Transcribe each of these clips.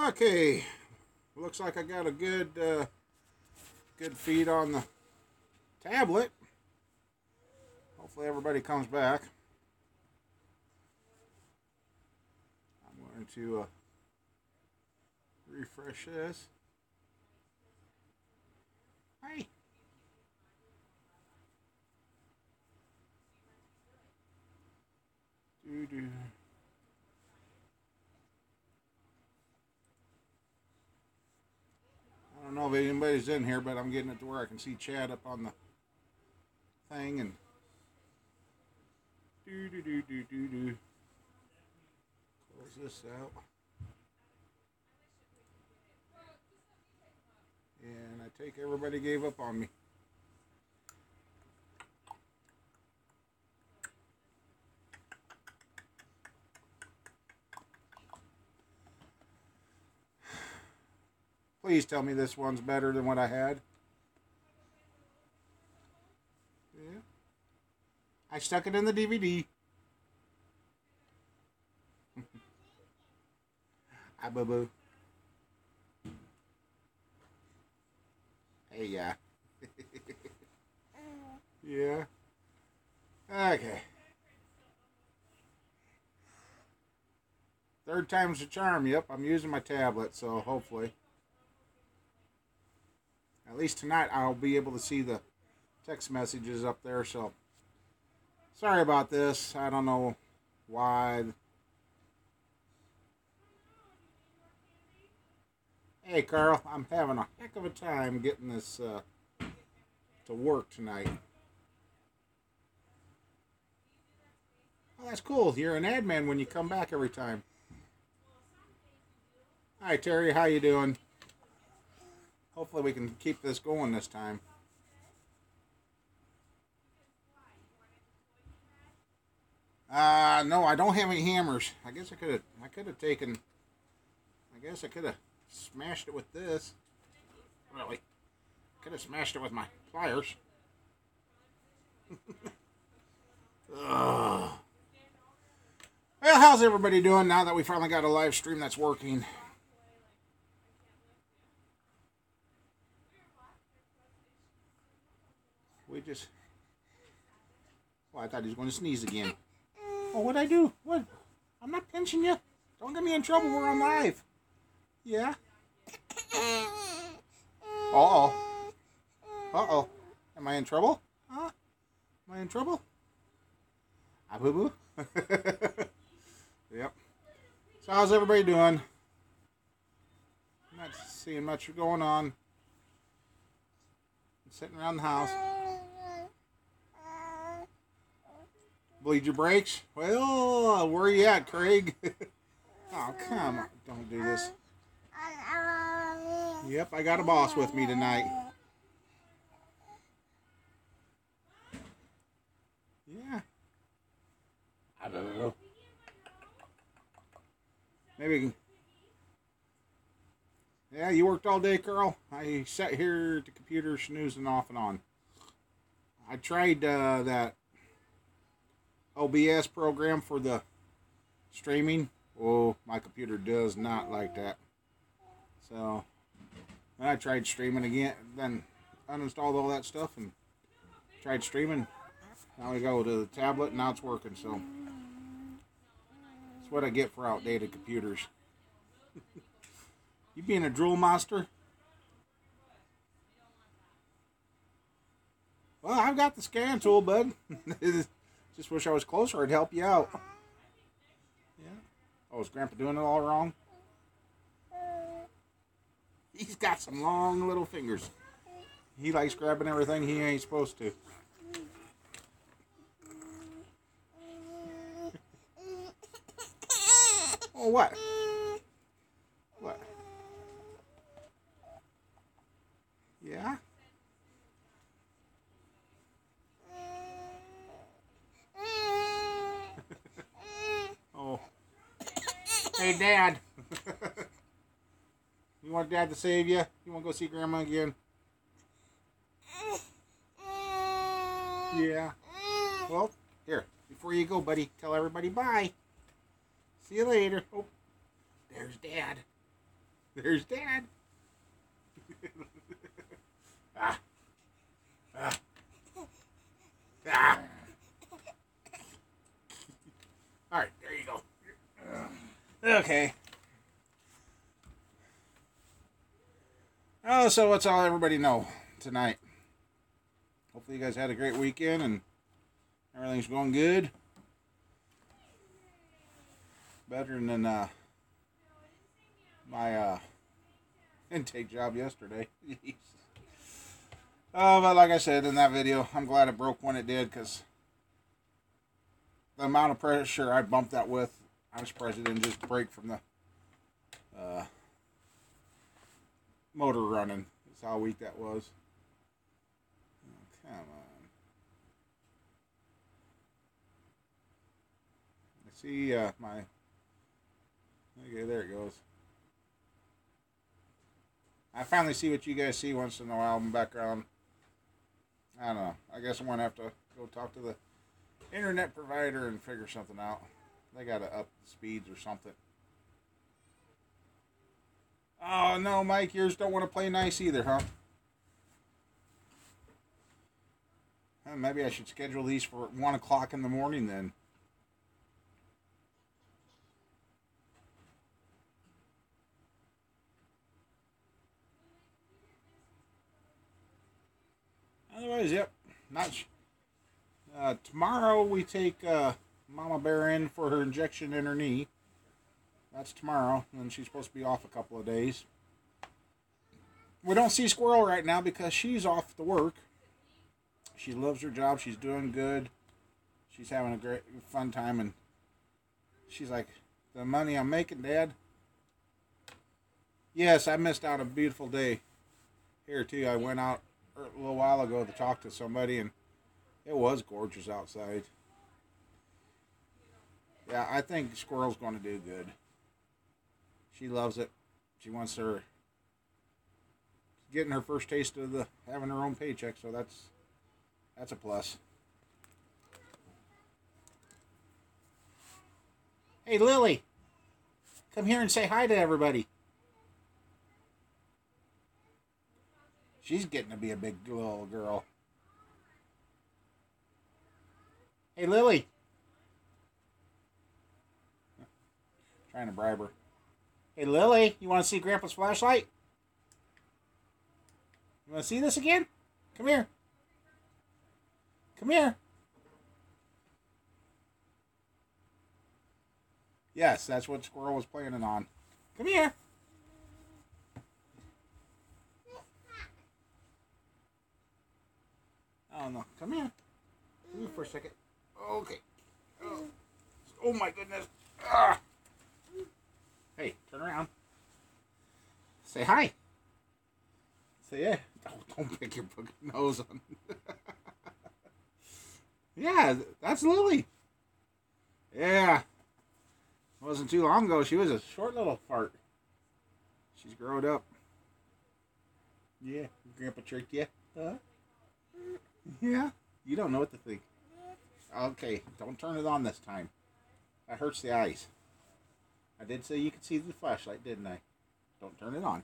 Okay, looks like I got a good feed on the tablet. Hopefully everybody comes back. I'm going to refresh this. Hi. Doo-doo. I don't know if anybody's in here, but I'm getting it to where I can see Chad up on the thing and do. Close this out. And I take everybody gave up on me. Please tell me this one's better than what I had. Yeah. I stuck it in the DVD. Ah, boo boo. Hey, yeah. Yeah. Okay. Third time's the charm. Yep, I'm using my tablet, so hopefully. At least tonight I'll be able to see the text messages up there, so. Sorry about this. I don't know why. Hey, Carl, I'm having a heck of a time getting this to work tonight. Oh, that's cool. You're an admin when you come back every time. Hi, Terry. How you doing? Hopefully we can keep this going this time. No, I don't have any hammers. I guess I could have taken. I guess I could have smashed it with this. Really, could have smashed it with my pliers. Ugh. Well, how's everybody doing now that we finally got a live stream that's working? We just. Oh, I thought he was going to sneeze again. Oh, what'd I do? What? I'm not pinching you. Don't get me in trouble. We're on live. Yeah. Uh-oh. Uh-oh. Am I in trouble? Huh? Am I in trouble? Ah, boo-boo. Yep. So how's everybody doing? Not seeing much going on. I'm sitting around the house. Bleed your brakes? Well, where are you at, Craig? Oh, come on. Don't do this. Yep, I got a boss with me tonight. Yeah. I don't know. Maybe we can... Yeah, you worked all day, Carl. I sat here at the computer snoozing off and on. I tried that OBS program for the streaming. Oh, my computer does not like that. So, then I tried streaming again, then uninstalled all that stuff and tried streaming. Now we go to the tablet and now it's working, so. That's what I get for outdated computers. You being a drool monster? Well, I've got the scan tool, bud. Just wish I was closer. I'd help you out. Yeah. Oh, is Grandpa doing it all wrong? He's got some long little fingers. He likes grabbing everything he ain't supposed to. Oh, what? What? Yeah? Oh. Hey, Dad. You want Dad to save you? You want to go see Grandma again? Yeah. Well, here. Before you go, buddy, tell everybody bye. See you later. Oh, there's Dad. There's Dad. ah. Ah. Ah. All right, there you go. Okay. Oh, so what's all everybody know tonight? Hopefully you guys had a great weekend and everything's going good. Better than my intake job yesterday. But like I said in that video, I'm glad it broke when it did, because the amount of pressure I bumped that with, I was surprised it didn't just break from the motor running. That's how weak that was. Oh, come on. I see my... Okay, there it goes. I finally see what you guys see once in a while in the background. I don't know. I guess I'm going to have to go talk to the internet provider and figure something out. They got to up the speeds or something. Oh, no, Mike, yours don't want to play nice either, huh? Maybe I should schedule these for 1 o'clock in the morning then. Otherwise, yep. Tomorrow we take Mama Bear in for her injection in her knee. That's tomorrow, and she's supposed to be off a couple of days. We don't see Squirrel right now because she's off to work. She loves her job. She's doing good. She's having a great, fun time, and she's like, the money I'm making, Dad. Yes, I missed out a beautiful day here, too. I went out a little while ago to talk to somebody, and it was gorgeous outside. Yeah, I think Squirrel's going to do good. She loves it. She wants her getting her first taste of having her own paycheck, so that's a plus. Hey, Lily, come here and say hi to everybody. She's getting to be a big little girl. Hey, Lily. Trying to bribe her. Hey, Lily, you want to see Grandpa's flashlight? You want to see this again? Come here. Come here. Yes, that's what Squirrel was planning on. Come here. Oh, no. Come here. Come here for a second. Okay. Oh my goodness. Ah. Hey, turn around. Say hi. Say yeah. Oh, don't pick your nose on. Yeah, that's Lily. Yeah. It wasn't too long ago. She was a short little fart. She's grown up. Yeah. Grandpa tricked you. Yeah. You don't know what to think. Okay. Don't turn it on this time. That hurts the eyes. I did say you could see the flashlight, didn't I? Don't turn it on.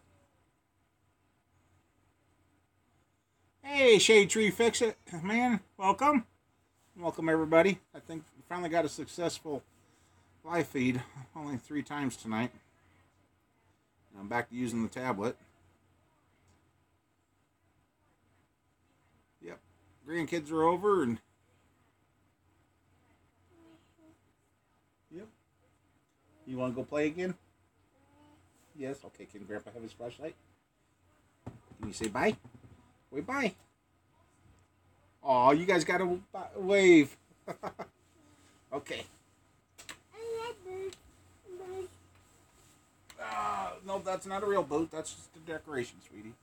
Hey, Shade Tree Fix It, man. Welcome. Welcome, everybody. I think we finally got a successful live feed. Only 3 times tonight. And I'm back to using the tablet. Yep. Grandkids are over and... Yep. You want to go play again? Yes. Okay, can Grandpa have his flashlight? Can you say bye? Wait, bye. Aw, you guys got to wave. Okay. No, that's not a real boat. That's just a decoration, sweetie.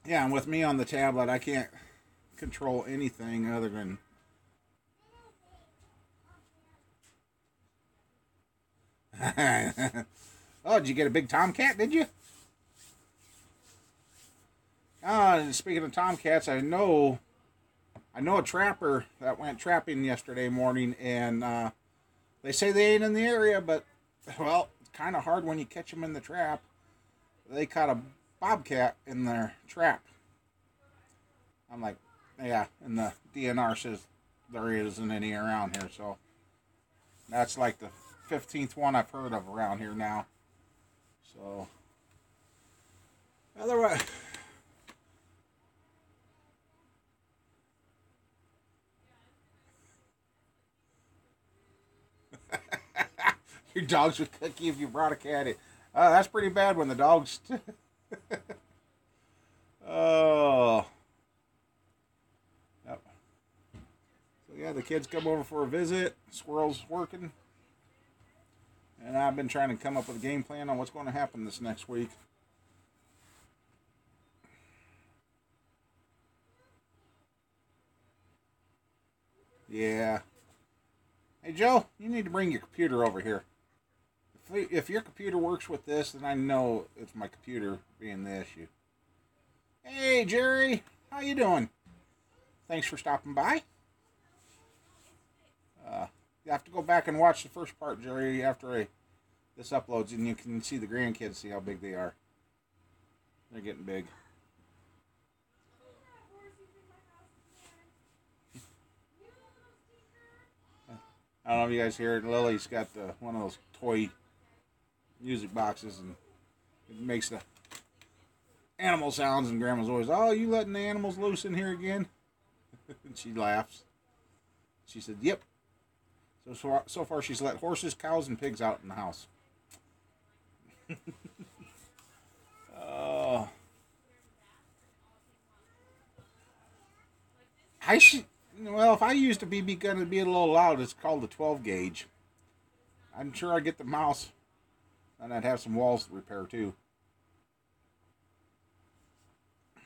Yeah, and with me on the tablet, I can't control anything other than... Oh, did you get a big tomcat, did you? Speaking of tomcats, I know a trapper that went trapping yesterday morning, and They say they ain't in the area, but, well, it's kind of hard when you catch them in the trap. They caught a bobcat in their trap. I'm like, yeah, and the DNR says there isn't any around here, so that's like the 15th one I've heard of around here now. So, otherwise, your dogs would cook you if you brought a cat in. That's pretty bad when the dogs. Oh. Yep. So yeah, the kids come over for a visit. Squirrel's working, and I've been trying to come up with a game plan on what's going to happen this next week. Yeah. Hey Joe, you need to bring your computer over here. If your computer works with this, then I know it's my computer being the issue. Hey Jerry, how you doing? Thanks for stopping by. You have to go back and watch the first part, Jerry, after this uploads, and you can see the grandkids, see how big they are. They're getting big. I don't know if you guys hear it. Lily's got one of those toy music boxes, and it makes the animal sounds, and Grandma's always, "Oh, you letting the animals loose in here again?" And she laughs. She said, "Yep." So far she's let horses, cows, and pigs out in the house. Oh, I should. Well, if I used a BB gun, it'd be a little loud. It's called the 12 gauge. I'm sure I'd get the mouse, and I'd have some walls to repair too. God,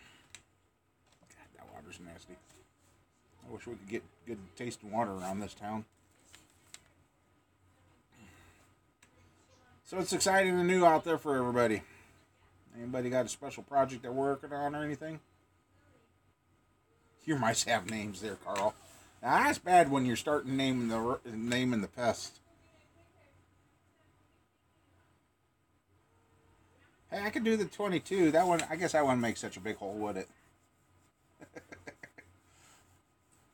that water's nasty. I wish we could get good tasting water around this town. So it's exciting and new out there for everybody. Anybody got a special project they're working on or anything? Your mice have names there, Carl. Now that's bad when you're starting naming the pests. Hey, I could do the 22. That one, I guess that one makes such a big hole, would it?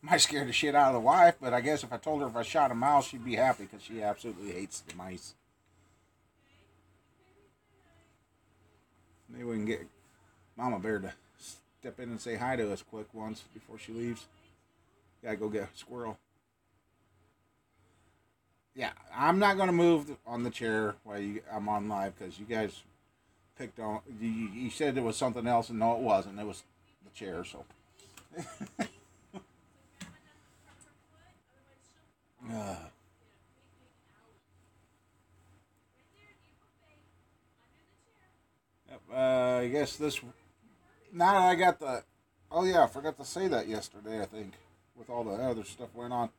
Might scare the shit out of the wife, but I guess if I told her if I shot a mouse, she'd be happy because she absolutely hates the mice. Maybe we can get Mama Bear to step in and say hi to us quick once before she leaves. Gotta go get a squirrel. Yeah, I'm not gonna move on the chair while I'm on live because you guys picked on. You said it was something else, and no, it wasn't. It was the chair. So. uh, yep, I guess this. Now that I got the. Oh yeah, I forgot to say that yesterday. I think with all the other stuff went on.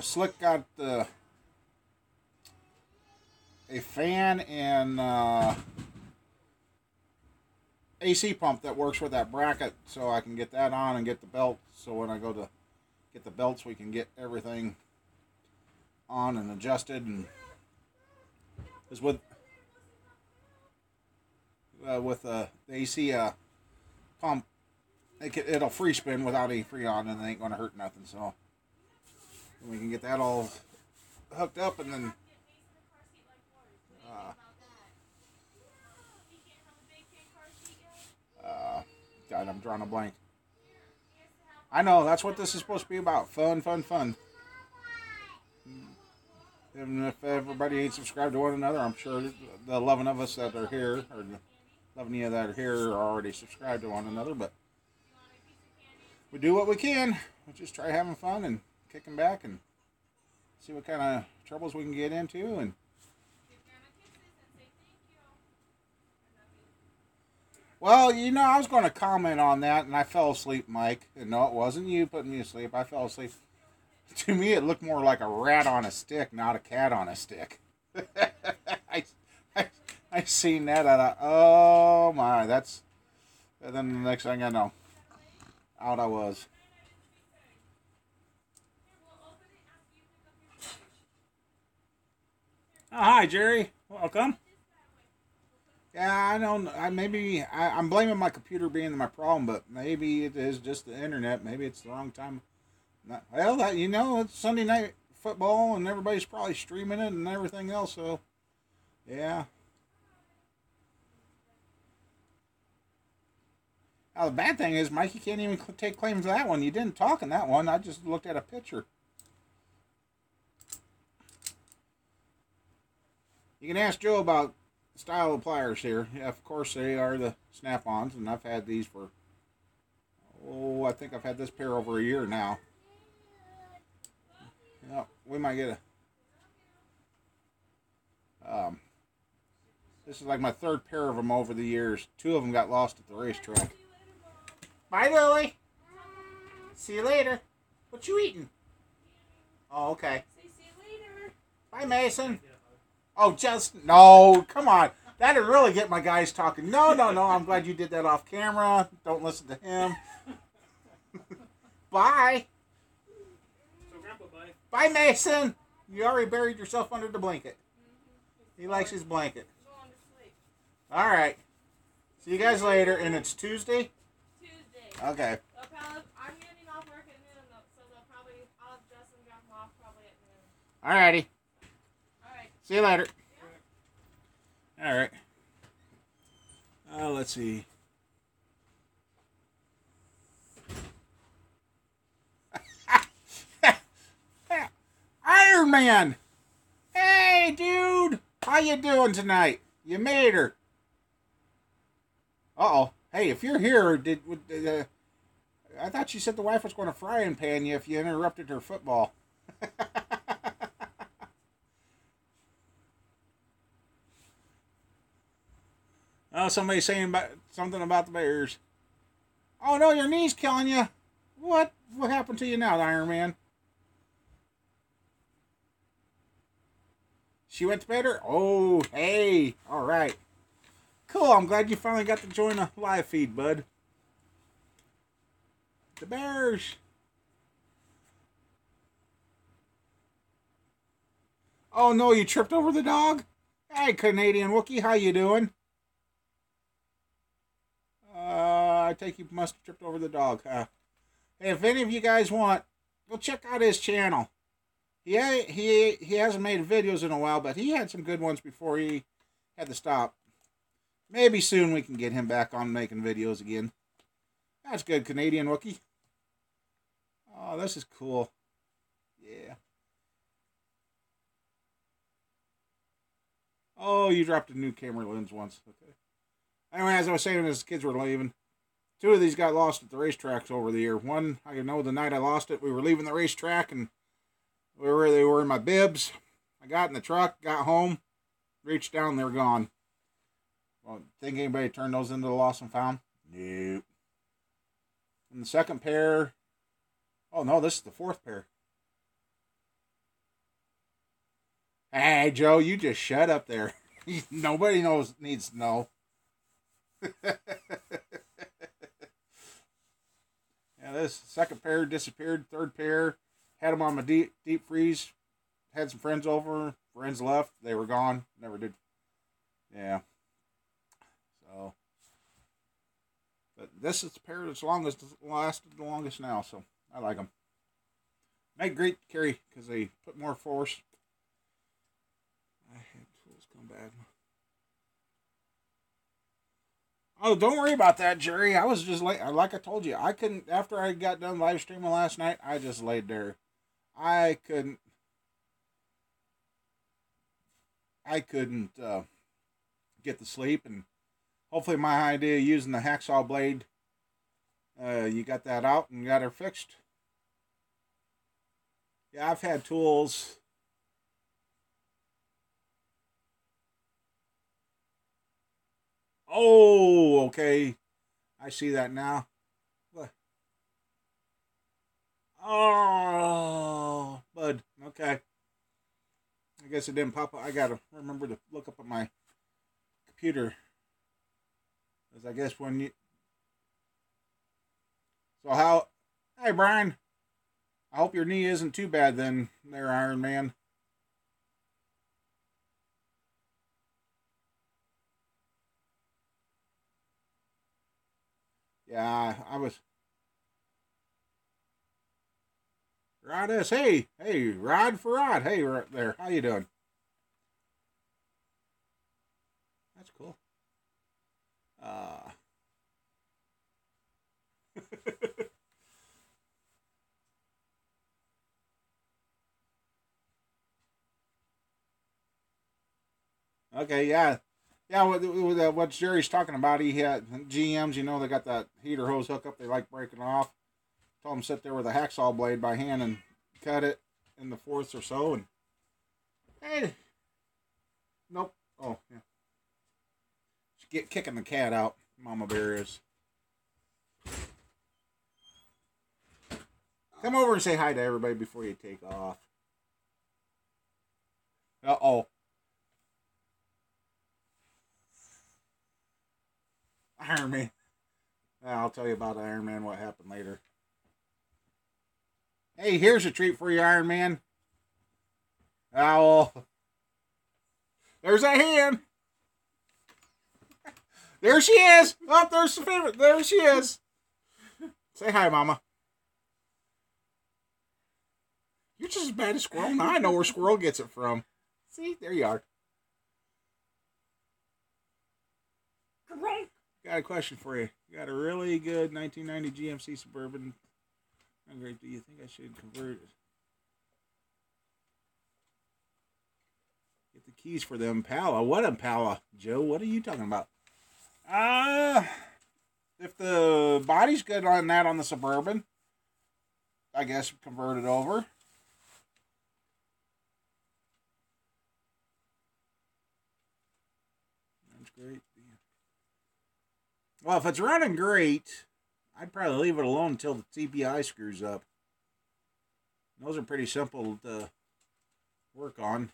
Slick got a fan and AC pump that works with that bracket, so I can get that on and get the belt. So when I go to get the belts, we can get everything on and adjusted. And is with the AC pump, it'll free spin without any freon, and it ain't gonna hurt nothing. So we can get that all hooked up, and then God, I'm drawing a blank. I know that's what this is supposed to be about: fun, fun, fun. Even if everybody ain't subscribed to one another, I'm sure the 11 of us that are here, or the 11 of you that are here, are already subscribed to one another. But we do what we can. We just try having fun and kicking back and see what kind of troubles we can get into. And well, I was going to comment on that, and I fell asleep, Mike. And no, it wasn't you putting me to sleep. I fell asleep. To me, it looked more like a rat on a stick, not a cat on a stick. I seen that. I thought, oh my, that's. And then the next thing I know, out I was. Oh, hi, Jerry. Welcome. Yeah, I don't. I'm blaming my computer being my problem, but maybe it is just the internet. Maybe it's the wrong time. Well, it's Sunday night football, and everybody's probably streaming it and everything else. So, yeah. Now, the bad thing is, Mike, you can't even take claim to that one. You didn't talk in that one. I just looked at a picture. You can ask Joe about the style of pliers here. Yeah, of course, they are the Snap-ons, and I've had these for, I think I've had this pair over a year now. We might get this is like my third pair of them over the years. Two of them got lost at the racetrack. Bye, Lily. See you later. What you eating? Oh, okay. See you later. Bye, Mason. Oh, just no. Come on. That'd really get my guys talking. No. I'm glad you did that off camera. Don't listen to him. Bye. So, Grandpa, bye. Bye, Mason. You already buried yourself under the blanket. He likes his blanket. Going to sleep. All right. See you guys later. And it's Tuesday? Tuesday. Okay. I'm getting off work at noon, so I'll have Justin drop him off probably at noon. All righty. All right. See you later. Yeah. All right. Let's see. Iron Man. Hey, dude. How you doing tonight? You made her. Uh-oh. Hey, if you're here, I thought you said the wife was going to frying pan you if you interrupted her football. Oh, somebody's saying something about the Bears. Oh, no, your knee's killing you. What happened to you now, Iron Man? She went to bed? Oh, hey. All right. Cool. I'm glad you finally got to join the live feed, bud. The Bears. Oh, no, you tripped over the dog? Hey, Canadian Wookie, how you doing? I take you must have tripped over the dog, huh? Hey, if any of you guys want, go check out his channel. He hasn't made videos in a while, but he had some good ones before he had to stop. Maybe soon we can get him back on making videos again. That's good, Canadian Wookie. Oh, this is cool. Yeah. Oh, you dropped a new camera lens once. Okay. Anyway, as I was saying, as the kids were leaving, two of these got lost at the racetracks over the year. One, I know the night I lost it, we were leaving the racetrack, and they were in my bibs. I got in the truck, got home, reached down, they were gone. Well, think anybody turned those into the lost and found? Nope. And the second pair, oh no, this is the fourth pair. Hey, Joe, you just shut up there. Nobody needs to know. Yeah, this second pair disappeared. Third pair, had them on my deep freeze. Had some friends over. Friends left. They were gone. Never did. Yeah. So, but this is the pair that's lasted the longest now. So I like them. Make great carry because they put more force. I had tools come bad. Oh, don't worry about that, Jerry. I was just like I told you, I couldn't. After I got done live streaming last night, I just laid there. I couldn't get to sleep, and hopefully my idea using the hacksaw blade, you got that out and got her fixed. Yeah, I've had tools. Oh, okay. I see that now. What? Oh, bud. Okay. I guess it didn't pop up. I gotta remember to look up on my computer. Because I guess when you... So how... Hey, Brian. I hope your knee isn't too bad then, there, Iron Man. Yeah, I was. Rod S. Hey, Rod for Rod. Hey, right there. How you doing? That's cool. Uh. Okay, yeah. Yeah, what Jerry's talking about, he had GMs, they got that heater hose hookup they like breaking off. Told them sit there with a hacksaw blade by hand and cut it in the fourths or so. And hey, nope. Oh, yeah. Just get kicking the cat out. Mama Bear is. Come over and say hi to everybody before you take off. Uh-oh. Iron Man. I'll tell you about Iron Man, what happened later. Hey, here's a treat for you, Iron Man. Oh, there's a hand. There she is. Oh, there's the favorite. There she is. Say hi, Mama. You're just as bad as Squirrel. Now I know where Squirrel gets it from. See, there you are. Got a question for you. You got a really good 1990 GMC Suburban. How great do you think I should convert it? Get the keys for the Impala. What Impala, Joe? What are you talking about? If the body's good on that on the Suburban, I guess convert it over. That's great. Well, if it's running great, I'd probably leave it alone until the TPI screws up. Those are pretty simple to work on.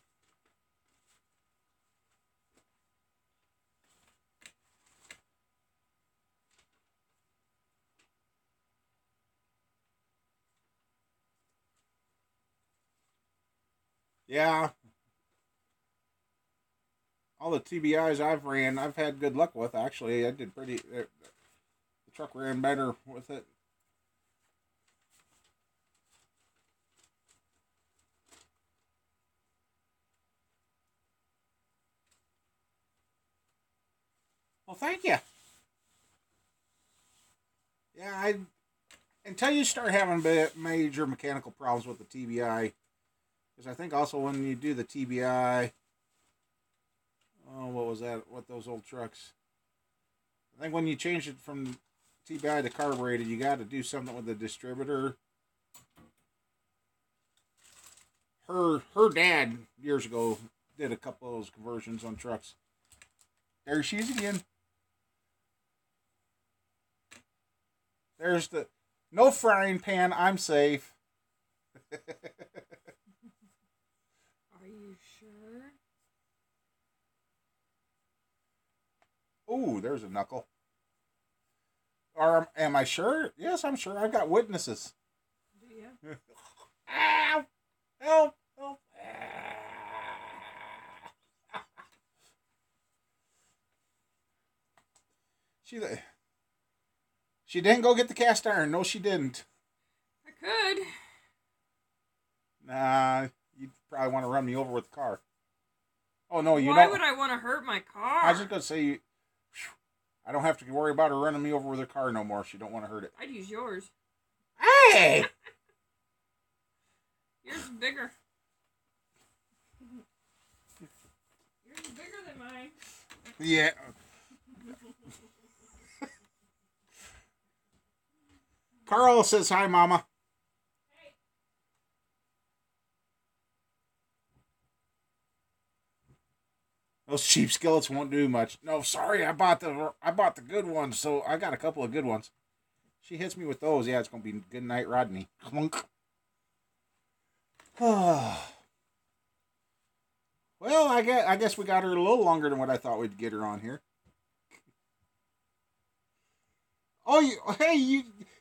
Yeah. All the TBIs I've ran, I've had good luck with. Actually, I did pretty. The truck ran better with it. Well, thank you. Yeah, until you start having major mechanical problems with the TBI, because I think also when you do the TBI, oh, what was that? What those old trucks? I think when you change it from TBI to carbureted, you got to do something with the distributor. Her dad years ago did a couple of those conversions on trucks. There she is again. There's the no frying pan. I'm safe. Are you sure? Ooh, there's a knuckle. Or am I sure? Yes, I'm sure. I've got witnesses. Do you? Ow! Help! Help! She didn't go get the cast iron. No, she didn't. I could. Nah, you'd probably want to run me over with the car. Oh no, you Why don't. would I want to hurt my car? I was just gonna say, I don't have to worry about her running me over with her car no more. She don't want to hurt it. I'd use yours. Hey! Yours is bigger. Yours is bigger than mine. Yeah. Carl says hi, Mama. Hey. Those cheap skillets won't do much. No, sorry, I bought the good ones, so I got a couple of good ones. She hits me with those. Yeah, it's gonna be good night, Rodney. Clunk. Well, I guess we got her a little longer than what I thought we'd get her on here. Oh,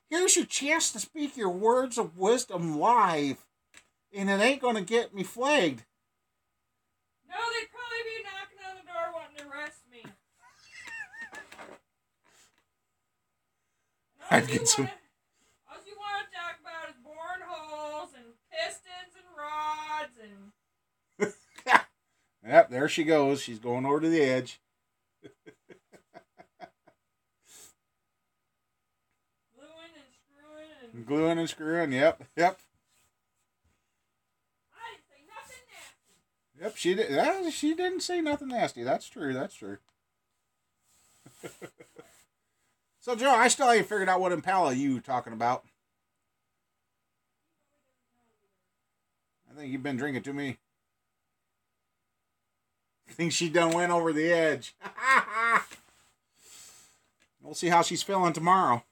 here's your chance to speak your words of wisdom live, and it ain't gonna get me flagged. No, they'd probably be knocking on the door wanting to arrest me. I'd get some. All you want to talk about is boring holes and pistons and rods and. Yep, there she goes. She's going over to the edge. Gluing and screwing. Yep. I didn't say nothing nasty. Yep, she did. She didn't say nothing nasty. That's true. So, Joe, I still ain't figured out what Impala you talking about. I think you've been drinking too many. I think she done went over the edge. We'll see how she's feeling tomorrow.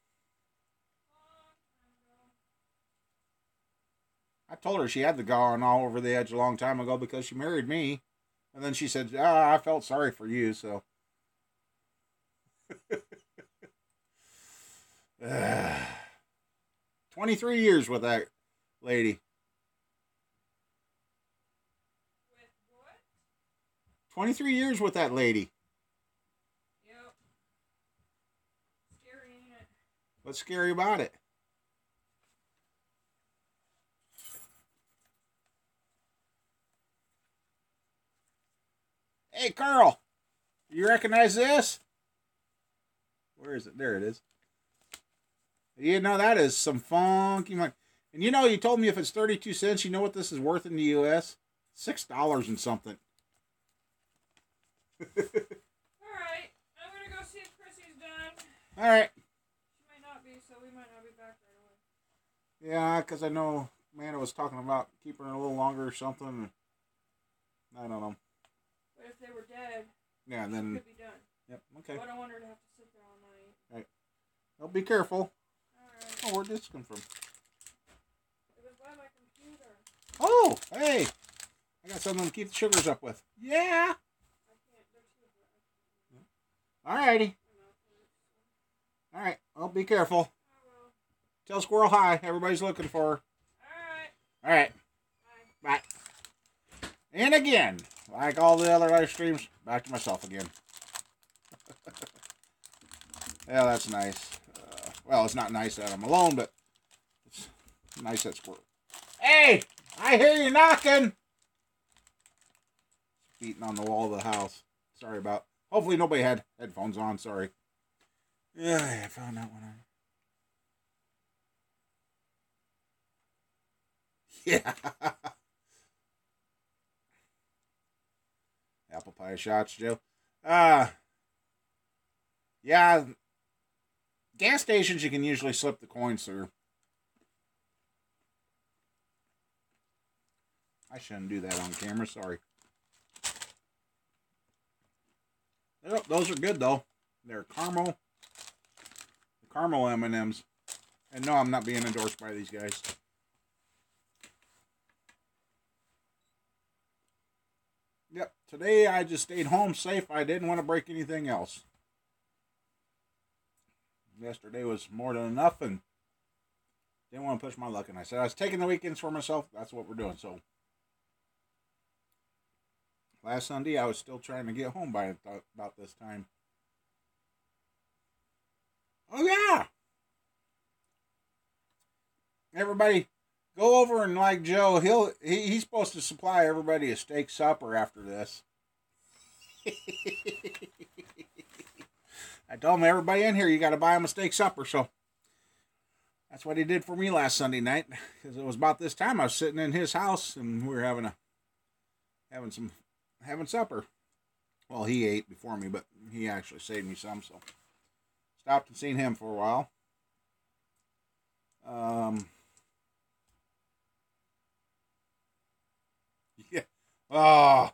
I told her she had the gone all over the edge a long time ago because she married me. And then she said, I felt sorry for you, so. 23 years with that lady. With what? 23 years with that lady. Yep. Scary, ain't it? What's scary about it? Hey, Carl, you recognize this? Where is it? There it is. You know, that is some funky money. And you know, you told me if it's 32 cents, you know what this is worth in the U.S.? $6 and something. Alright, I'm going to go see if Chrissy's done. Alright. She might not be, so we might not be back right away. Yeah, because I know Amanda was talking about keeping her a little longer or something. I don't know. But if they were dead, Yeah, then. it could be done. Yep, okay. But I don't want her to have to sit there all night. Right. Well, be careful. Alright. Oh, where'd this come from? It was by my computer. Oh, hey. I got something to keep the sugars up with. Yeah. I can't, they're too bright. Alrighty. Alright, well, be careful. Tell Squirrel hi. Everybody's looking for her. Alright. Alright. Bye. And again, like all the other live streams, back to myself again. Yeah, that's nice. Well, it's not nice that I'm alone, but it's nice that Squirrel. Hey! I hear you knocking! Beating on the wall of the house. Sorry about. Hopefully nobody had headphones on. Sorry. Yeah, I found that one out. Yeah. Apple pie shots, Joe. Yeah. Gas stations you can usually slip the coins through. I shouldn't do that on camera, sorry. Those are good though. They're caramel M&Ms. And no, I'm not being endorsed by these guys. Yep, today I just stayed home safe. I didn't want to break anything else. Yesterday was more than enough and didn't want to push my luck. And I said I was taking the weekends for myself. That's what we're doing. So last Sunday I was still trying to get home by about this time. Oh yeah! Everybody, go over and like Joe. He's supposed to supply everybody a steak supper after this. I told him everybody in here you got to buy him a steak supper. So that's what he did for me last Sunday night. Because it was about this time I was sitting in his house and we were having supper. Well, he ate before me, but he actually saved me some. So stopped and seen him for a while. Yeah. Oh.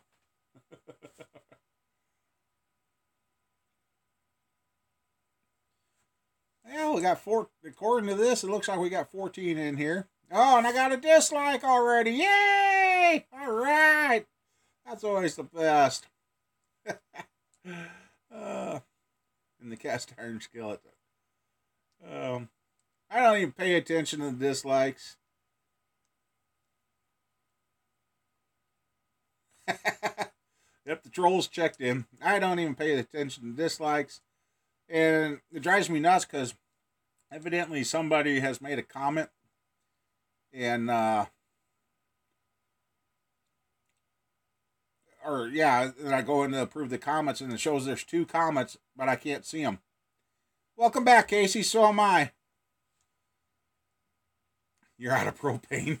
Yeah, we got according to this, it looks like we got 14 in here. Oh, and I got a dislike already. Yay! All right. That's always the best. In the cast iron skillet. I don't even pay attention to the dislikes. Yep, the trolls checked in. I don't even pay attention to dislikes. And it drives me nuts because evidently somebody has made a comment, and and I go in to approve the comments, and it shows there's 2 comments, but I can't see them. Welcome back, Casey. So am I. You're out of propane.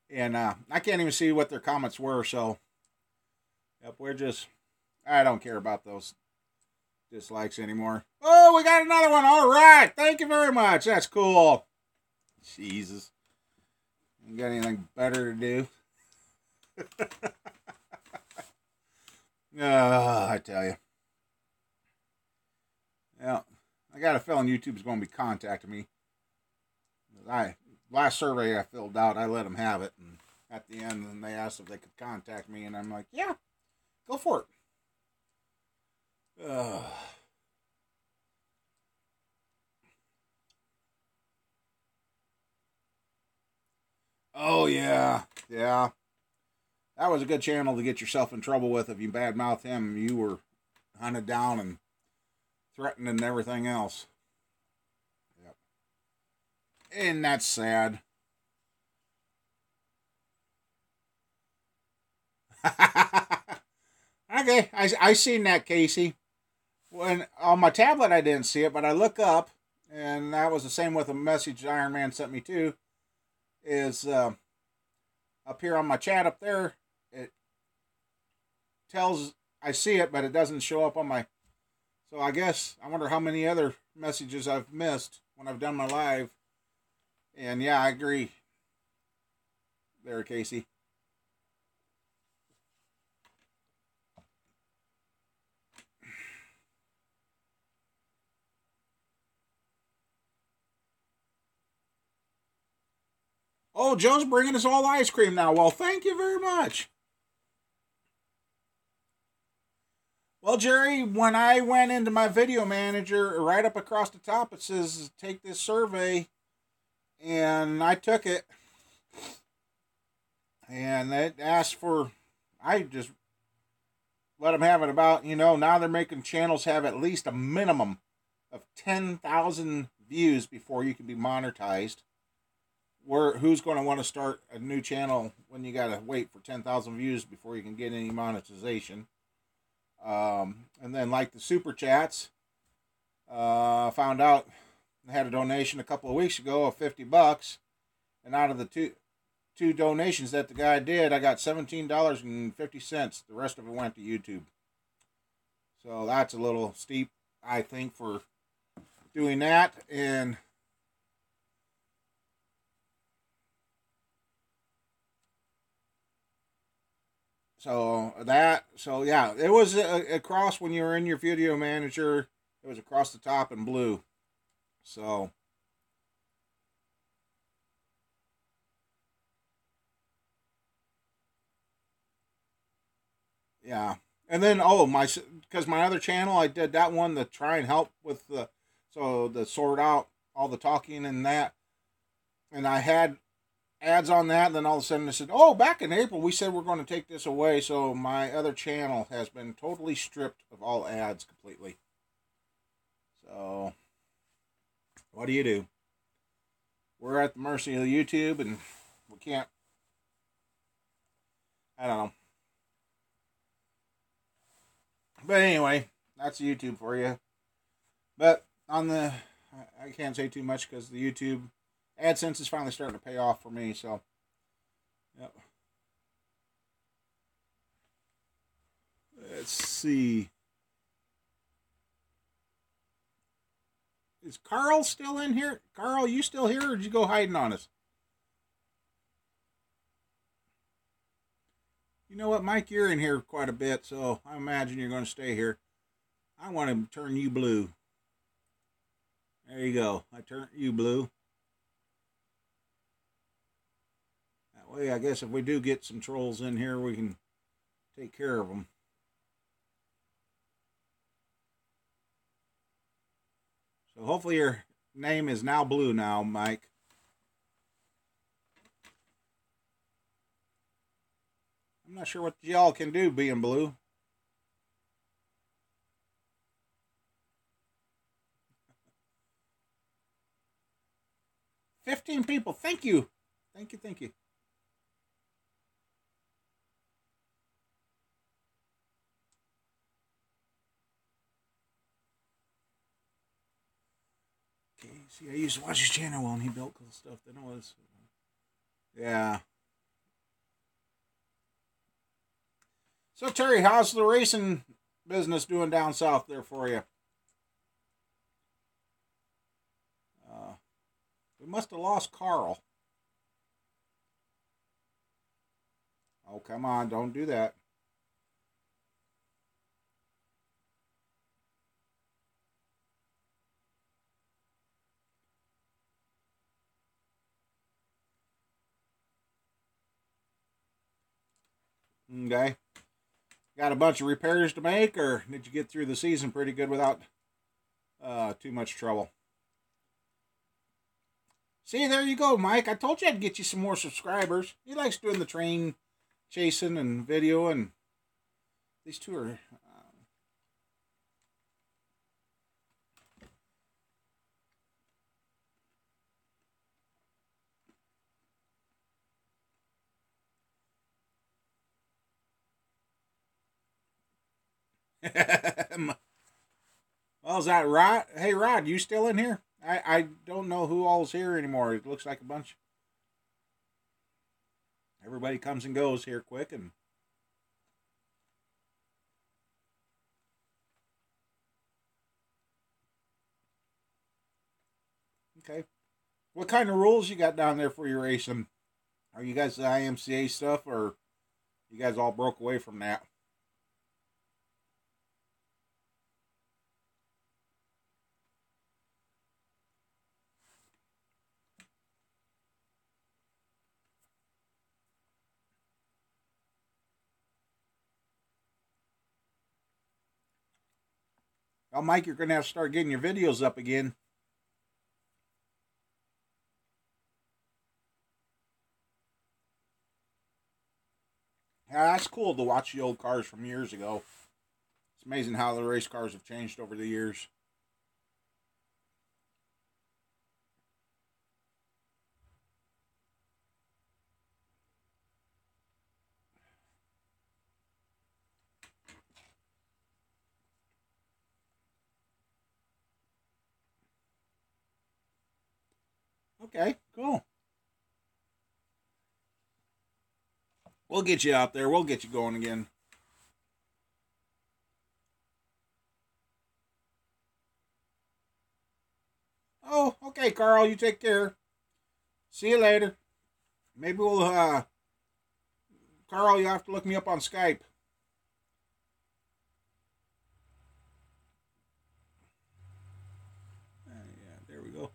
And I can't even see what their comments were, so yep, I don't care about those dislikes anymore. Oh, we got another one. All right. Thank you very much. That's cool. Jesus. You got anything better to do? I tell you. Yeah, I got a feeling YouTube's going to be contacting me. Last survey I filled out, I let them have it, and at the end, then they asked if they could contact me, and I'm like, yeah, go for it. Oh yeah. That was a good channel to get yourself in trouble with. If you badmouth him, you were hunted down and threatened and everything else. Yep. And that's sad. Okay, I seen that, Casey. When on my tablet I didn't see it, but I look up, and that was the same with a message Iron Man sent me too. Is up here on my chat up there, it tells I see it, but it doesn't show up on my. So I wonder how many other messages I've missed when I've done my live. And yeah, I agree. There, Casey. Oh, Joe's bringing us all ice cream now. Well, thank you very much. Well, Jerry, when I went into my video manager, right up across the top, it says, take this survey. And I took it. And it asked for, I just let them have it about, now they're making channels have at least a minimum of 10,000 views before you can be monetized. Who's going to want to start a new channel when you got to wait for 10,000 views before you can get any monetization? And then like the super chats, found out I had a donation a couple of weeks ago of $50, and out of the two donations that the guy did, I got $17.50. The rest of it went to YouTube. So that's a little steep, I think, for doing that. And so yeah, it was across when you were in your video manager. It was across the top in blue. So yeah, and then because my other channel, I did that one to try and help with to sort out all the talking and that, and I had ads on that. And then all of a sudden, they said, "Oh, back in April, we said we're going to take this away." So my other channel has been totally stripped of all ads completely. So what do? We're at the mercy of YouTube, and we can't. I don't know. But anyway, that's YouTube for you. But I can't say too much because the YouTube AdSense is finally starting to pay off for me. So, yep. Let's see. Is Carl still in here? Carl, you still here, or did you go hiding on us? You know what, Mike, you're in here quite a bit, so I imagine you're going to stay here. I want to turn you blue. There you go. I turned you blue. That way, I guess if we do get some trolls in here, we can take care of them. So hopefully your name is now blue now, Mike. I'm not sure what y'all can do being blue. 15 people. Thank you. Thank you. Thank you. Okay, see, I used to watch his channel when he built cool stuff. Then it was. Yeah. So, Terry, how's the racing business doing down south there for you? We must have lost Carl. Oh, come on. Don't do that. Okay. Got a bunch of repairs to make, or did you get through the season pretty good without too much trouble? See, there you go, Mike. I told you I'd get you some more subscribers. He likes doing the train chasing and video, and these two are... Well, is that Rod? Hey, Rod, you still in here? I don't know who all's here anymore. It looks like a bunch. Everybody comes and goes here quick, and okay. What kind of rules you got down there for your racing? Are you guys the IMCA stuff, or you guys all broke away from that? Well, Mike, you're going to have to start getting your videos up again. Yeah, that's cool to watch the old cars from years ago. It's amazing how the race cars have changed over the years. Okay, cool. We'll get you out there. We'll get you going again. Oh, okay, Carl. You take care. See you later. Maybe we'll, Carl, you have to look me up on Skype. Yeah, there we go.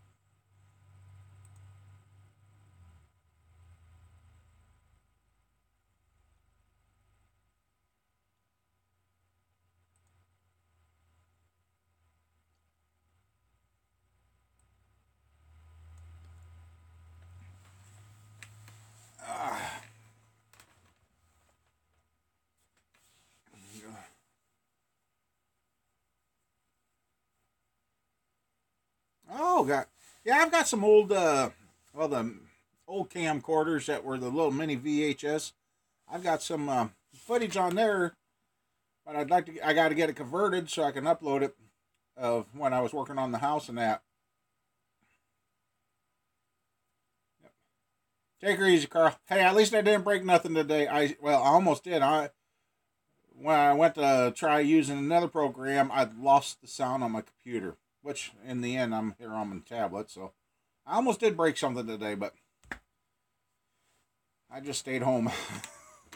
Oh, I've got some old, the old camcorders that were the little mini VHS. I've got some footage on there, but I got to get it converted so I can upload it of when I was working on the house and that. Yep. Take her easy, Carl. Hey, at least I didn't break nothing today. I almost did. When I went to try using another program, I lost the sound on my computer, which in the end I'm here on my tablet, so I almost did break something today, but I just stayed home.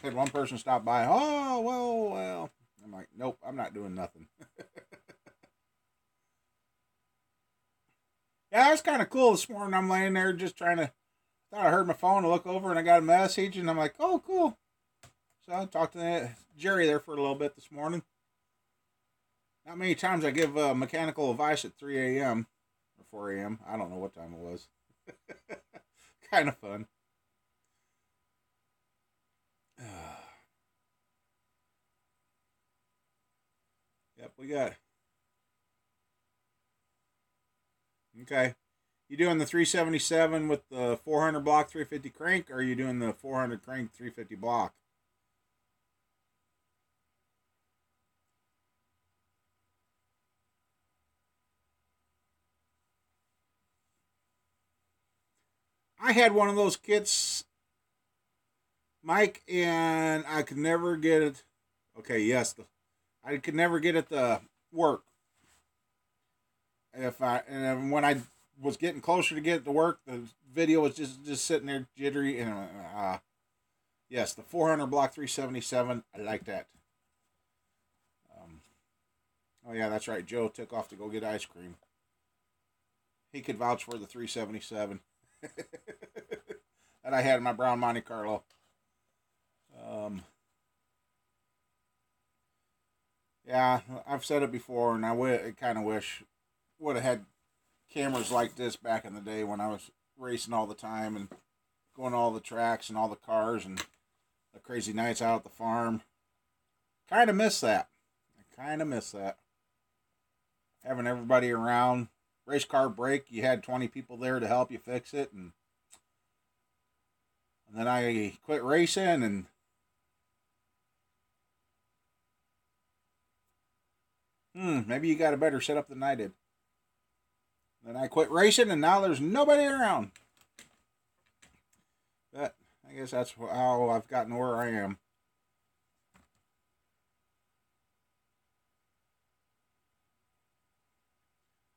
Had one person stop by. Oh, well. I'm like, nope, I'm not doing nothing. Yeah, it was kind of cool this morning. I'm laying there just trying to, thought I heard my phone. I look over and I got a message, and I'm like, oh, cool. So I talked to Jerry there for a little bit this morning. Not many times I give mechanical advice at 3 a.m. or 4 a.m. I don't know what time it was. Kind of fun. Yep, we got. Okay. You doing the 377 with the 400 block 350 crank, or are you doing the 400 crank 350 block? I had one of those kits, Mike, and I could never get it. Okay, yes, I could never get it to work. And when I was getting closer to get it to work, the video was just sitting there jittery, and yes, the 400 block 377, I like that. Oh yeah, that's right. Joe took off to go get ice cream. He could vouch for the 377 that I had in my brown Monte Carlo. Yeah, I've said it before, and I kind of wish would have had cameras like this back in the day when I was racing all the time and going to all the tracks and all the cars and the crazy nights out at the farm. Kind of miss that. I kind of miss that. Having everybody around. Race car break, you had 20 people there to help you fix it, and then I quit racing, and maybe you got a better setup than I did. Then I quit racing, and now there's nobody around. But I guess that's how I've gotten where I am.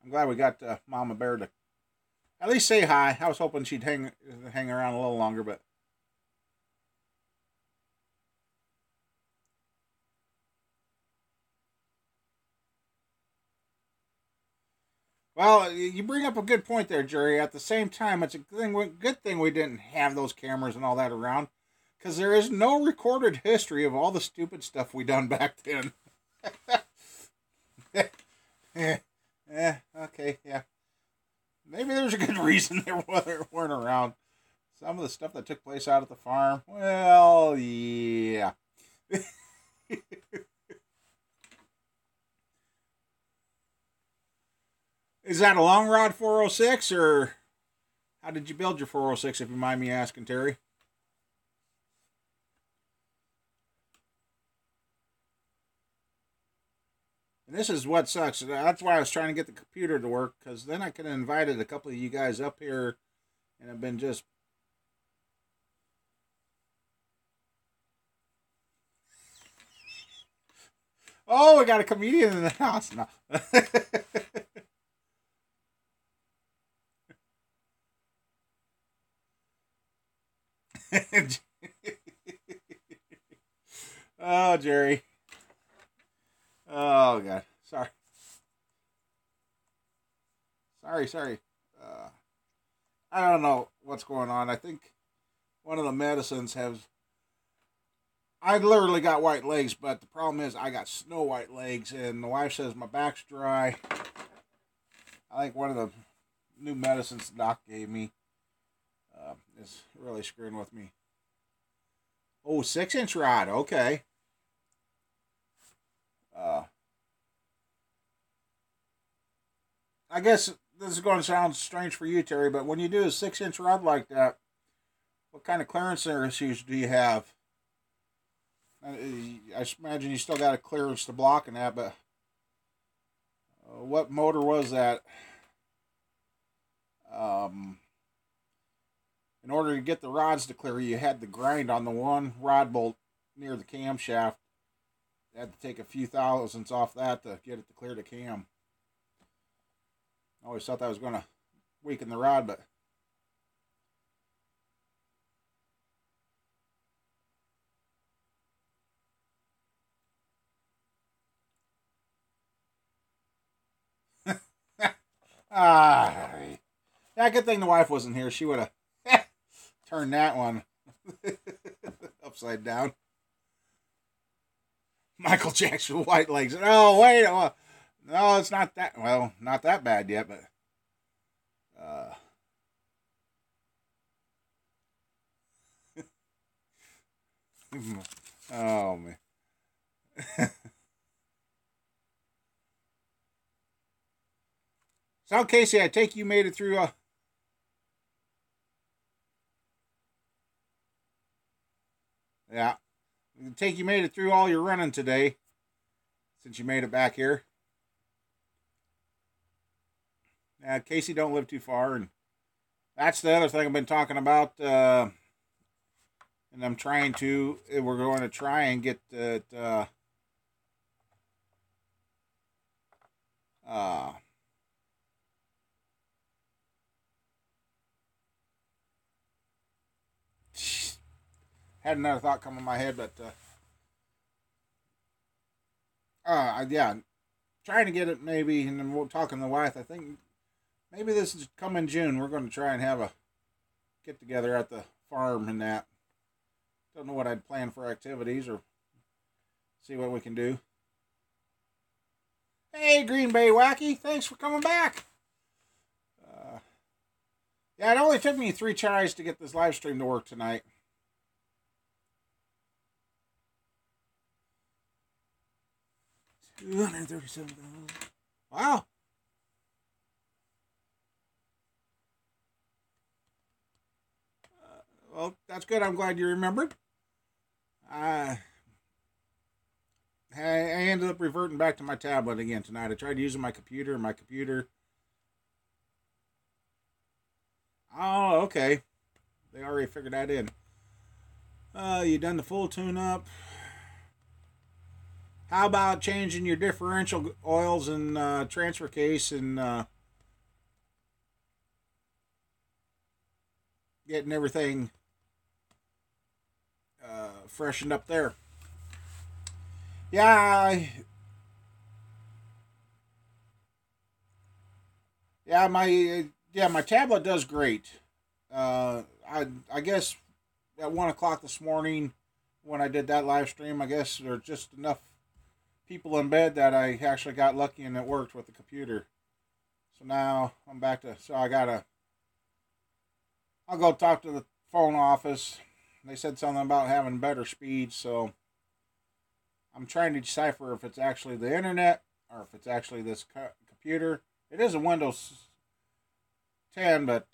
I'm glad we got Mama Bear to at least say hi. I was hoping she'd hang around a little longer, but well, you bring up a good point there, Jerry. At the same time, it's a good thing we didn't have those cameras and all that around, because there is no recorded history of all the stupid stuff we done back then. Okay, yeah. Maybe there's a good reason they weren't around. Some of the stuff that took place out at the farm, well, yeah. Is that a long rod 406, or how did you build your 406, if you mind me asking, Terry? And this is what sucks. That's why I was trying to get the computer to work, because then I could have invited a couple of you guys up here and have been just... Oh, we got a comedian in the house now. Oh, Jerry. Oh, God. Sorry. I don't know what's going on. I think one of the medicines has... I literally got white legs, but the problem is I got snow white legs, and the wife says my back's dry. I think one of the new medicines the doc gave me is really screwing with me. Oh, 6-inch rod. Okay. I guess this is going to sound strange for you, Terry, but when you do a 6-inch rod like that, what kind of clearance issues do you have? I imagine you still got a clearance to block and that, but what motor was that? In order to get the rods to clear, you had to grind on the one rod bolt near the camshaft. You had to take a few thousandths off that to get it to clear the cam. I always thought that was going to weaken the rod, but yeah, good thing the wife wasn't here. She would have turned that one upside down. Michael Jackson, white legs. Oh, wait. No, it's not that. Well, not that bad yet, but. Oh, man. So, Casey, I take you made it through Yeah. Take you made it through all your running today, since you made it back here. Casey don't live too far, and that's the other thing I've been talking about. And we're going to try and get it. Had another thought come in my head, but yeah, trying to get it maybe, and then we'll talk to the wife. I think maybe this is coming June. We're going to try and have a get together at the farm and that. Don't know what I'd plan for activities or see what we can do. Hey, Green Bay Wacky, thanks for coming back. Yeah, it only took me 3 tries to get this live stream to work tonight. $237,000. Wow. Well, that's good. I'm glad you remembered. I ended up reverting back to my tablet again tonight. I tried using my computer. Oh, okay. They already figured that in. You done the full tune-up. How about changing your differential oils and transfer case and getting everything freshened up there? Yeah, my tablet does great. I guess at 1:00 this morning when I did that live stream, I guess there's just enough people in bed that I actually got lucky and it worked with the computer. So now I'm back to, I'll go talk to the phone office. They said something about having better speed, so I'm trying to decipher if it's actually the internet or if it's actually this computer. It is a Windows 10, but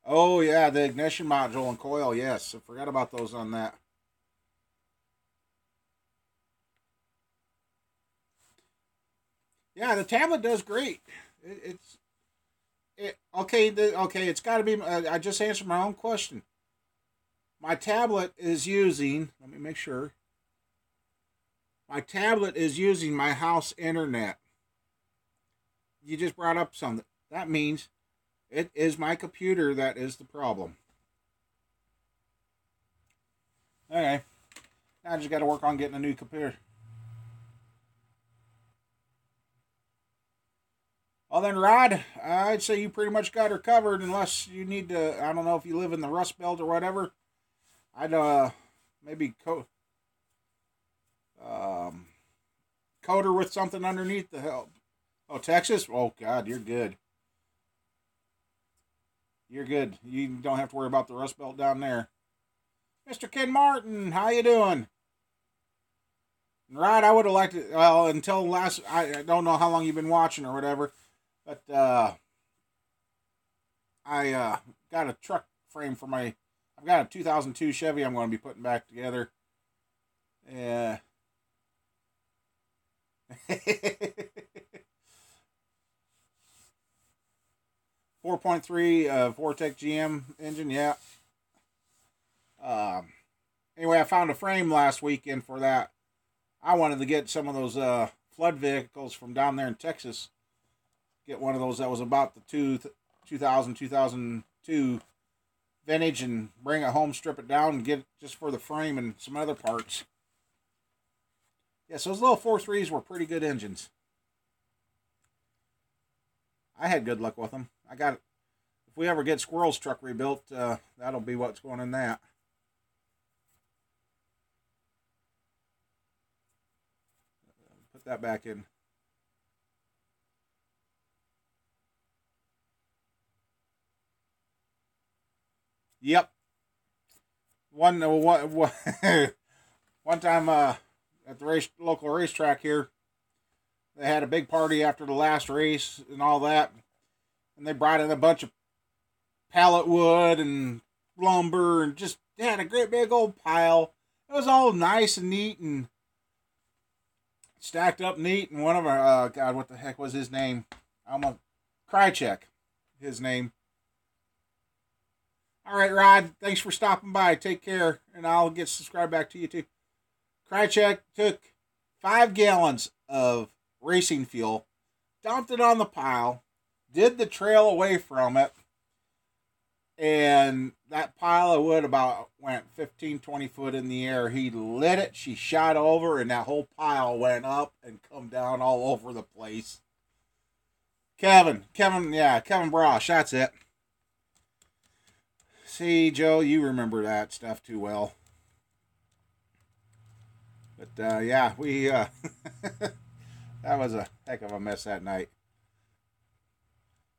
oh yeah, the ignition module and coil, yes, I forgot about those on that. Yeah, the tablet does great. Okay. It's got to be. I just answered my own question. My tablet is using. Let me make sure. My tablet is using my house internet. You just brought up something. That means it is my computer that is the problem. Okay. Now I just got to work on getting a new computer. Well then, Rod, I'd say you pretty much got her covered unless you need to, I don't know if you live in the Rust Belt or whatever. I'd maybe coat her with something underneath to help. Oh, Texas? Oh, God, you're good. You're good. You don't have to worry about the Rust Belt down there. Mr. Ken Martin, how you doing? Rod, I would have liked it, well, until last, I don't know how long you've been watching or whatever. But I got a truck frame for I've got a 2002 Chevy I'm going to be putting back together. Yeah. 4.3 Vortec GM engine, yeah. Anyway, I found a frame last weekend for that. I wanted to get some of those flood vehicles from down there in Texas. Get one of those that was about the 2002 vintage and bring it home, strip it down, and get it just for the frame and some other parts. Yeah, so those little 4.3s were pretty good engines. I had good luck with them. I got it. If we ever get Squirrel's truck rebuilt, that'll be what's going in that. Put that back in. Yep. One time at the local racetrack here, they had a big party after the last race and all that, and they brought in a bunch of pallet wood and lumber and just had a great big old pile. It was all nice and neat and stacked up neat. And one of our, God, what the heck was his name? Krychek, his name. All right, Rod, thanks for stopping by. Take care, and I'll get subscribed back to you too. Krychek took 5 gallons of racing fuel, dumped it on the pile, did the trail away from it, and that pile of wood about went 15, 20 foot in the air. He lit it, she shot over, and that whole pile went up and come down all over the place. Kevin Brosh, that's it. See, Joe, you remember that stuff too well. But, yeah, we, that was a heck of a mess that night.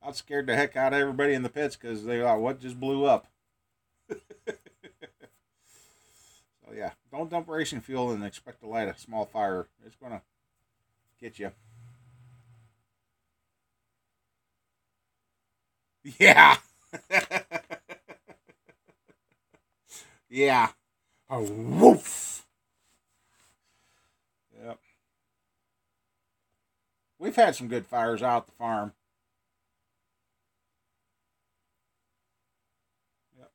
I scared the heck out of everybody in the pits because they thought, what just blew up? So, yeah, don't dump racing fuel and expect to light a small fire. It's going to get you. Yeah. Yeah. A woof. Yep. We've had some good fires out at the farm. Yep.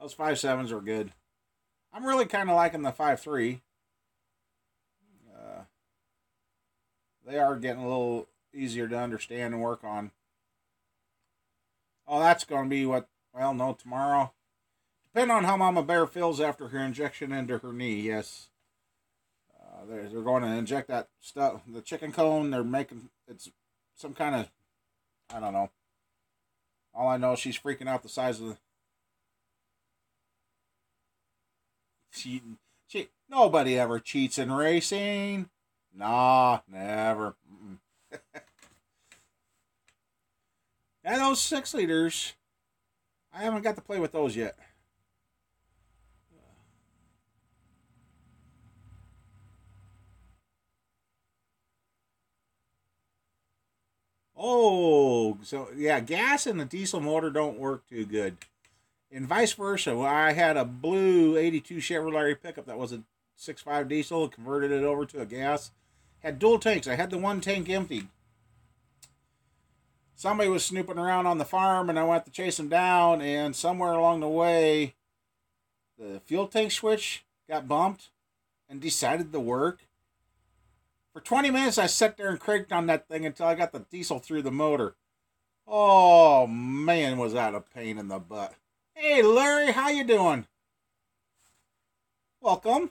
Those 5.7s are good. I'm really kind of liking the 5.3. They are getting a little easier to understand and work on. Oh, that's going to be what, well, no, tomorrow. Depending on how Mama Bear feels after her injection into her knee, yes. They're going to inject that stuff, the chicken cone. They're making, it's some kind of, I don't know. All I know is she's freaking out the size of the... Nobody ever cheats in racing. Nah, never. And those 6 liters, I haven't got to play with those yet. Oh, so yeah, gas and the diesel motor don't work too good. And vice versa. Well, I had a blue 82 Chevrolet pickup that was a 6.5 diesel, converted it over to a gas. Had dual tanks. I had the one tank emptied. Somebody was snooping around on the farm, and I went to chase him down, and somewhere along the way, the fuel tank switch got bumped and decided to work. For 20 minutes, I sat there and cranked on that thing until I got the diesel through the motor. Oh, man, was that a pain in the butt. Hey, Larry, how you doing? Welcome.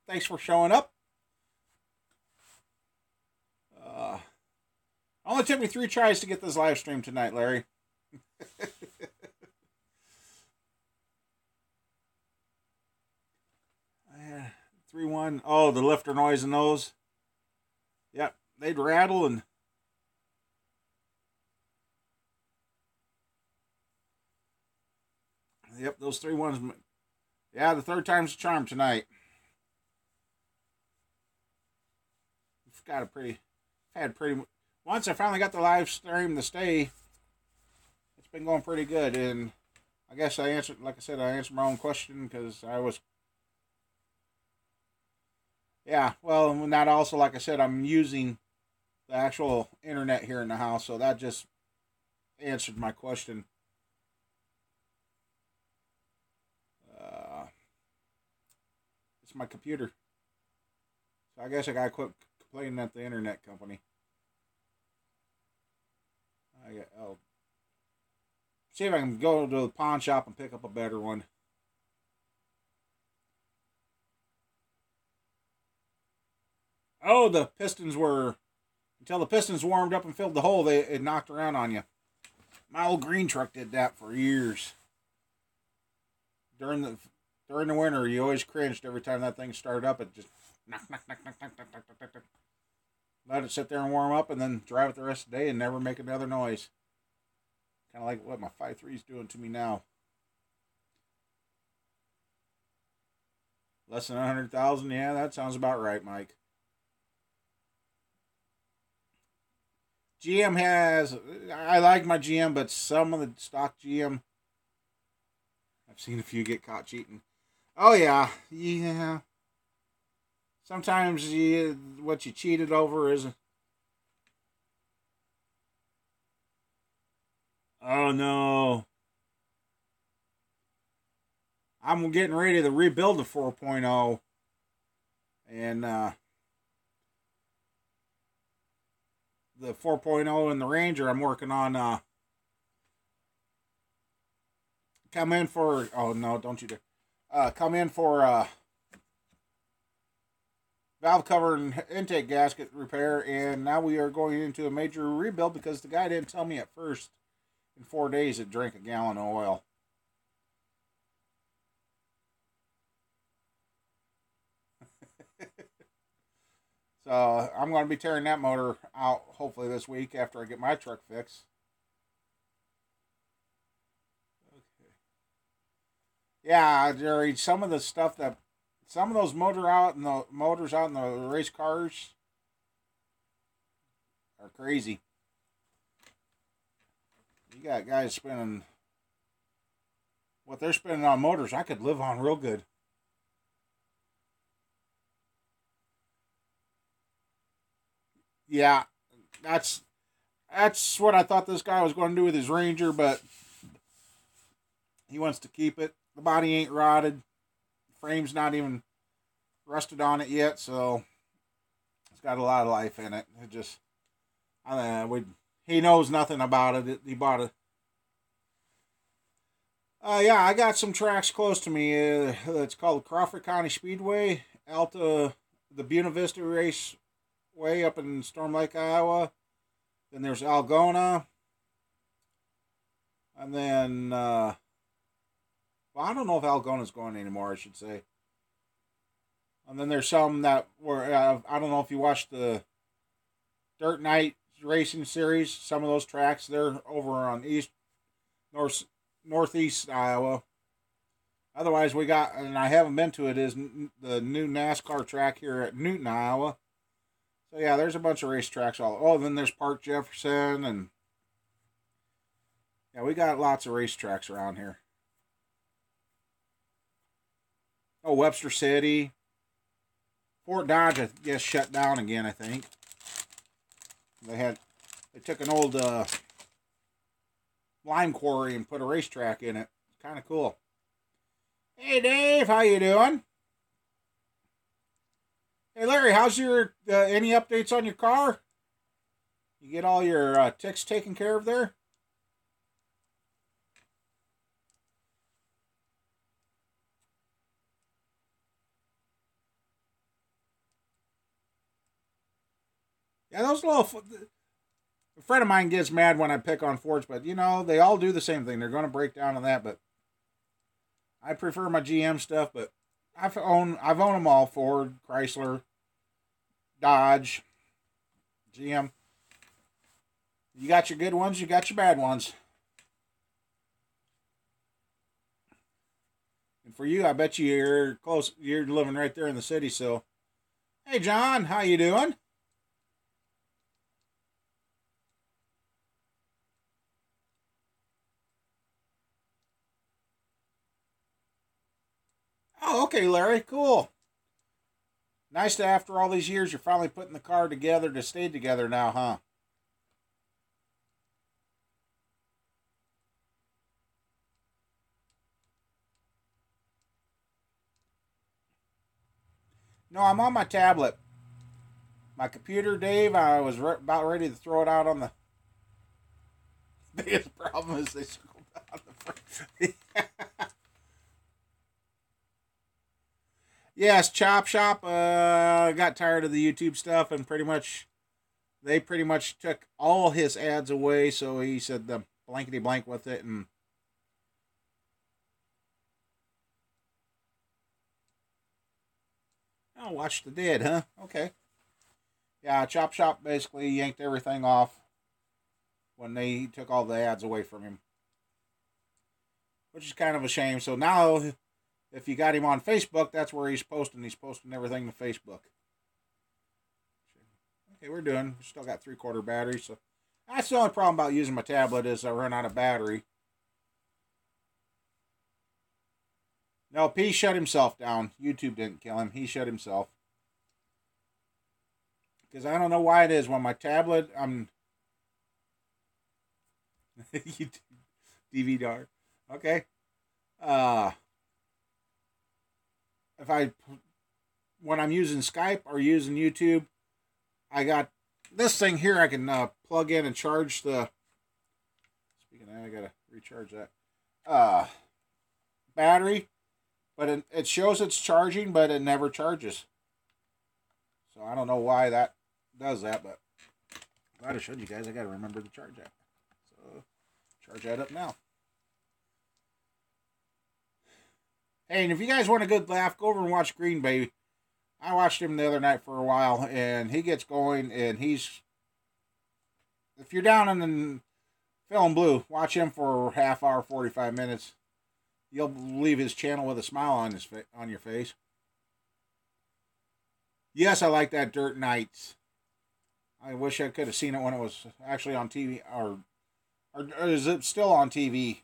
Thanks for showing up. Only took me 3 tries to get this live stream tonight, Larry. 3-1. Oh, the lifter noise in those. Yep, they'd rattle and... Yep, those 3-1s. Yeah, the third time's a charm tonight. We've got a pretty... Once I finally got the live stream to stay, it's been going pretty good. And I guess I answered, like I said, I answered my own question because I was... Yeah, well, and that also, like I said, I'm using the actual internet here in the house, so that just answered my question. It's my computer. So I guess I gotta quit complaining at the internet company. I'll see if I can go to the pawn shop and pick up a better one. Oh, the pistons were... Until the pistons warmed up and filled the hole, it knocked around on you. My old green truck did that for years. During the winter, you always cringed every time that thing started up. It just knock. Let it sit there and warm up, and then drive it the rest of the day and never make another noise. Kind of like what my 5.3 is doing to me now. Less than 100,000, yeah, that sounds about right, Mike. GM has, I like my GM, but some of the stock GM, I've seen a few get caught cheating. Oh yeah, yeah. Sometimes what you cheated over is. Oh no. I'm getting ready to rebuild the 4.0. And the 4.0 and the Ranger, I'm working on. Come in for. Oh no, don't you dare. Come in for valve cover and intake gasket repair, and now we are going into a major rebuild because the guy didn't tell me at first. In 4 days, it drank a gallon of oil. So I'm going to be tearing that motor out hopefully this week after I get my truck fixed. Okay. Yeah, Jerry, some of those motors out in the race cars are crazy. You got guys spending what they're spending on motors. I could live on real good. Yeah, that's what I thought this guy was going to do with his Ranger, but he wants to keep it. The body ain't rotted. The frame's not even rusted on it yet, so it's got a lot of life in it. It just, he knows nothing about it. He bought it. Yeah, I got some tracks close to me. It's called Crawford County Speedway, Alta, the Buena Vista Race Way up in Storm Lake, Iowa. Then there's Algona. And then, well, I don't know if Algona's going anymore, I should say. And then there's some that were, I don't know if you watched the Dirt Night Racing Series. Some of those tracks, they're over on northeast Iowa. Otherwise, we got, and I haven't been to it, is the new NASCAR track here at Newton, Iowa. So yeah, there's a bunch of racetracks all. Oh, then there's Park Jefferson, and yeah, we got lots of racetracks around here. Oh, Webster City, Fort Dodge, I guess shut down again. I think they took an old lime quarry and put a racetrack in it. It's kind of cool. Hey Dave, how you doing? Hey Larry, how's your any updates on your car? You get all your ticks taken care of there? Yeah, those little. A friend of mine gets mad when I pick on Fords, but you know they all do the same thing. They're going to break down on that, but I prefer my GM stuff. But I've owned them all: Ford, Chrysler, Dodge, GM. You got your good ones, you got your bad ones. And for you, I bet you're close. You're living right there in the city, so. Hey John, how you doing? Oh, okay, Larry, cool. Nice to, after all these years, you're finally putting the car together to stay together now, huh? No, I'm on my tablet. My computer, Dave, I was about ready to throw it out on the. Biggest problem is they scroll down the front. Yes, Chop Shop got tired of the YouTube stuff and they pretty much took all his ads away. So he said the blankety blank with it, and oh, Watch the Dead, huh? Okay, yeah, Chop Shop basically yanked everything off when they took all the ads away from him, which is kind of a shame. So now, if you got him on Facebook, that's where he's posting. He's posting everything to Facebook. Okay, we still got 3/4 battery, so that's the only problem about using my tablet is I run out of battery. No, P shut himself down. YouTube didn't kill him. He shut himself. Because I don't know why it is. When my tablet, I'm... YouTube DVR. Okay. If I... When I'm using Skype or using YouTube, I got this thing here I can plug in and charge the... Speaking of that, I got to recharge that. Battery. But it shows it's charging, but it never charges. So I don't know why that does that, but I'm glad I showed you guys. I got to remember to charge that. So charge that up now. Hey, and if you guys want a good laugh, go over and watch Green Bay. I watched him the other night for a while, and he gets going, and he's... If you're down in the feeling blue, watch him for a half hour, 45 minutes. You'll leave his channel with a smile on your face. Yes, I like that Dirt Nights. I wish I could have seen it when it was actually on TV, or is it still on TV?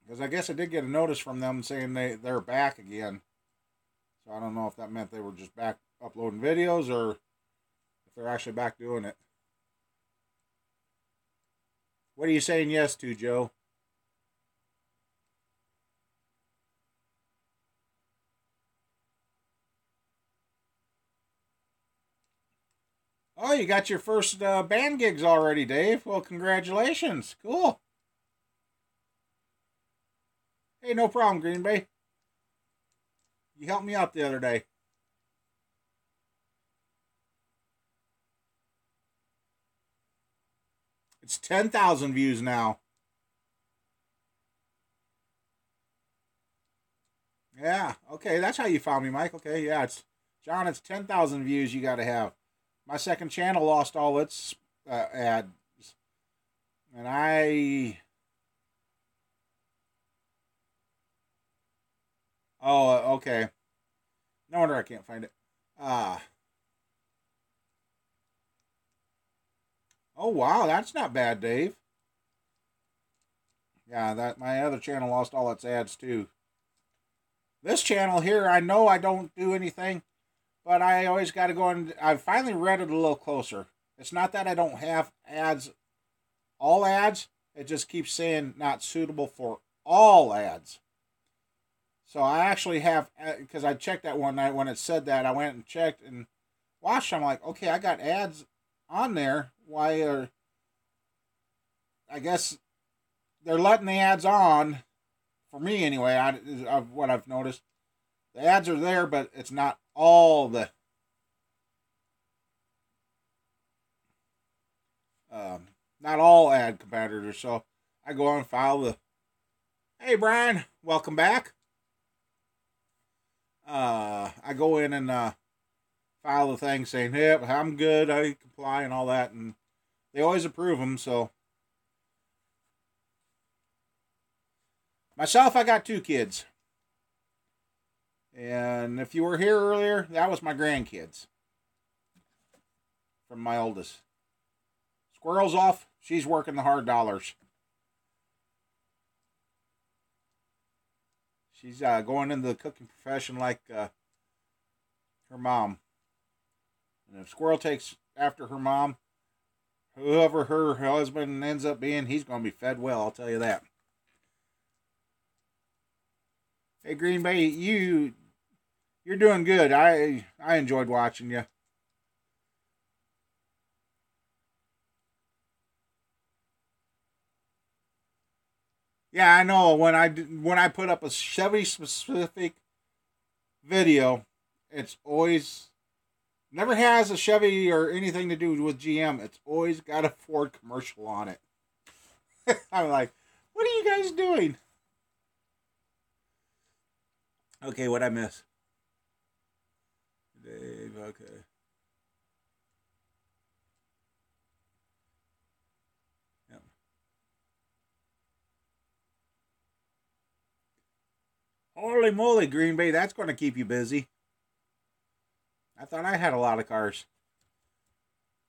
Because I guess I did get a notice from them saying they're back again. So I don't know if that meant they were just back uploading videos or if they're actually back doing it. What are you saying yes to, Joe? Oh, you got your first band gigs already, Dave. Well, congratulations. Cool. Hey, no problem, Green Bay. You helped me out the other day. It's 10,000 views now. Yeah, okay, that's how you found me, Mike. Okay, yeah, John, it's 10,000 views you got to have. My second channel lost all its ads. And Oh, okay. No wonder I can't find it. Oh, wow, that's not bad, Dave. Yeah, that my other channel lost all its ads, too. This channel here, I know I don't do anything, but I always got to go and... I finally read it a little closer. It's not that I don't have ads, all ads. It just keeps saying not suitable for all ads. So I actually have, because I checked that one night when it said that, I went and checked and watched. I'm like, okay, I got ads on there. Why are... I guess they're letting the ads on, for me anyway, of what I've noticed. The ads are there, but it's not all the... not all ad competitors. So I go and file the... Hey, Brian, welcome back. I go in and file the thing saying, yep, I'm good, I comply and all that, and they always approve them. So myself, I got 2 kids, and if you were here earlier, that was my grandkids from my oldest. Squirrel's off, she's working the hard dollars. She's going into the cooking profession like her mom. And if Squirrel takes after her mom, whoever her husband ends up being, he's going to be fed well, I'll tell you that. Hey, Green Bay, you're doing good. I enjoyed watching you. Yeah, I know. When I put up a Chevy specific video, it's always never has a Chevy or anything to do with GM. It's always got a Ford commercial on it. I'm like, what are you guys doing? Okay, what'd I miss? Dave, okay. Yep. Holy moly, Green Bay, that's going to keep you busy. I thought I had a lot of cars.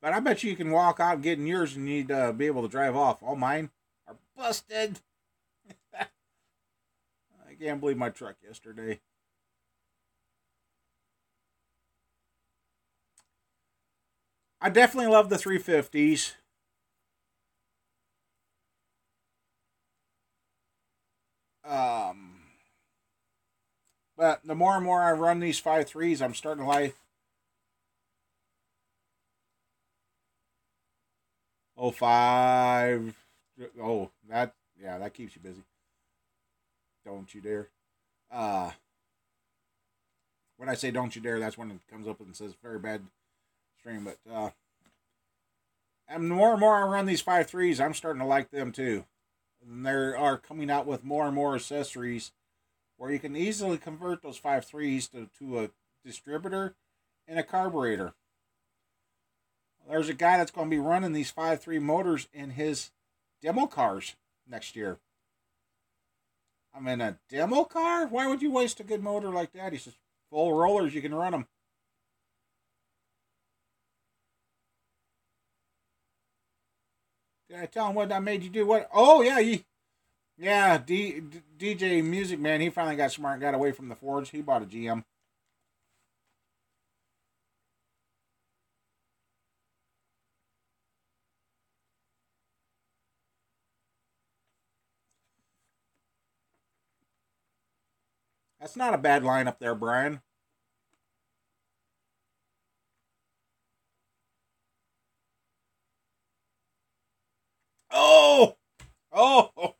But I bet you can walk out and get in yours and you'd be able to drive off. All mine are busted. can't believe my truck yesterday. I definitely love the 350s. But the more and more I run these 5.3s, I'm starting to like. Oh, 5. Oh, that, yeah, that keeps you busy. Don't you dare. When I say don't you dare, that's when it comes up and says very bad stream. But, and the more and more I run these 5.3s, I'm starting to like them too. And they are coming out with more and more accessories where you can easily convert those 5.3s to a distributor and a carburetor. There's a guy that's going to be running these 5.3 motors in his demo cars next year. I mean, a demo car? Why would you waste a good motor like that? He says, full rollers, you can run them. Did I tell him what I made you do? What? Oh, yeah, yeah, DJ Music Man, he finally got smart and got away from the Fords. He bought a GM. That's not a bad lineup there, Brian. Oh! Oh!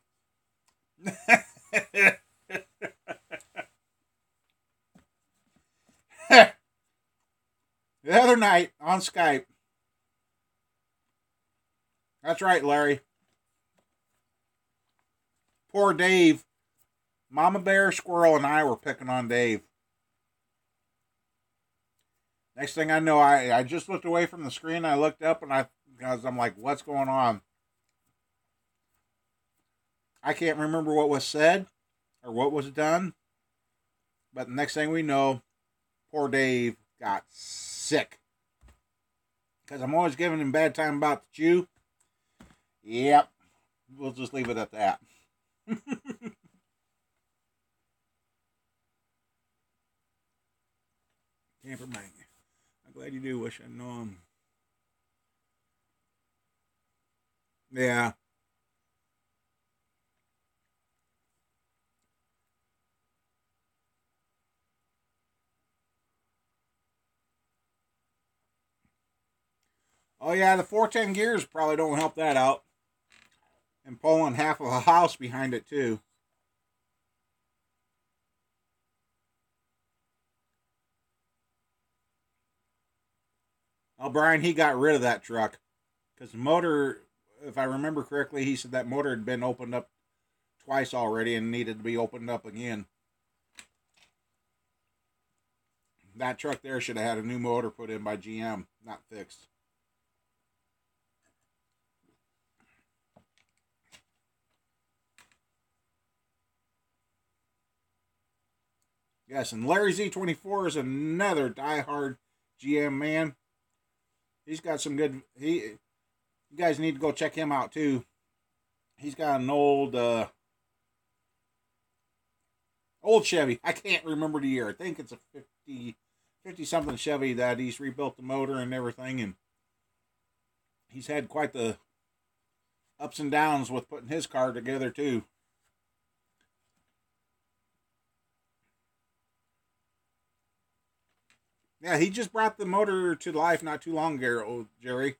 The other night on Skype. That's right, Larry. Poor Dave. Mama Bear, Squirrel, and I were picking on Dave. Next thing I know, I just looked away from the screen. I looked up and I'm like, what's going on? I can't remember what was said or what was done. But the next thing we know, poor Dave got sick. Because I'm always giving him bad time about the Jew. Yep. We'll just leave it at that. Camper Mike. I'm glad you do. Wish I'd known him. Yeah. Oh, yeah, the 410 gears probably don't help that out. And pulling half of a house behind it, too. Oh, Brian, he got rid of that truck. Because the motor, if I remember correctly, he said that motor had been opened up twice already and needed to be opened up again. That truck there should have had a new motor put in by GM, not fixed. Yes, and Larry Z24 is another diehard GM man. He's got some good. You guys need to go check him out too. He's got an old Chevy. I can't remember the year. I think it's a 50 something Chevy that he's rebuilt the motor and everything, and he's had quite the ups and downs with putting his car together too. Yeah, he just brought the motor to life not too long ago, Jerry.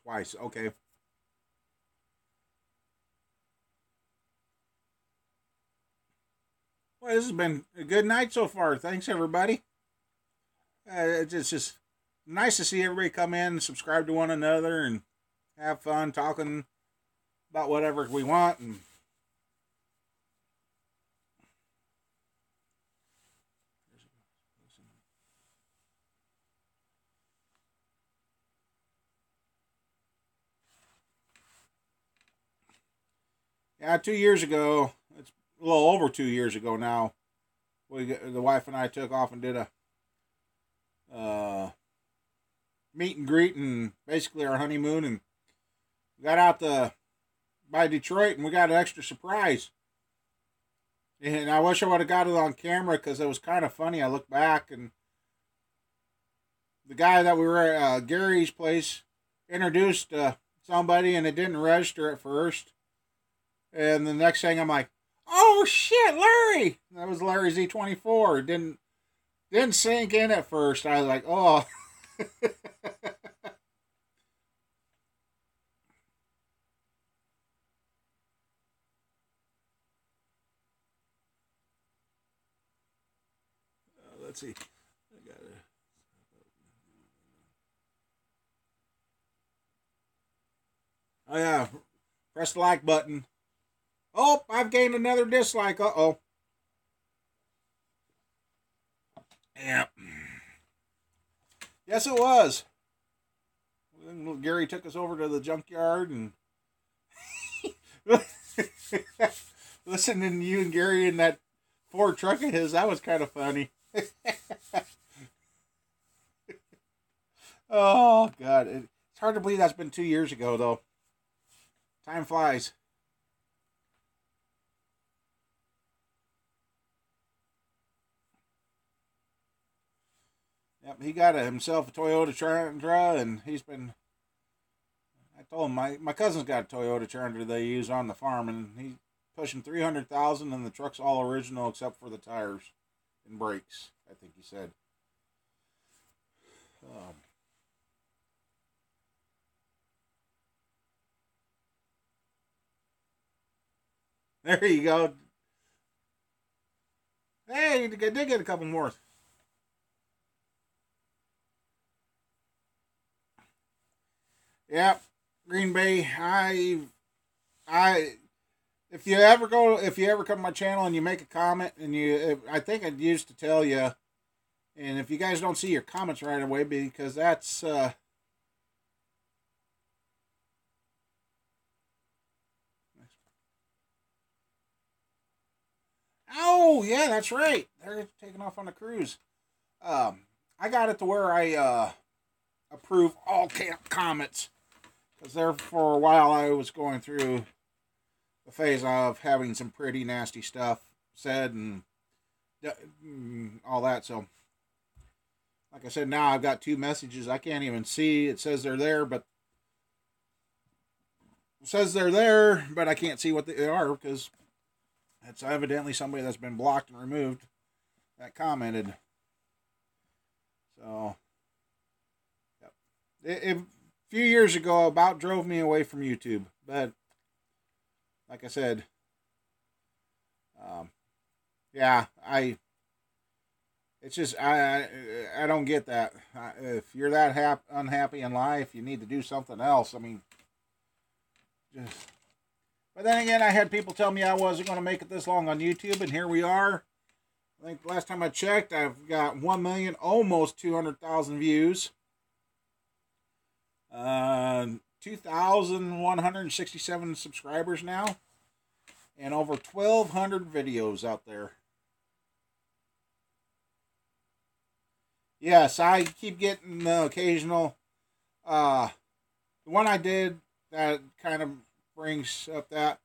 Twice, okay. Well, this has been a good night so far. Thanks, everybody. It's just nice to see everybody come in, subscribe to one another, and have fun talking about whatever we want. And yeah, 2 years ago, a little over 2 years ago now. The wife and I took off and did a meet and greet and basically our honeymoon, and got out by Detroit, and we got an extra surprise. And I wish I would have got it on camera because it was kind of funny. I look back, and the guy that we were at Gary's place introduced somebody, and it didn't register at first. And the next thing I'm like, oh shit, Larry! That was Larry Z24. Didn't sink in at first. I was like, oh. Let's see. Oh yeah, press the like button. Oh, I've gained another dislike. Uh-oh. Yeah. Yes, it was. Gary took us over to the junkyard and listening to you and Gary in that Ford truck of his, that was kind of funny. Oh, God. It's hard to believe that's been 2 years ago, though. Time flies. Yep, he got himself a Toyota Tundra, and he's been... I told him, my cousin's got a Toyota Tundra they use on the farm, and he's pushing $300,000, and the truck's all original except for the tires and brakes, I think he said. There you go. Hey, they did get a couple more. Yep, Green Bay. If you ever come to my channel and you make a comment, and I think I used to tell you, and if you guys don't see your comments right away, because that's oh yeah, that's right. They're taking off on a cruise. I got it to where I approve all comments, because there for a while I was going through the phase of having some pretty nasty stuff said and all that. So, like I said, now I've got 2 messages. I can't even see. It says they're there, but I can't see what they are because it's evidently somebody that's been blocked and removed that commented. So, yep. A few years ago, about drove me away from YouTube, but like I said, yeah, it's just, I don't get that. If you're that unhappy in life, you need to do something else. I mean, but then again, I had people tell me I wasn't going to make it this long on YouTube, and here we are. I think last time I checked, I've got 1 million, almost 200,000 views. 2,167 subscribers now, and over 1,200 videos out there. Yes, I keep getting the occasional, the one I did that kind of brings up that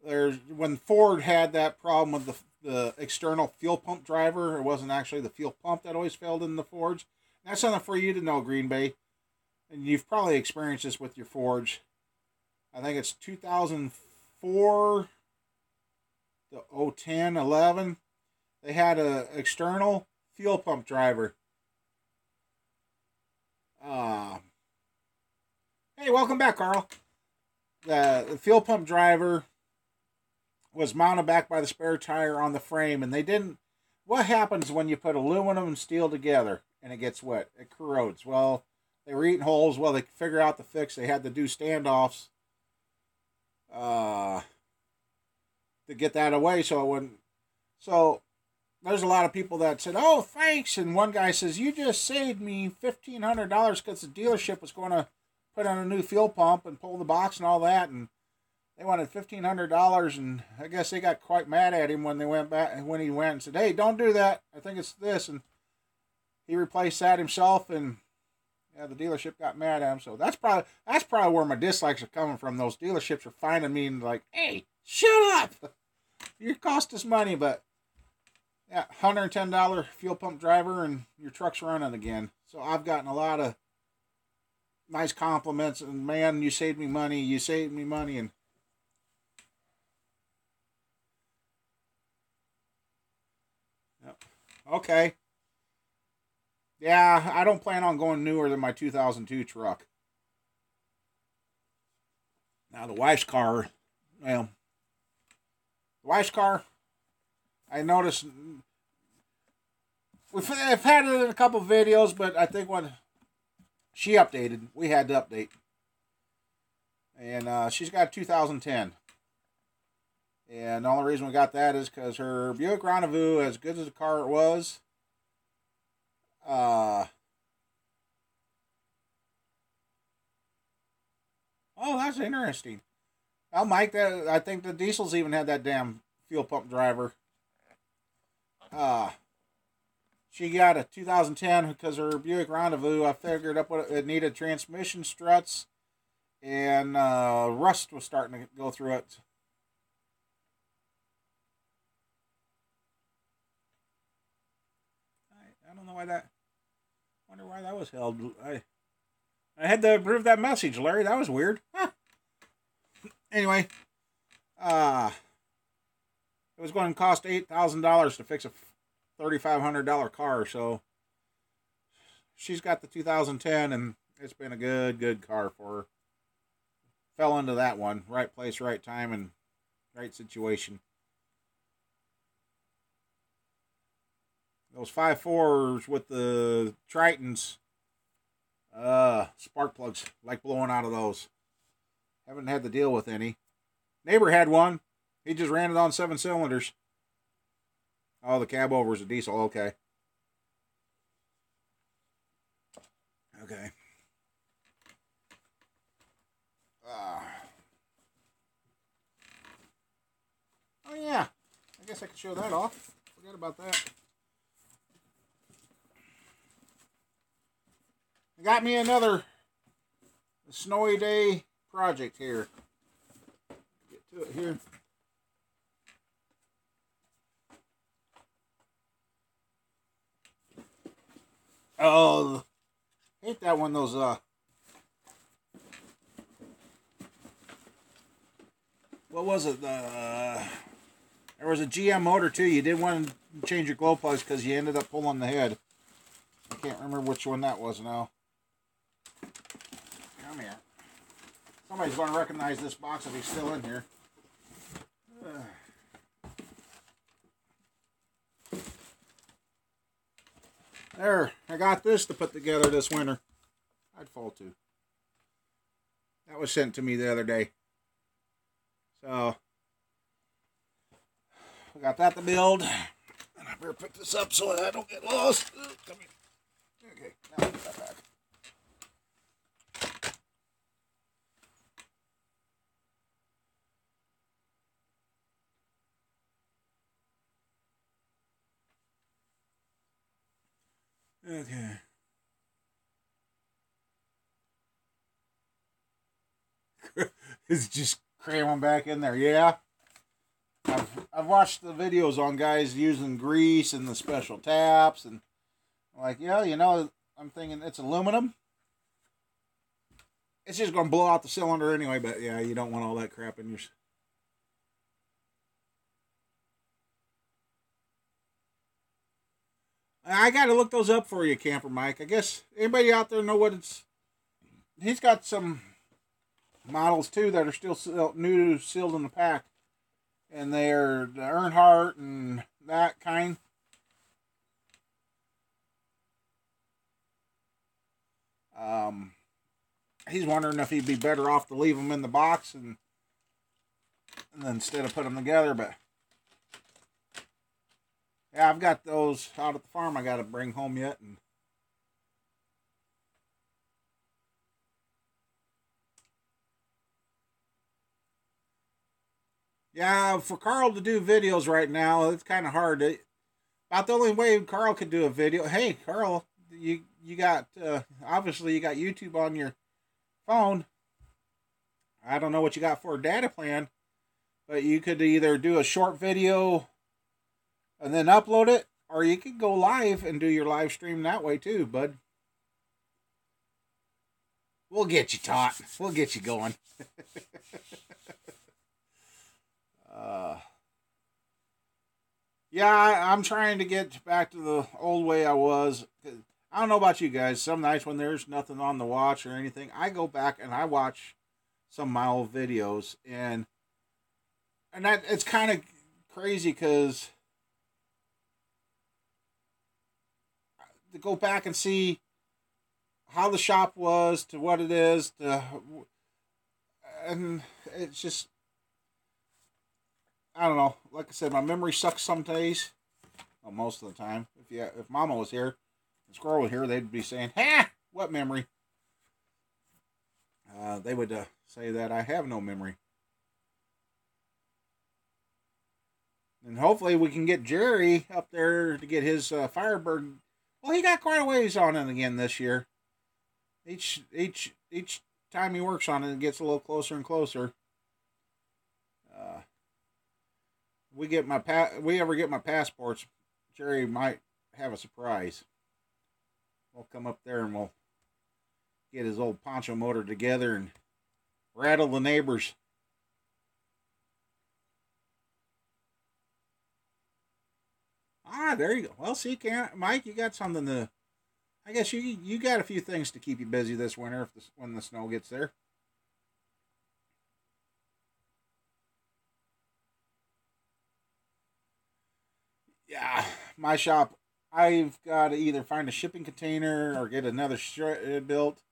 there's, when Ford had that problem with the external fuel pump driver, it wasn't actually the fuel pump that always failed in the Fords. And that's something for you to know, Green Bay. And you've probably experienced this with your Fords. I think it's 2004 to 010, 11. They had a external fuel pump driver. Hey, welcome back, Carl. The fuel pump driver was mounted back by the spare tire on the frame, and they didn't... What happens when you put aluminum and steel together and it gets wet? It corrodes. Well, they were eating holes. Well, they figured out the fix. They had to do standoffs to get that away so it wouldn't... So there's a lot of people that said, oh, thanks. And one guy says, you just saved me $1,500 because the dealership was going to put on a new fuel pump and pull the box and all that. And They wanted $1,500, and I guess they got quite mad at him when they went back when he went and said, "Hey, don't do that. I think it's this." And he replaced that himself, and yeah, the dealership got mad at him. So that's probably where my dislikes are coming from. Those dealerships are finding me and like, "Hey, shut up! You cost us money." But yeah, $110 fuel pump driver, and your truck's running again. So I've gotten a lot of nice compliments, and man, you saved me money. You saved me money, and yep. Okay. Yeah, I don't plan on going newer than my 2002 truck. Now the wife's car, well, the wife's car, I noticed I've had it in a couple of videos, but I think when she updated, we had to update, and she's got a 2010. And the only reason we got that is because her Buick Rendezvous, as good as the car was, oh, that's interesting. Well, Mike, I think the diesels even had that damn fuel pump driver. She got a 2010 because her Buick Rendezvous, I figured up what it needed: transmission struts, and rust was starting to go through it. I don't know why that. Wonder why that was held. I had to approve that message, Larry. That was weird. Huh. Anyway, it was going to cost $8,000 to fix a $3,500 car. So she's got the 2010, and it's been a good car for her. Fell into that one. Right place, right time, and right situation. Those 5.4s with the Tritons, spark plugs like blowing out of those. Haven't had to deal with any. Neighbor had one. He just ran it on 7 cylinders. Oh, the cab over is a diesel. Okay. Okay. Oh yeah. I guess I could show that off. Forgot about that. I got me another snowy day project here. Get to it here. Oh, hate that one. Those what was it? There was a GM motor too. You did want to change your glow plugs because you ended up pulling the head. I can't remember which one that was now. Come here. Somebody's going to recognize this box if he's still in here. There, I got this to put together this winter. I'd fall to. That was sent to me the other day. So, I got that to build. And I better pick this up so I don't get lost. Come here. Okay, now I'll put that back. Okay. It's just cramming back in there. Yeah. I've watched the videos on guys using grease and the special taps, and I'm like, yeah, you know, I'm thinking it's aluminum. It's just going to blow out the cylinder anyway, but yeah, you don't want all that crap in yours. I got to look those up for you, Camper Mike. I guess anybody out there know what it's... He's got some models, too, that are still new, sealed in the pack. And they're the Earnhardt and that kind. He's wondering if he'd be better off to leave them in the box and instead of put them together, but... Yeah, I've got those out at the farm I got to bring home yet. And Yeah, for Carl to do videos right now, it's kind of hard. About the only way Carl could do a video. Hey, Carl, you got obviously you got YouTube on your phone. I don't know what you got for a data plan, but you could either do a short video and then upload it, or you could go live and do your live stream that way too, bud. We'll get you taught. We'll get you going. Yeah, I'm trying to get back to the old way I was. I don't know about you guys. Some nights when there's nothing on the watch or anything, I go back and I watch some of my old videos, and that it's kind of crazy because to go back and see how the shop was to what it is, and it's just, I don't know. Like I said, my memory sucks some days. Well, most of the time. If Mama was here, and Squirrel was here, they'd be saying, "Ha! What memory?" They would say that I have no memory. And hopefully we can get Jerry up there to get his Firebird. Well, he got quite a ways on it again this year. Each time he works on it, it gets a little closer and closer. We ever get my passports, Jerry might have a surprise. We'll come up there and we'll get his old poncho motor together and rattle the neighbors. Ah, there you go. Well, see, Mike, you got something to. I guess you got a few things to keep you busy this winter when the snow gets there. Yeah, my shop, I've got to either find a shipping container or get another shed built.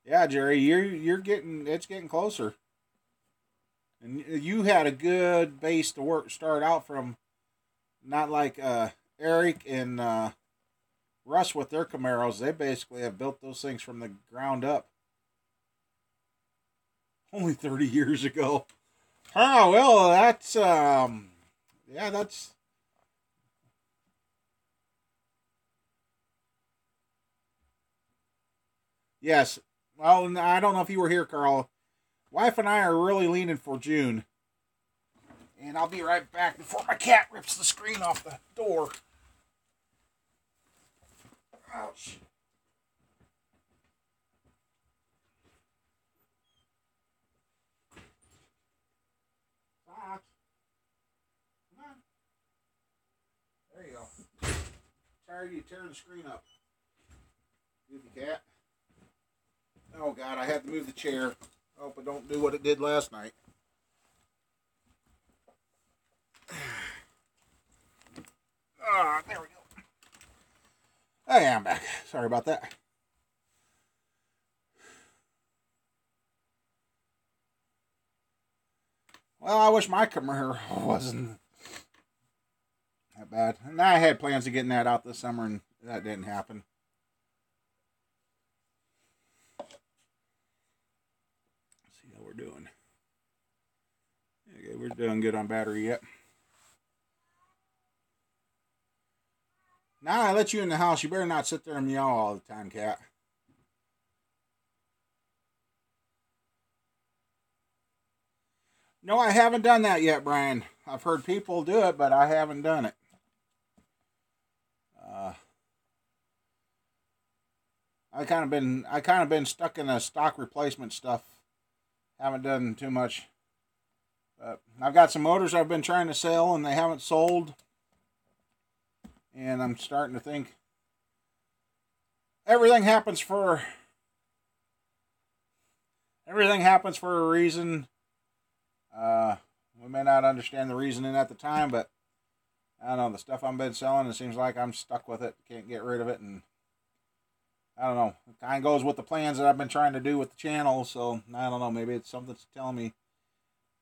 Yeah, Jerry, it's getting closer. And you had a good base to start out from, not like Eric and Russ with their Camaros. They basically have built those things from the ground up. Only 30 years ago. Oh, well, that's, yeah, that's. Yes. Well, I don't know if you were here, Carl. Wife and I are really leaning for June. And I'll be right back before my cat rips the screen off the door. Ouch. Fox. Come on. There you go. Tired of you tearing the screen up. Goofy cat. Oh, God, I had to move the chair. I hope I don't do what it did last night. Ah, there we go. Hey, I'm back. Sorry about that. Well, I wish my career wasn't that bad. And I had plans of getting that out this summer, and that didn't happen. Let's see how we're doing. Okay, we're doing good on battery yet. Now I let you in the house. You better not sit there and meow all the time, cat. No, I haven't done that yet, Brian. I've heard people do it, but I haven't done it. I kind of been stuck in the stock replacement stuff. Haven't done too much. But I've got some motors I've been trying to sell and they haven't sold. And I'm starting to think everything happens for a reason. We may not understand the reasoning at the time, but I don't know, the stuff I've been selling, it seems like I'm stuck with it. Can't get rid of it, and I don't know. It kind of goes with the plans that I've been trying to do with the channel, so I don't know. Maybe it's something that's telling me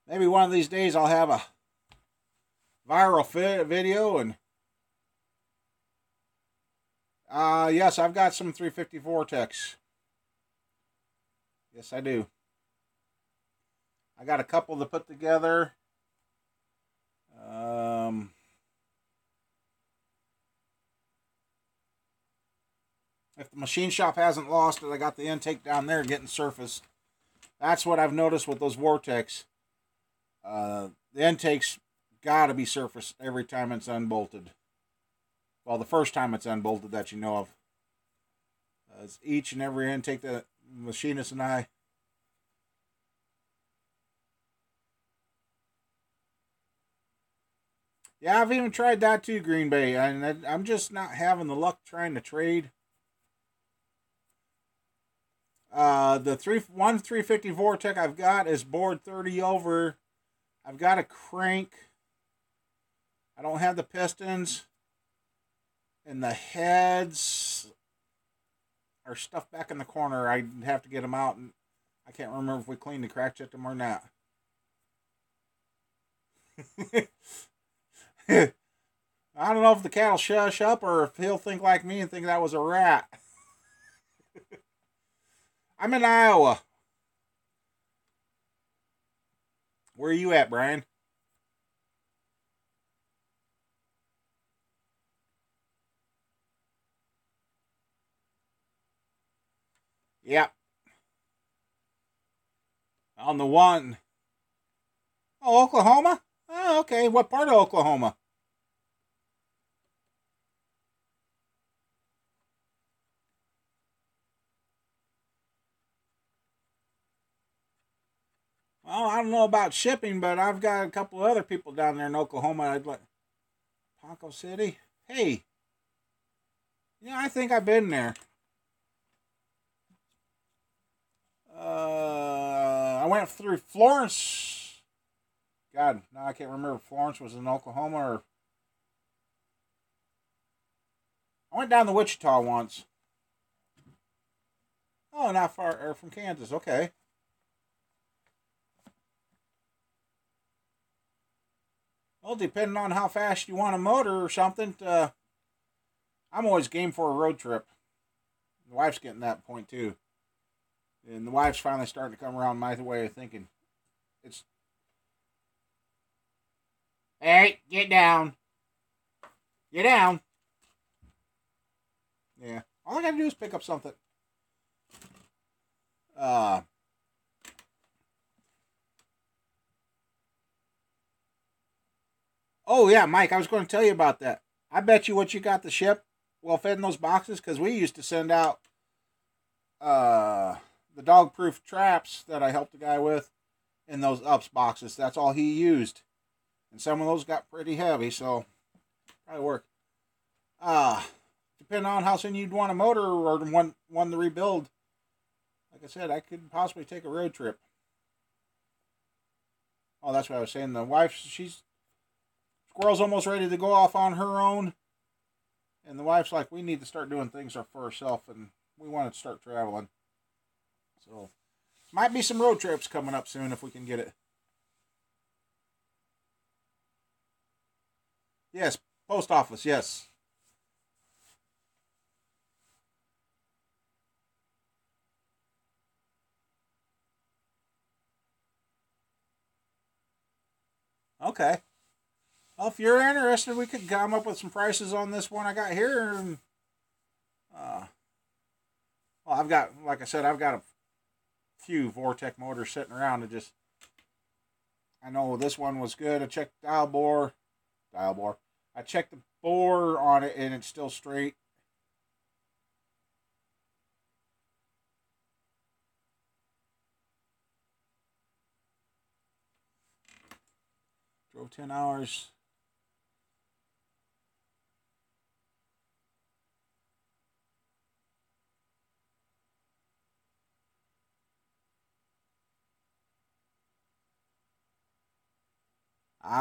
maybe one of these days I'll have a viral video. And yes, I've got some 350 Vortex. Yes, I do. I got a couple to put together. If the machine shop hasn't lost it, I got the intake down there getting surfaced. That's what I've noticed with those Vortex. The intake's got to be surfaced every time it's unbolted. Well, the first time it's unbolted that you know of. It's each and every intake that the machinist and I. Yeah, I've even tried that too, Green Bay, and I'm just not having the luck trying to trade. The 350 Vortec I've got is bored 30 over. I've got a crank. I don't have the pistons. And the heads are stuffed back in the corner. I have to get them out. And I can't remember if we cleaned the crack checked them or not. I don't know if the cat'll shush up or if he'll think like me and think that was a rat. I'm in Iowa. Where are you at, Brian? Yep. On the one. Oh, Oklahoma? Oh, okay. What part of Oklahoma? Well, I don't know about shipping, but I've got a couple of other people down there in Oklahoma. I'd like Ponca City. Hey, I think I've been there. I went through Florence. God, now I can't remember if Florence was in Oklahoma or. I went down to Wichita once. Oh, not far from Kansas. Okay. Well, depending on how fast you want a motor or something, I'm always game for a road trip. The wife's getting that point too. And the wife's finally starting to come around my way of thinking. It's. Hey, get down. Get down. Yeah. All I gotta do is pick up something. Oh, yeah, Mike, I was going to tell you about that. I bet you what you got to ship well fed in those boxes, because we used to send out the dog-proof traps that I helped the guy with in those UPS boxes. That's all he used. And some of those got pretty heavy, so probably work. Depending on how soon you'd want a motor or one to rebuild, like I said, I could possibly take a road trip. Oh, that's what I was saying. The wife, Squirrel's almost ready to go off on her own. And the wife's like, we need to start doing things for ourselves, and we want to start traveling. So, might be some road trips coming up soon if we can get it. Yes, post office, yes. Okay. Well, if you're interested, we could come up with some prices on this one I got here. And, well, I've got, like I said, I've got a few Vortec motors sitting around to just. I know this one was good. I checked dial bore. I checked the bore on it, and it's still straight. Drove 10 hours.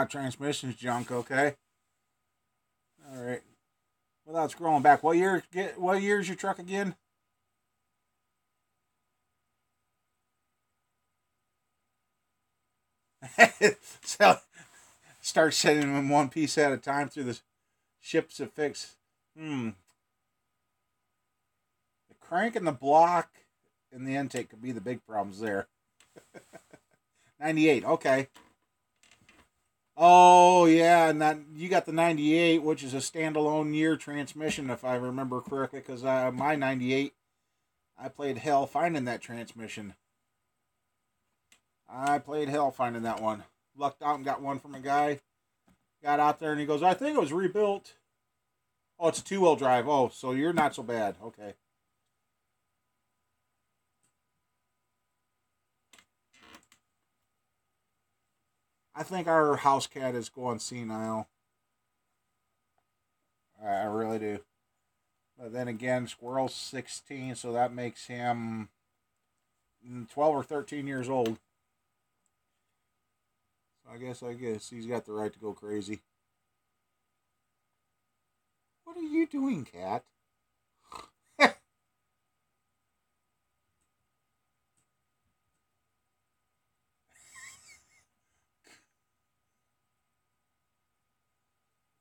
Transmission's junk, okay. All right. Without scrolling back, what year's your truck again? So start sending them one piece at a time through the ships to fix. The crank and the block in the intake could be the big problems there. 98, okay. Oh, yeah, and that you got the 98, which is a standalone year transmission, if I remember correctly, because my 98, I played hell finding that transmission. I played hell finding that one. Lucked out and got one from a guy. Got out there and he goes, I think it was rebuilt. Oh, it's a two-wheel drive. Oh, so you're not so bad. Okay. I think our house cat is going senile. I really do. But then again, Squirrel's 16, so that makes him 12 or 13 years old. So I guess he's got the right to go crazy. What are you doing, cat?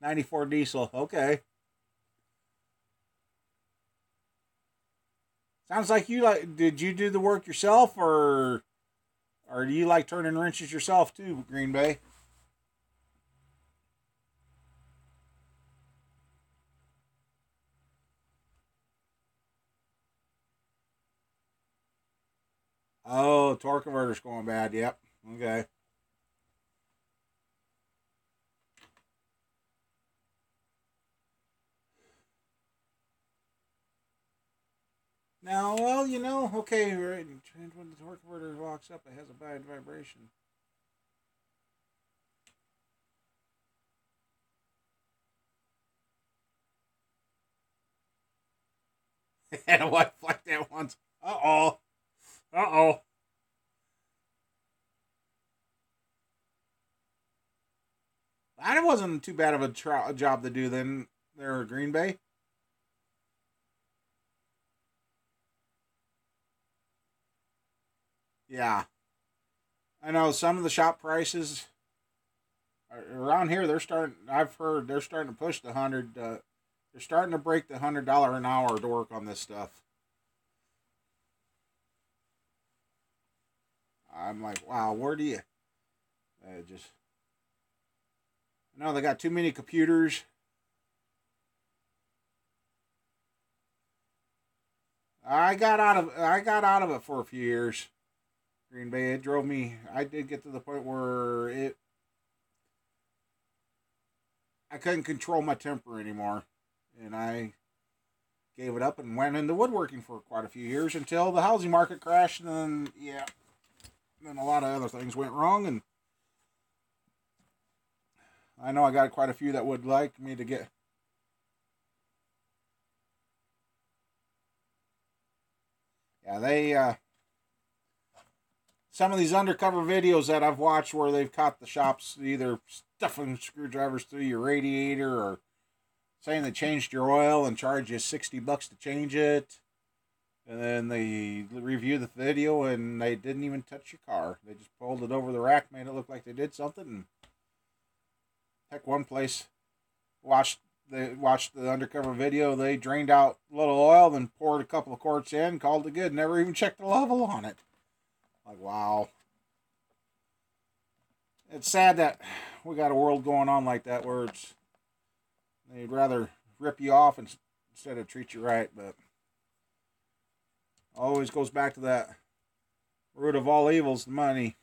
'94 diesel. Okay. Sounds like you like. Did you do the work yourself, or do you like turning wrenches yourself too, Green Bay? Oh, torque converter's going bad. Yep. Okay. Now, well, okay, right. When the torque converter locks up, it has a bad vibration. Had a wife like that once. Uh-oh. Uh-oh. That wasn't too bad of a job to do then there at Green Bay. Yeah. I know some of the shop prices around here, I've heard they're starting to push the 100. They're starting to break the $100 an hour to work on this stuff. I'm like, wow, where do you? Just I know they got too many computers. I got out of it for a few years. Green Bay, it drove me. I did get to the point where I couldn't control my temper anymore, and I gave it up and went into woodworking for quite a few years until the housing market crashed, and then a lot of other things went wrong, and I know I got quite a few that would like me to get. Yeah, some of these undercover videos that I've watched where they've caught the shops either stuffing screwdrivers through your radiator or saying they changed your oil and charge you $60 to change it. And then they review the video and they didn't even touch your car. They just pulled it over the rack, made it look like they did something. And heck, one place they watched the undercover video. They drained out a little oil, then poured a couple of quarts in, called it good, never even checked the level on it. Like, wow. It's sad that we got a world going on like that where they'd rather rip you off instead of treat you right, but always goes back to that root of all evils, the money.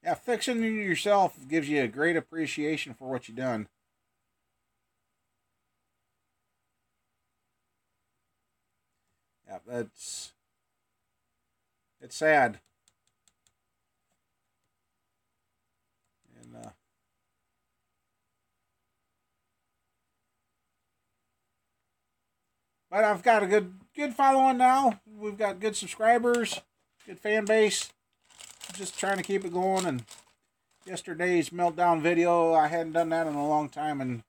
Yeah, fixing it yourself gives you a great appreciation for what you've done. Yeah, it's sad. And but I've got a good following now. We've got good subscribers, good fan base. Just trying to keep it going. And yesterday's meltdown video, I hadn't done that in a long time, and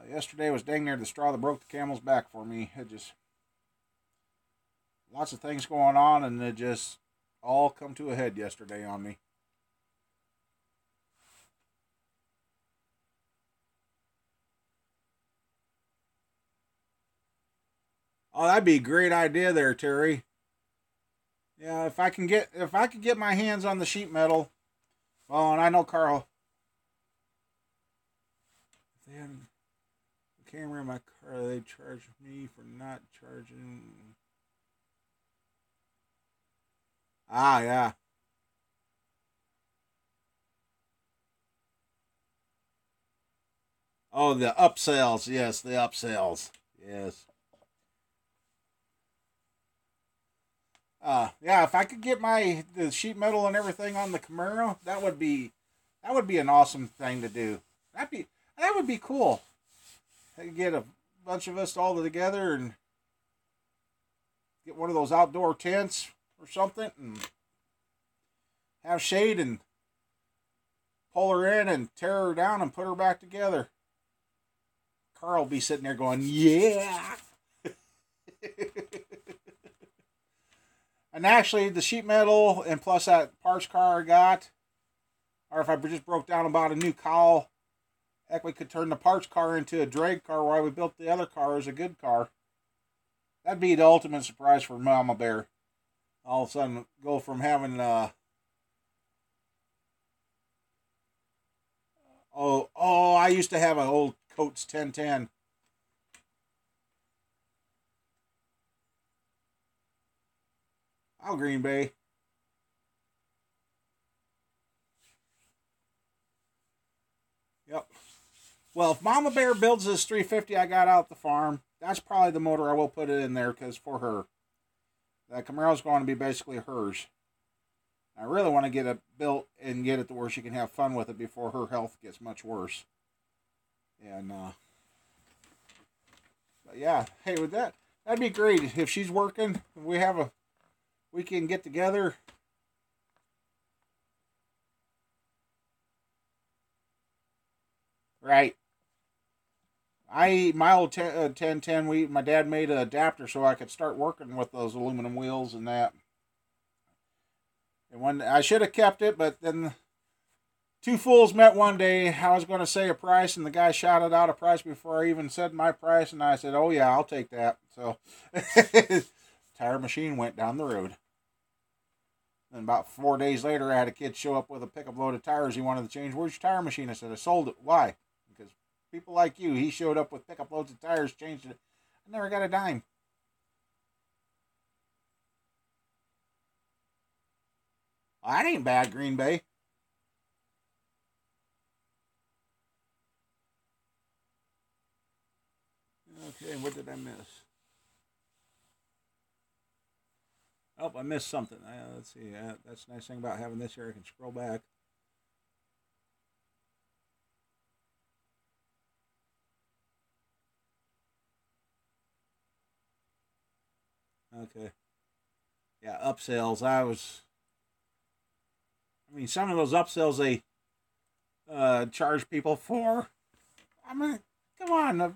yesterday was dang near the straw that broke the camel's back for me. It just lots of things going on, and it just all come to a head yesterday on me. Oh, that'd be a great idea there, Terry. Yeah, if I could get my hands on the sheet metal. Well, and I know Carl. If they had a camera in my car, they'd charge me for not charging. Ah, yeah. Oh, the upsells. Yes, the upsells. Yes. Yeah. If I could get the sheet metal and everything on the Camaro, that would be an awesome thing to do. That would be cool. I could get a bunch of us all together and get one of those outdoor tents or something, and have shade and pull her in and tear her down and put her back together. Carl will be sitting there going, "Yeah." And actually, the sheet metal and plus that parts car I got, or if I just broke down and bought a new cowl, heck, we could turn the parts car into a drag car while we built the other car as a good car. That'd be the ultimate surprise for Mama Bear. All of a sudden, go from having I used to have an old Coates 1010. Oh, Green Bay. Yep. Well, if Mama Bear builds this 350 I got out the farm, that's probably the motor I will put it in there because for her. That Camaro's going to be basically hers. I really want to get it built and get it to where she can have fun with it before her health gets much worse. And, but yeah, hey, with that'd be great. If she's working, we can get together. Right. My old 1010, my dad made an adapter so I could start working with those aluminum wheels and that. And when I should have kept it, but then two fools met one day. I was going to say a price, and the guy shouted out a price before I even said my price, and I said, "Oh yeah, I'll take that." So, tire machine went down the road. And about 4 days later, I had a kid show up with a pickup load of tires he wanted to change. "Where's your tire machine?" I said, "I sold it." "Why?" "Because people like you." He showed up with pickup loads of tires, changed it. I never got a dime. Well, that ain't bad, Green Bay. Okay, what did I miss? Oh, I missed something. Let's see. That's the nice thing about having this here. I can scroll back. Okay. Yeah, upsells. I mean, some of those upsells they charge people for. I mean, come on. The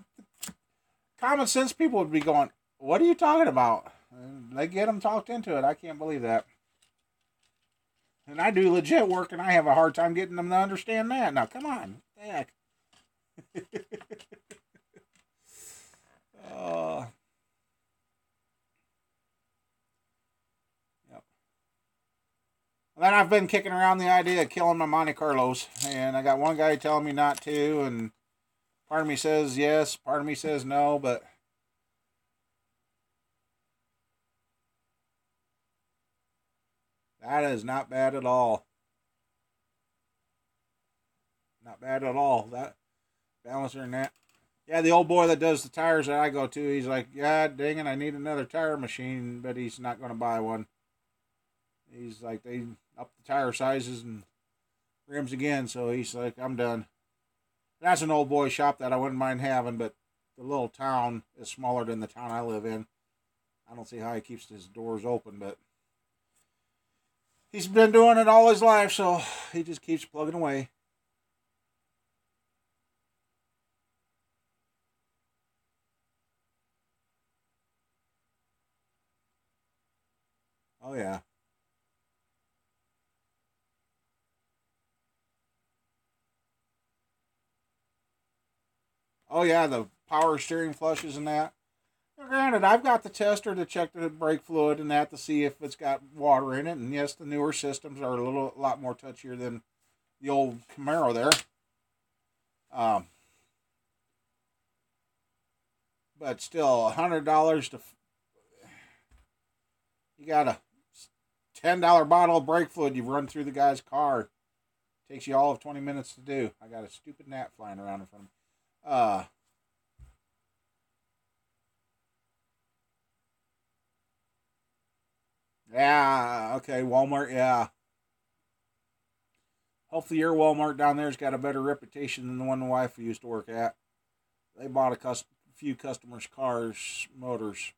common sense people would be going, "What are you talking about?" And they get them talked into it. I can't believe that. And I do legit work, and I have a hard time getting them to understand that. Now, come on. Heck. uh, yep. Then I've been kicking around the idea of killing my Monte Carlos, and I got one guy telling me not to, and part of me says yes, part of me says no, but that is not bad at all. Not bad at all. That balancer and that. Yeah, the old boy that does the tires that I go to, he's like, "Yeah, dang it, I need another tire machine," but he's not going to buy one. He's like, they up the tire sizes and rims again, so he's like, "I'm done." That's an old boy shop that I wouldn't mind having, but the little town is smaller than the town I live in. I don't see how he keeps his doors open, but he's been doing it all his life, so he just keeps plugging away. Oh yeah. Oh yeah, the power steering flushes and that. Now, granted, I've got the tester to check the brake fluid and that to see if it's got water in it. And yes, the newer systems are a lot more touchier than the old Camaro there. But still, $100 to you got a $10 bottle of brake fluid you've run through the guy's car. Takes you all of 20 minutes to do. I got a stupid gnat flying around in front of me. Yeah, okay, Walmart, yeah. Hopefully your Walmart down there's got a better reputation than the one the wife used to work at. They bought a few customers' cars, motors,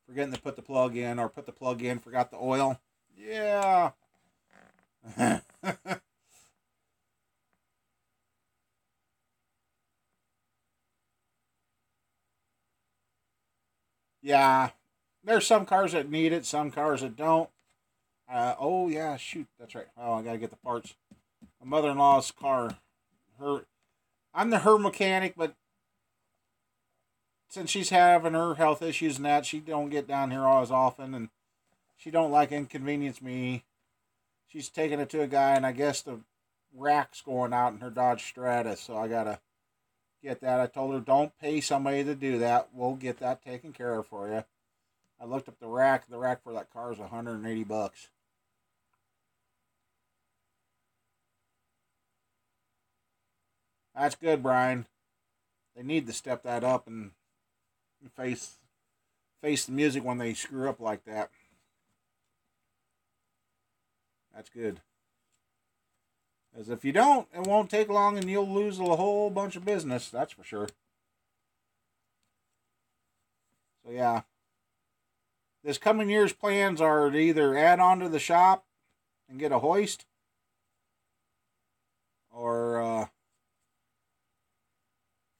forgetting to put the plug in, or put the plug in, forgot the oil. Yeah. Yeah. There's some cars that need it, some cars that don't. Oh yeah, shoot, that's right. Oh, I gotta get the parts. My mother-in-law's car. I'm her mechanic, but since she's having her health issues and that, she don't get down here all as often, and she don't like inconvenience me. She's taking it to a guy, and I guess the rack's going out in her Dodge Strata, so I gotta get that. I told her, don't pay somebody to do that. We'll get that taken care of for you. I looked up the rack. The rack for that car is $180. That's good, Brian. They need to step that up and face the music when they screw up like that. That's good. As if you don't, it won't take long and you'll lose a whole bunch of business. That's for sure. So yeah. This coming year's plans are to either add on to the shop and get a hoist, or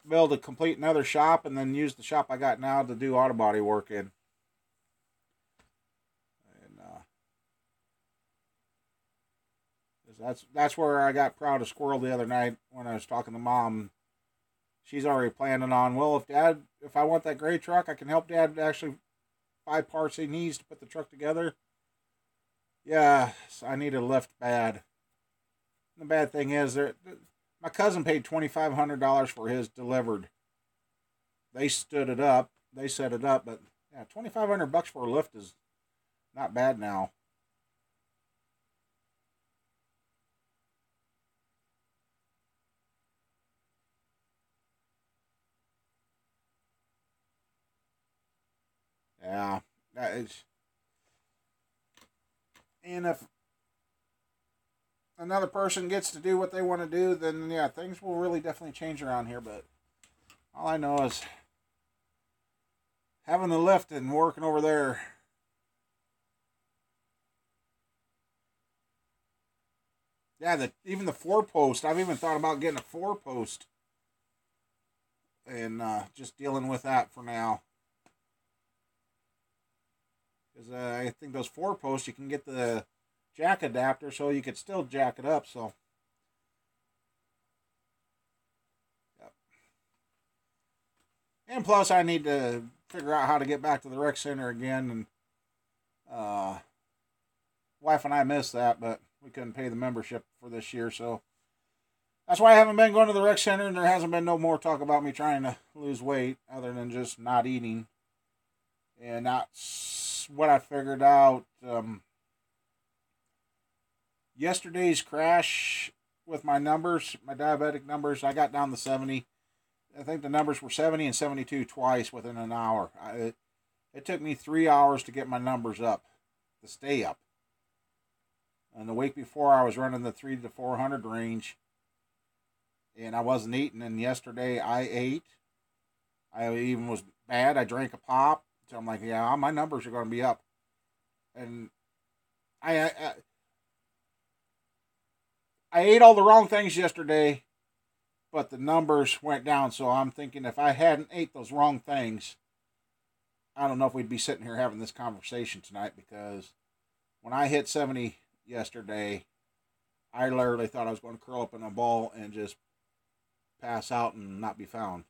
be able to complete another shop and then use the shop I got now to do auto body work in. And that's where I got proud of Squirrel the other night when I was talking to Mom. She's already planning on, well, if I want that gray truck, I can help Dad actually buy parts he needs to put the truck together. Yeah, I need a lift bad. The bad thing is, my cousin paid $2,500 for his delivered. They stood it up. They set it up, but yeah, $2,500 for a lift is not bad now. Yeah, that is. And if another person gets to do what they want to do, then yeah, things will really definitely change around here. But all I know is having the lift and working over there. Yeah, even the 4-post. I've even thought about getting a 4-post and just dealing with that for now. Because I think those 4-posts, you can get the jack adapter so you could still jack it up. So, yep. And plus, I need to figure out how to get back to the rec center again. And wife and I missed that, but we couldn't pay the membership for this year, so that's why I haven't been going to the rec center, and there hasn't been no more talk about me trying to lose weight other than just not eating. And that's what I figured out. Yesterday's crash with my numbers, my diabetic numbers, I got down to 70. I think the numbers were 70 and 72 twice within an hour. It took me 3 hours to get my numbers up, to stay up. And the week before, I was running the 300 to 400 range, and I wasn't eating. And yesterday, I ate. I even was bad. I drank a pop. So I'm like, yeah, my numbers are going to be up. And I ate all the wrong things yesterday, but the numbers went down. So I'm thinking if I hadn't ate those wrong things, I don't know if we'd be sitting here having this conversation tonight, because when I hit 70 yesterday, I literally thought I was going to curl up in a ball and just pass out and not be found.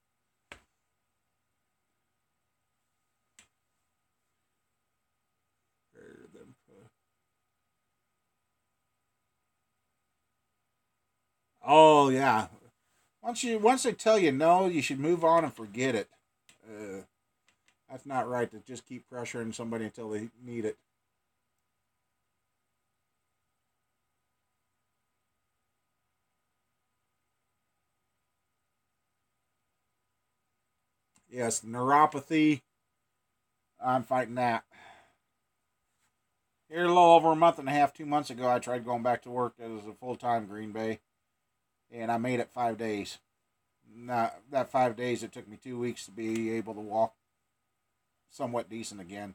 Oh yeah. Once they tell you no, you should move on and forget it. That's not right to just keep pressuring somebody until they need it. Yes, neuropathy. I'm fighting that. Here, a little over a month and a half, 2 months ago, I tried going back to work as a full-time Green Bay, and I made it 5 days. Now, that 5 days, it took me 2 weeks to be able to walk somewhat decent again.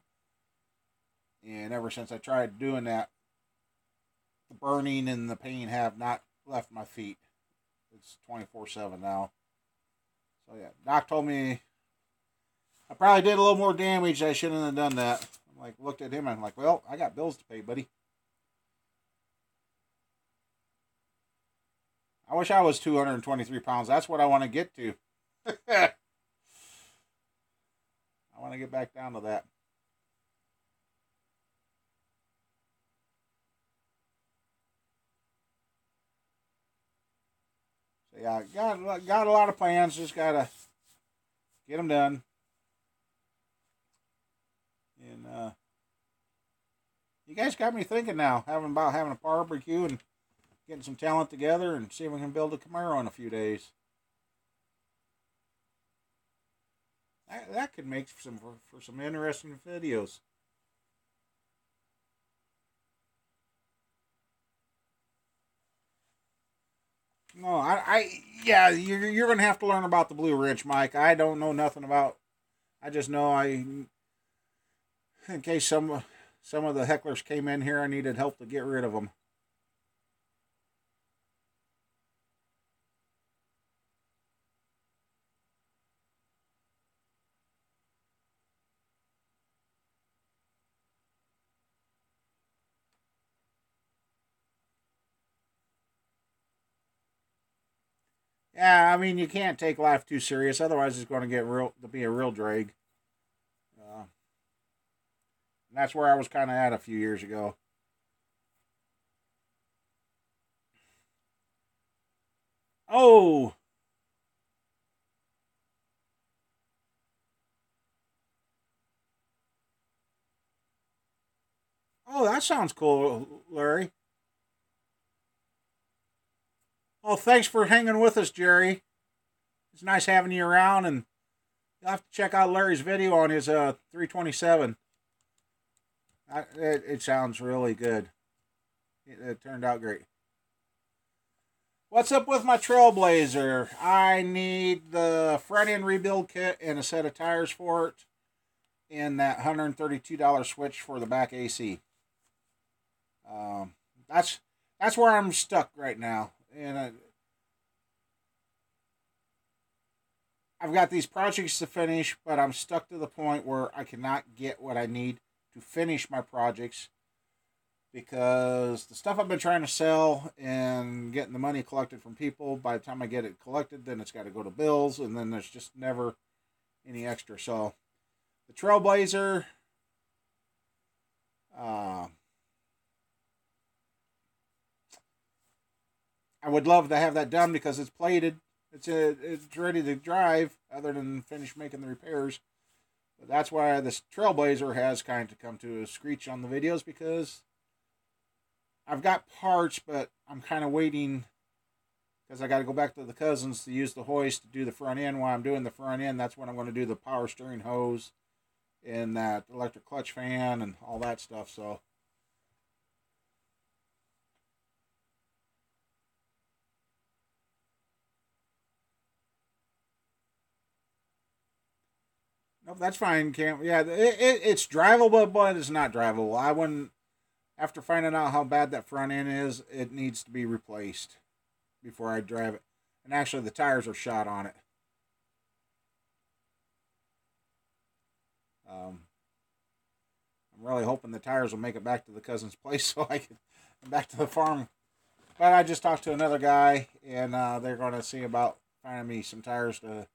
And ever since I tried doing that, the burning and the pain have not left my feet. It's 24/7 now. So yeah, Doc told me I probably did a little more damage. I shouldn't have done that. I'm like, looked at him and I'm like, well, I got bills to pay, buddy. I wish I was 223 pounds. That's what I want to get to. I want to get back down to that. So yeah, got a lot of plans. Just gotta get them done. And you guys got me thinking now, having a barbecue and getting some talent together and see if we can build a Camaro in a few days. That could make for some interesting videos. No, yeah, you're gonna have to learn about the Blue Wrench, Mike. I don't know nothing about. I just know in case some of the hecklers came in here, I needed help to get rid of them. Yeah, I mean you can't take life too serious, otherwise it's going to be a real drag. And that's where I was kind of at a few years ago. Oh, that sounds cool, Larry. Oh, thanks for hanging with us, Jerry. It's nice having you around, and you'll have to check out Larry's video on his 327. It sounds really good. It turned out great. What's up with my Trailblazer? I need the front end rebuild kit and a set of tires for it, and that $132 switch for the back AC. That's where I'm stuck right now, and I've got these projects to finish, but I'm stuck to the point where I cannot get what I need to finish my projects because the stuff I've been trying to sell and getting the money collected from people, by the time I get it collected, then it's got to go to bills, and then there's just never any extra. So the Trailblazer, I would love to have that done because it's plated. It's ready to drive, other than finish making the repairs. But that's why this Trailblazer has kind of come to a screech on the videos, because I've got parts, but I'm kind of waiting because I got to go back to the cousins to use the hoist to do the front end. While I'm doing the front end, that's when I'm going to do the power steering hose and that electric clutch fan and all that stuff. So nope, that's fine. Can't. Yeah, it's drivable, but it's not drivable. I wouldn't. After finding out how bad that front end is, it needs to be replaced before I drive it. And actually, the tires are shot on it. I'm really hoping the tires will make it back to the cousin's place so I can back to the farm. But I just talked to another guy, and they're going to see about finding me some tires so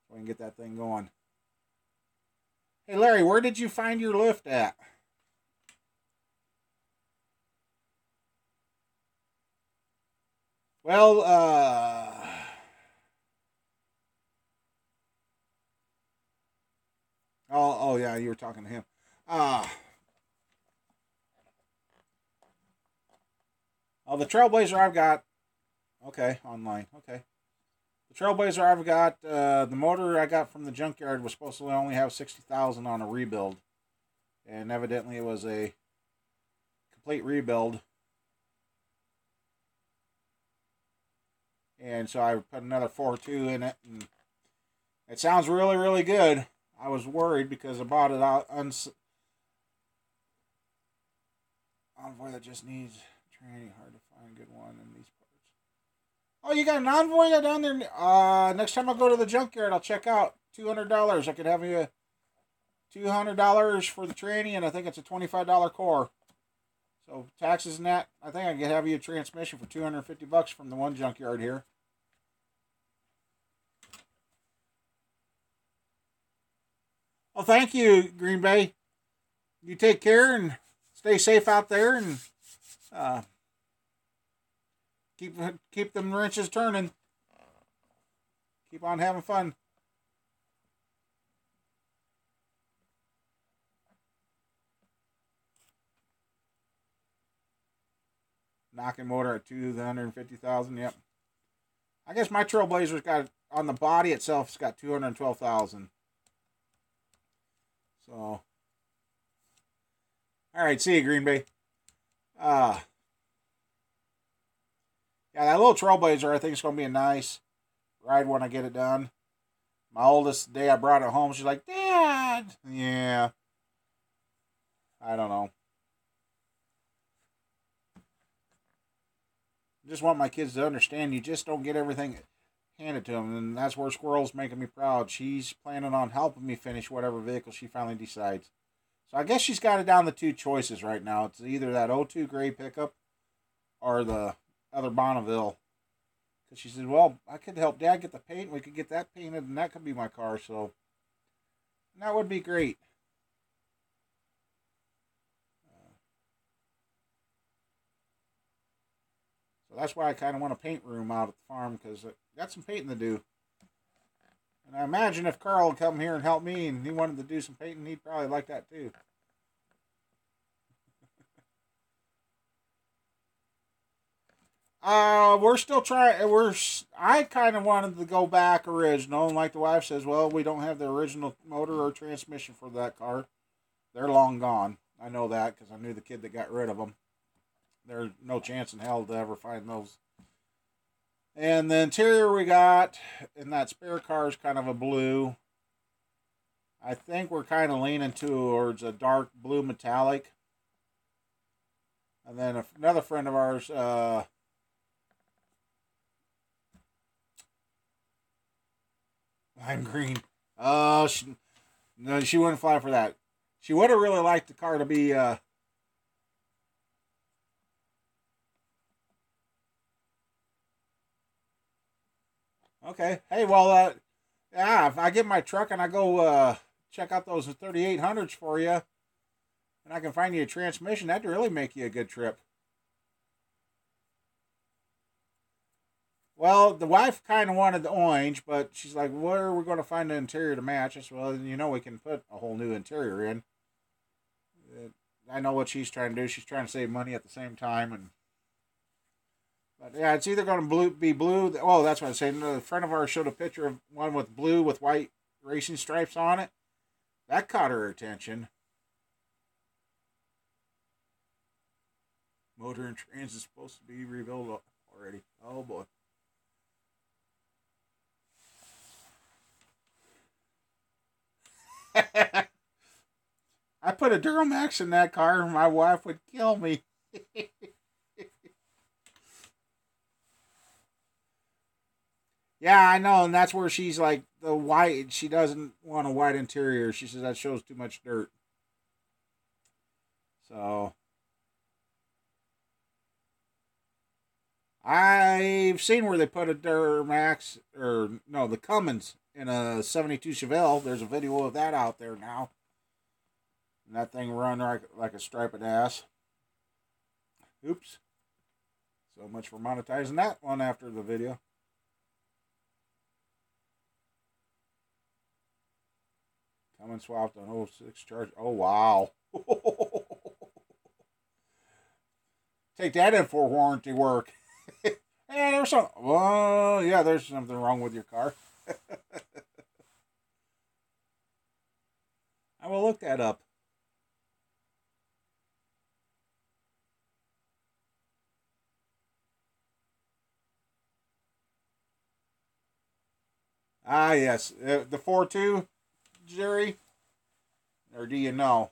I can get that thing going. Hey, Larry, where did you find your lift at? Well, oh yeah, you were talking to him. Oh, the Trailblazer I've got. Okay, online. Okay. The Trailblazer I've got, the motor I got from the junkyard was supposed to only have 60,000 on a rebuild. And evidently it was a complete rebuild. And so I put another 4.2 in it. And it sounds really, really good. I was worried because I bought it out. Envoy that just needs training. Hard to find a good one in these parts. Oh, you got an Envoy down there? Next time I go to the junkyard, I'll check out. $200. I could have you $200 for the tranny, and I think it's a $25 core. So taxes and that, I think I could have you a transmission for $250 from the one junkyard here. Well, thank you, Green Bay. You take care and stay safe out there, and keep them wrenches turning. Keep on having fun. Knocking motor at 250,000. Yep. I guess my Trailblazer's got on the body itself. It's got 212,000. So, all right. See you, Green Bay. Yeah, that little Trailblazer, I think it's gonna be a nice ride when I get it done. My oldest, the day I brought it home, she's like, "Dad." Yeah. I don't know. I just want my kids to understand you just don't get everything handed to them, and that's where Squirrel's making me proud. She's planning on helping me finish whatever vehicle she finally decides. So I guess she's got it down to two choices right now. It's either that '02 gray pickup or the other Bonneville. Because she said, well, I could help Dad get the paint. We could get that painted, and that could be my car. So that would be great. So that's why I kind of want a paint room out at the farm, because I got some painting to do. And I imagine if Carl would come here and help me and he wanted to do some painting, he'd probably like that too. We're still trying. I kind of wanted to go back original, and like the wife says, well, we don't have the original motor or transmission for that car. They're long gone. I know that because I knew the kid that got rid of them. There's no chance in hell to ever find those. And the interior we got in that spare car is kind of a blue. I think we're kind of leaning towards a dark blue metallic. And then another friend of ours, lime green. Oh, no, she wouldn't fly for that. She would have really liked the car to be, okay. Hey, well, yeah, if I get my truck and I go check out those 3800s for you, and I can find you a transmission, that'd really make you a good trip. Well, the wife kind of wanted the orange, but she's like, where are we going to find the interior to match? I said, well, we can put a whole new interior in. I know what she's trying to do. She's trying to save money at the same time. But yeah, it's either going to be blue. Oh, that's what I was saying. A friend of ours showed a picture of one with blue with white racing stripes on it. That caught her attention. Motor and trans is supposed to be rebuilt already. Oh, boy. I put a Duramax in that car and my wife would kill me. Yeah, I know, and that's where she's like the white. She doesn't want a white interior. She says that shows too much dirt. So I've seen where they put a Duramax, or no, the Cummins in a '72 Chevelle. There's a video of that out there now. And that thing run like a striped ass. Oops. So much for monetizing that one after the video. Coming swapped on 06 charge. Oh, wow. Take that in for warranty work. Hey, there's some. Well, yeah, there's something wrong with your car. I will look that up. Ah, yes. The 4.2, Jerry? Or do you know?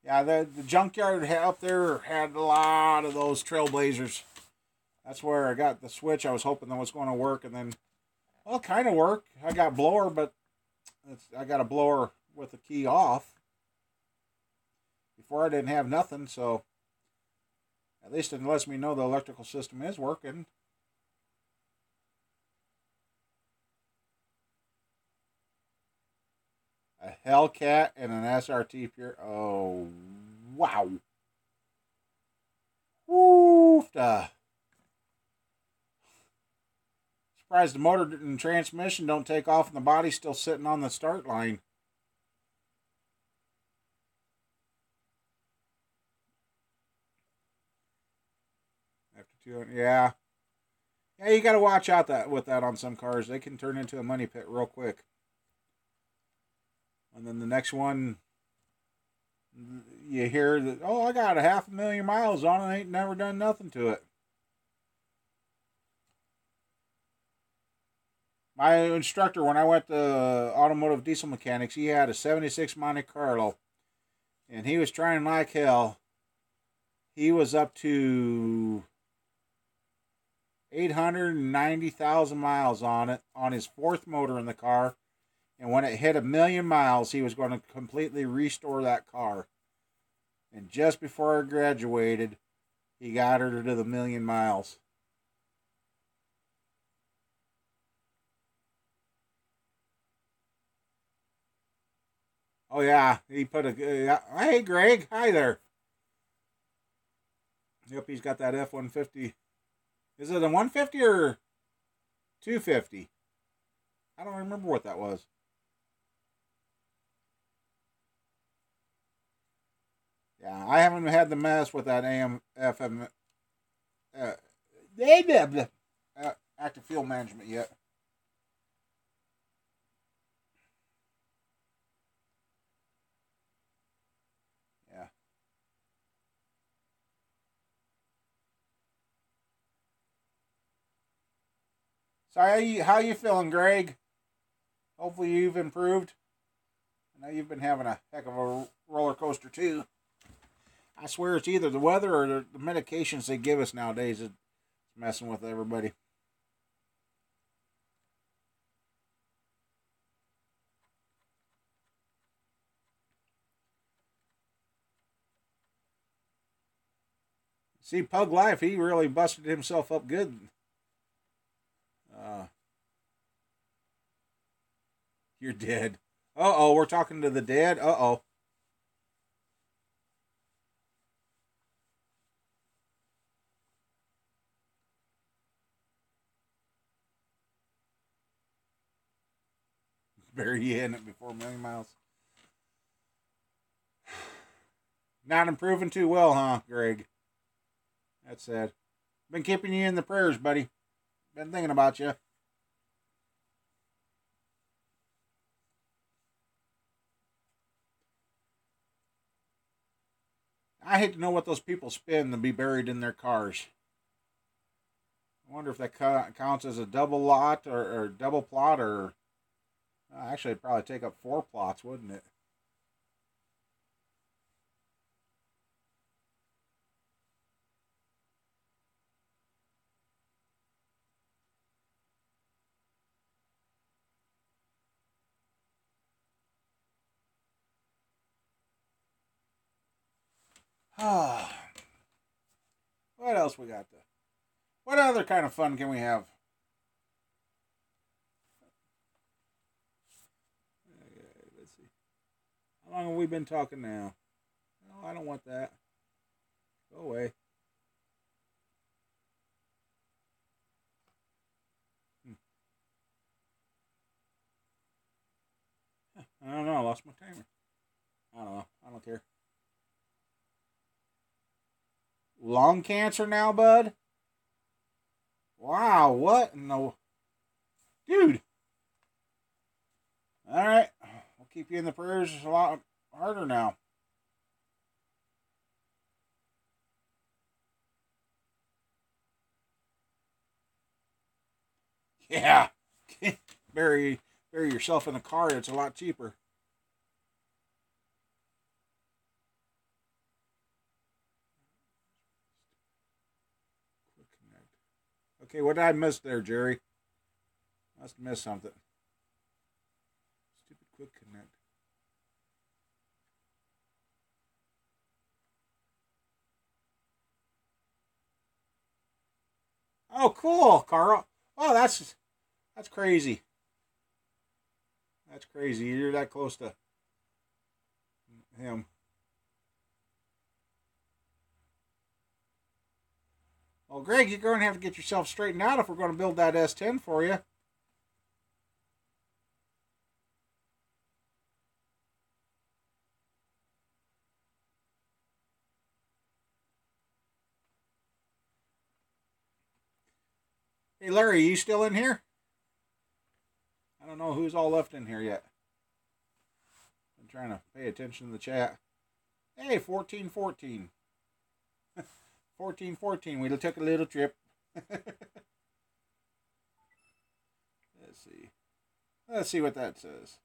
Yeah, the junkyard up there had a lot of those Trailblazers. That's where I got the switch. I was hoping that was going to work, and then, well, kind of worked. I got blower, but I got a blower with the key off. Before I didn't have nothing, so at least it lets me know the electrical system is working. A Hellcat and an SRT Pure. Oh, wow. Woofda. Surprised the motor and transmission don't take off and the body's still sitting on the start line. After 200, yeah. Yeah, you got to watch out with that on some cars. They can turn into a money pit real quick. And then the next one, you hear that, oh, I got 500,000 miles on it. Ain't never done nothing to it. My instructor, when I went to automotive diesel mechanics, he had a 76 Monte Carlo. And he was trying like hell. He was up to 890,000 miles on it, on his fourth motor in the car. And when it hit 1,000,000 miles, he was going to completely restore that car. And just before I graduated, he got her to the 1,000,000 miles. Oh, yeah. He put a... hey, Greg. Hi there. Yep, he's got that F-150. Is it a 150 or 250? I don't remember what that was. Yeah, I haven't had the mess with that AM, FM, active fuel management yet. Yeah. So how you feeling, Greg? Hopefully you've improved. I know you've been having a heck of a roller coaster too. I swear it's either the weather or the medications they give us nowadays that's messing with everybody. See, Pug Life, he really busted himself up good. Uh, you're dead. Uh-oh, we're talking to the dead. Uh-oh. Bury you in it before 1,000,000 miles. Not improving too well, huh, Greg? That's sad. Been keeping you in the prayers, buddy. Been thinking about you. I hate to know what those people spend to be buried in their cars. I wonder if that counts as a double lot or double plot, or actually it'd probably take up 4 plots, wouldn't it? What else we got? What other kind of fun can we have? How long have we been talking now? No, I don't want that. Go away. I don't know. I lost my timer. I don't know. I don't care. Lung cancer now, bud? Wow, what in the... Dude! Alright. We'll keep you in the prayers a lot harder now. Yeah. bury yourself in a car. It's a lot cheaper. Okay, what did I miss there, Jerry? Must have missed something. Stupid quick connect. Oh, cool, Carl. Oh, that's crazy. That's crazy. You're that close to him. Well, Greg, you're going to have to get yourself straightened out if we're going to build that S10 for you. Hey, Larry, you still in here? I don't know who's all left in here yet. I'm trying to pay attention to the chat. Hey, 1414. 1414. We took a little trip. Let's see. Let's see what that says.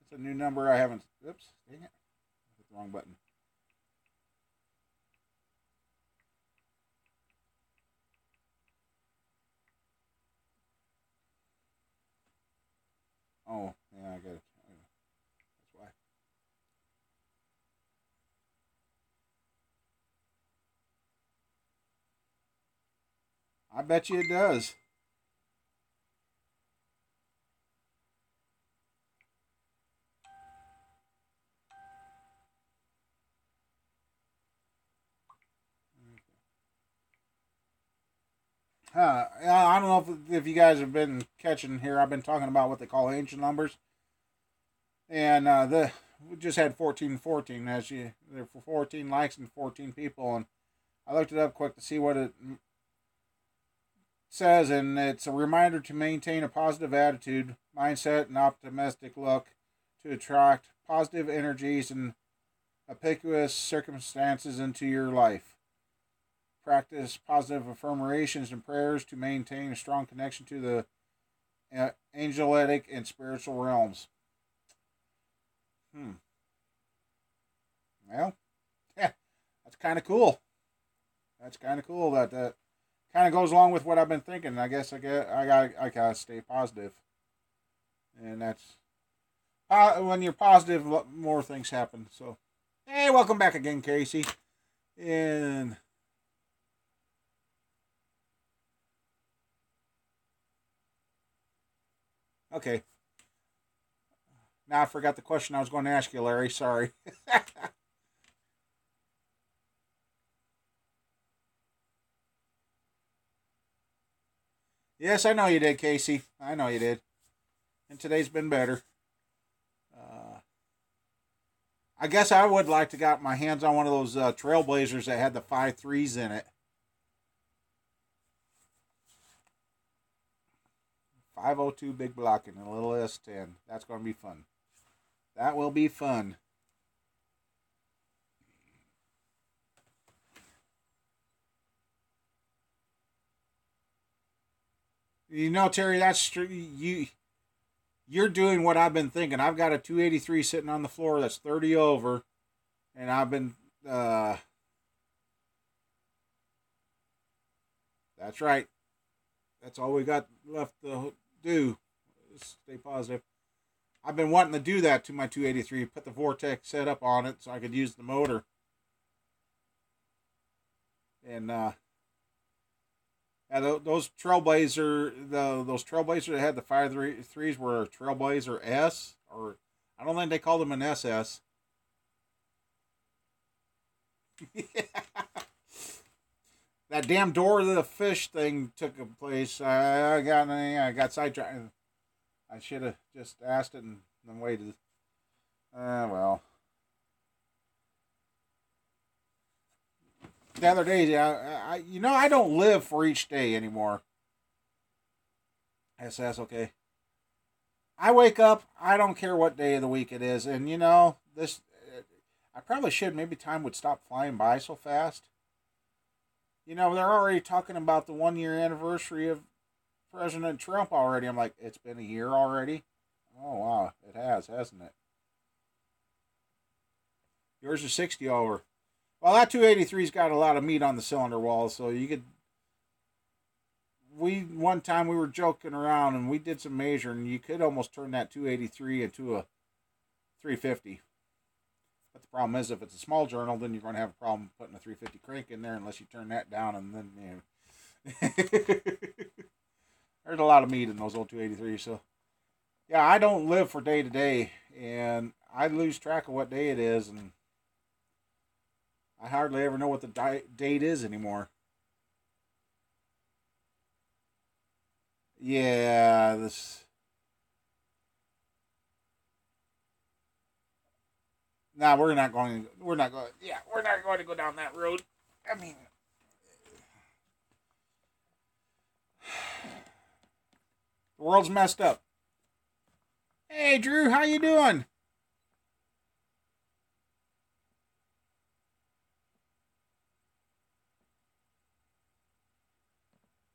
It's a new number I haven't... Oops, dang it. I hit the wrong button. Oh, yeah, I got it. That's why. I bet you it does. I don't know if you guys have been catching here. I've been talking about what they call angel numbers. And we just had 1414 there for 14 likes and 14 people, and I looked it up quick to see what it says, and it's a reminder to maintain a positive attitude, mindset, and optimistic look to attract positive energies and auspicious circumstances into your life. Practice positive affirmations and prayers to maintain a strong connection to the angelic and spiritual realms. Well, yeah, that's kind of cool. That's kind of cool. That kind of goes along with what I've been thinking. I guess I gotta stay positive, and that's when you're positive, more things happen. So, hey, welcome back again, Casey. And okay. Now I forgot the question I was going to ask you, Larry. Sorry. Yes, I know you did, Casey. I know you did. And today's been better. I guess I would like to got my hands on one of those Trailblazers that had the 5.3s in it. 502 big block and a little S10. That's going to be fun. That will be fun. You know, Terry, that's you're doing what I've been thinking. I've got a 283 sitting on the floor that's 30 over, and I've been that's right. That's all we got left to do. Stay positive. I've been wanting to do that to my 283, put the Vortex setup on it so I could use the motor. And Yeah, those those Trailblazer that had the 5.3s were a Trailblazer S, or I don't think they called them an SS. That damn door of the fish thing took a place. I got sidetracked. I should have just asked it and then waited. Well. The other day, I don't live for each day anymore. That's okay. I wake up. I don't care what day of the week it is, and this. I probably should. Maybe time would stop flying by so fast. They're already talking about the 1 year anniversary of President Trump already. I'm like, it's been a year already. Oh wow, it has, hasn't it? Yours is 60 over. Well, that 283's got a lot of meat on the cylinder wall, so you could. One time we were joking around and we did some measuring. You could almost turn that 283 into a 350. But the problem is, if it's a small journal, then you're going to have a problem putting a 350 crank in there unless you turn that down, and then there's a lot of meat in those old 283s. So yeah, I don't live for day to day, and I lose track of what day it is, and I hardly ever know what the date is anymore. Yeah, this. Nah, we're not going. We're not going. Yeah, we're not going to go down that road. I mean, the world's messed up. Hey, Drew, how you doing?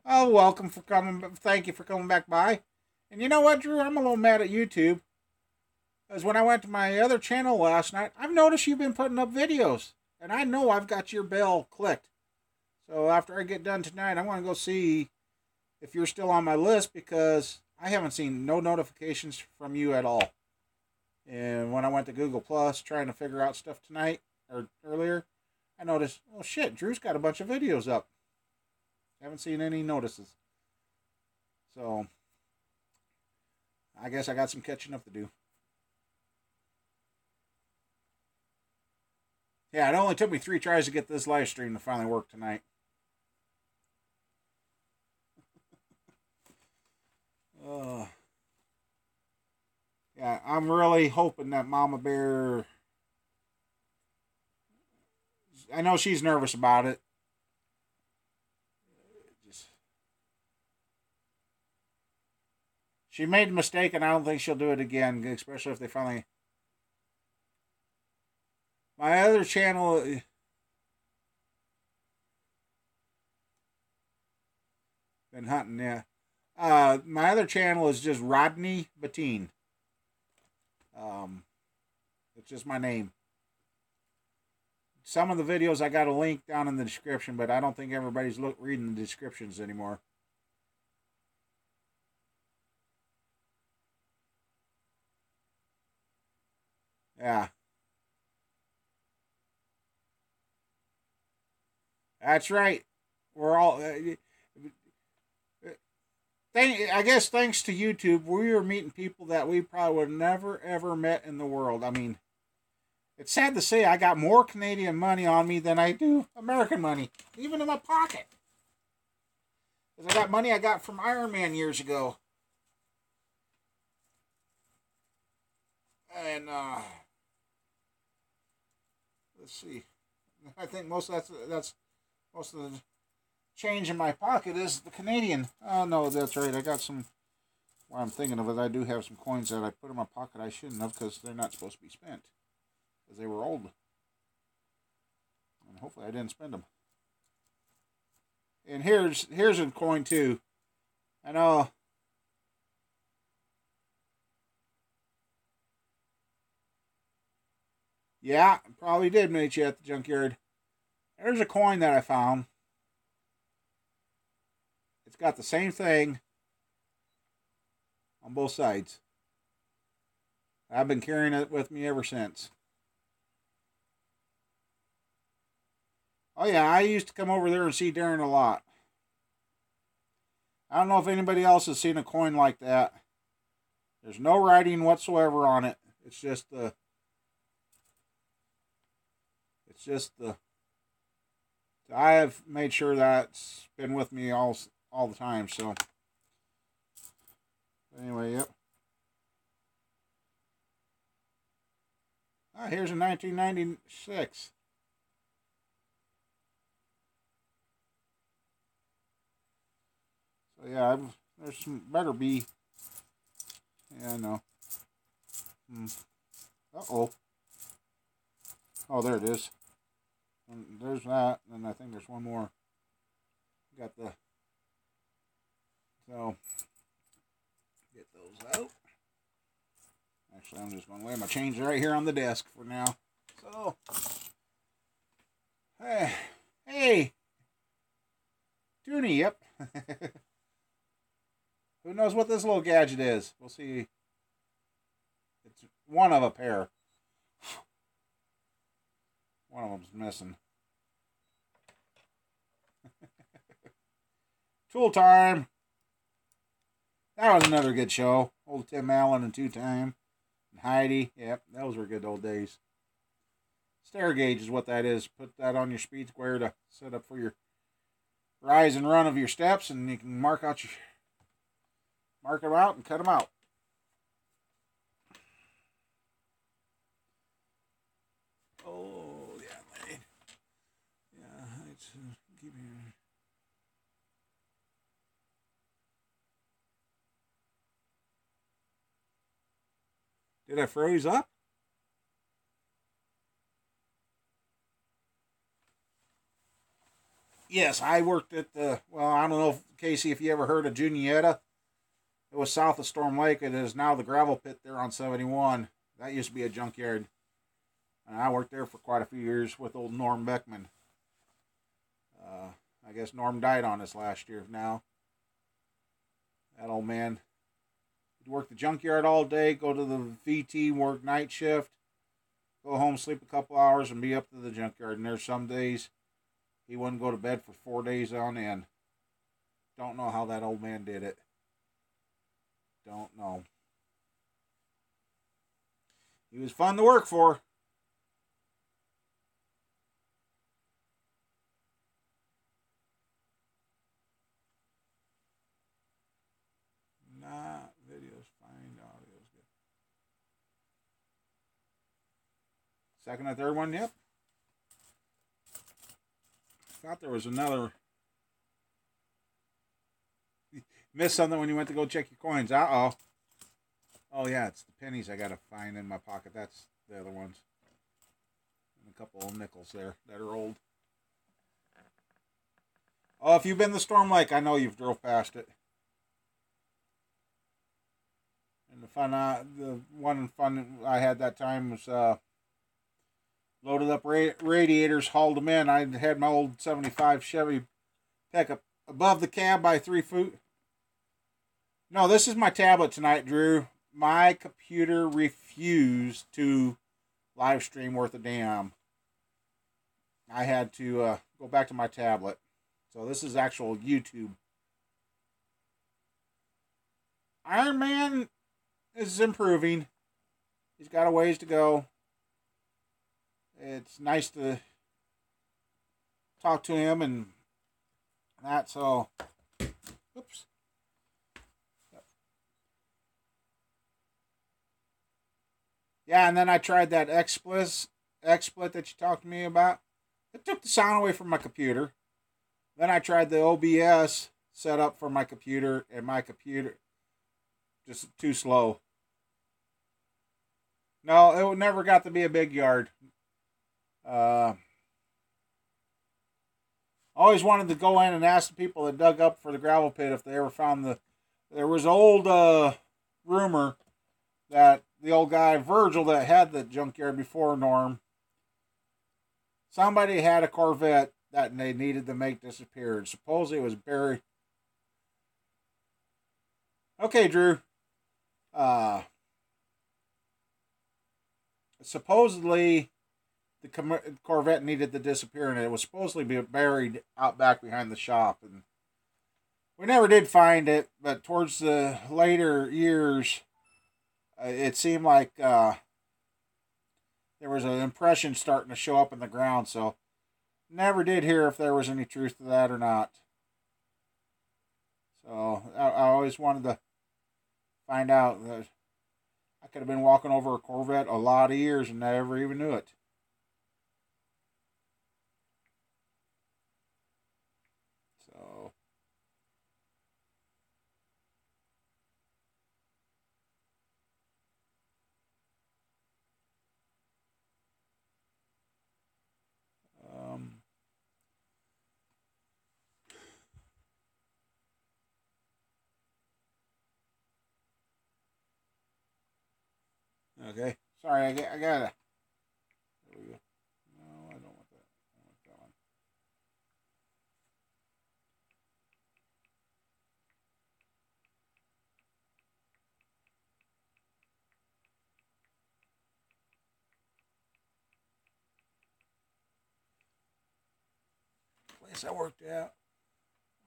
Oh, welcome for coming. Thank you for coming back by. And you know what, Drew? I'm a little mad at YouTube. Because when I went to my other channel last night, I've noticed you've been putting up videos. And I know I've got your bell clicked. So after I get done tonight, I'm going to go see if you're still on my list, because I haven't seen no notifications from you at all. And when I went to Google Plus trying to figure out stuff tonight or earlier, I noticed, oh shit, Drew's got a bunch of videos up. Haven't seen any notices. So I guess I got some catching up to do. Yeah, it only took me 3 tries to get this live stream to finally work tonight. Yeah, I'm really hoping that Mama Bear. I know she's nervous about it. She made a mistake, and I don't think she'll do it again, especially if they finally. My other channel. Been hunting, yeah. My other channel is just Rodney Bettine. It's just my name. Some of the videos I got a link down in the description, but I don't think everybody's reading the descriptions anymore. Yeah. That's right. We're all. I guess thanks to YouTube, we are meeting people that we probably would have never ever met in the world. I mean, it's sad to say I got more Canadian money on me than I do American money, even in my pocket. Because I got money I got from Iron Man years ago. And, let's see. I think most of that's most of the change in my pocket is the Canadian. Oh, no, that's right. I got some, while I'm thinking of it, I do have some coins that I put in my pocket I shouldn't have, because they're not supposed to be spent. Because they were old. And hopefully I didn't spend them. And here's a coin too. I know. Yeah, probably did meet you at the junkyard. There's a coin that I found. It's got the same thing on both sides. I've been carrying it with me ever since. Oh yeah, I used to come over there and see Darren a lot. I don't know if anybody else has seen a coin like that. There's no writing whatsoever on it. It's just the I have made sure that's been with me all the time. So anyway, yep. Ah, here's a 1996. So yeah, there's some better be. Yeah, I know. Uh-oh. Oh, there it is. And there's that, and I think there's one more. Got the... So, get those out. Actually, I'm just going to lay my change right here on the desk for now. So, hey, Toonie, yep. Who knows what this little gadget is? We'll see. It's one of a pair. One of them's missing. Tool Time. That was another good show. Old Tim Allen and Two Time. And Heidi. Yep, those were good old days. Stair gauge is what that is. Put that on your speed square to set up for your rise and run of your steps, and you can mark them out and cut them out. Oh yeah, it's keep here. Did I freeze up? Yes, I worked at the, well, I don't know, Casey, if you ever heard of Juniata. It was south of Storm Lake. It is now the gravel pit there on 71. That used to be a junkyard. And I worked there for quite a few years with old Norm Beckman. I guess Norm died on us last year now. That old man. He'd work the junkyard all day, go to the VT, work night shift, go home, sleep a couple hours, and be up to the junkyard. And there's some days he wouldn't go to bed for 4 days on end. Don't know how that old man did it. Don't know. He was fun to work for. Not videos, find audios. Good. Second and third one, yep. Thought there was another. Missed something when you went to go check your coins. Uh-oh. Oh, yeah, it's the pennies I got to find in my pocket. That's the other ones. And a couple of nickels there that are old. Oh, if you've been to Storm Lake, I know you've drove past it. And the one fun I had that time was loaded up radiators, hauled them in. I had my old 75 Chevy pickup above the cab by 3 feet. No, this is my tablet tonight, Drew. My computer refused to live stream worth a damn. I had to go back to my tablet. So this is actual YouTube. Iron Man is improving. He's got a ways to go. It's nice to talk to him and that, so oops. Yeah, and then I tried that XSplit that you talked to me about. It took the sound away from my computer. Then I tried the OBS setup for my computer, and my computer just too slow. No, it never got to be a big yard. Always wanted to go in and ask the people that dug up for the gravel pit if they ever found there was old rumor that the old guy Virgil that had the junkyard before Norm, somebody had a Corvette that they needed to make disappear. Supposedly it was buried. Okay, Drew. Supposedly the Corvette needed to disappear, and it was supposedly be buried out back behind the shop. And we never did find it, but towards the later years, it seemed like there was an impression starting to show up in the ground. So never did hear if there was any truth to that or not. So I always wanted to find out. That I could have been walking over a Corvette a lot of years and never even knew it. So um, okay. Sorry, I gotta. There we go. No, I don't want that. I want that one. Place I worked at.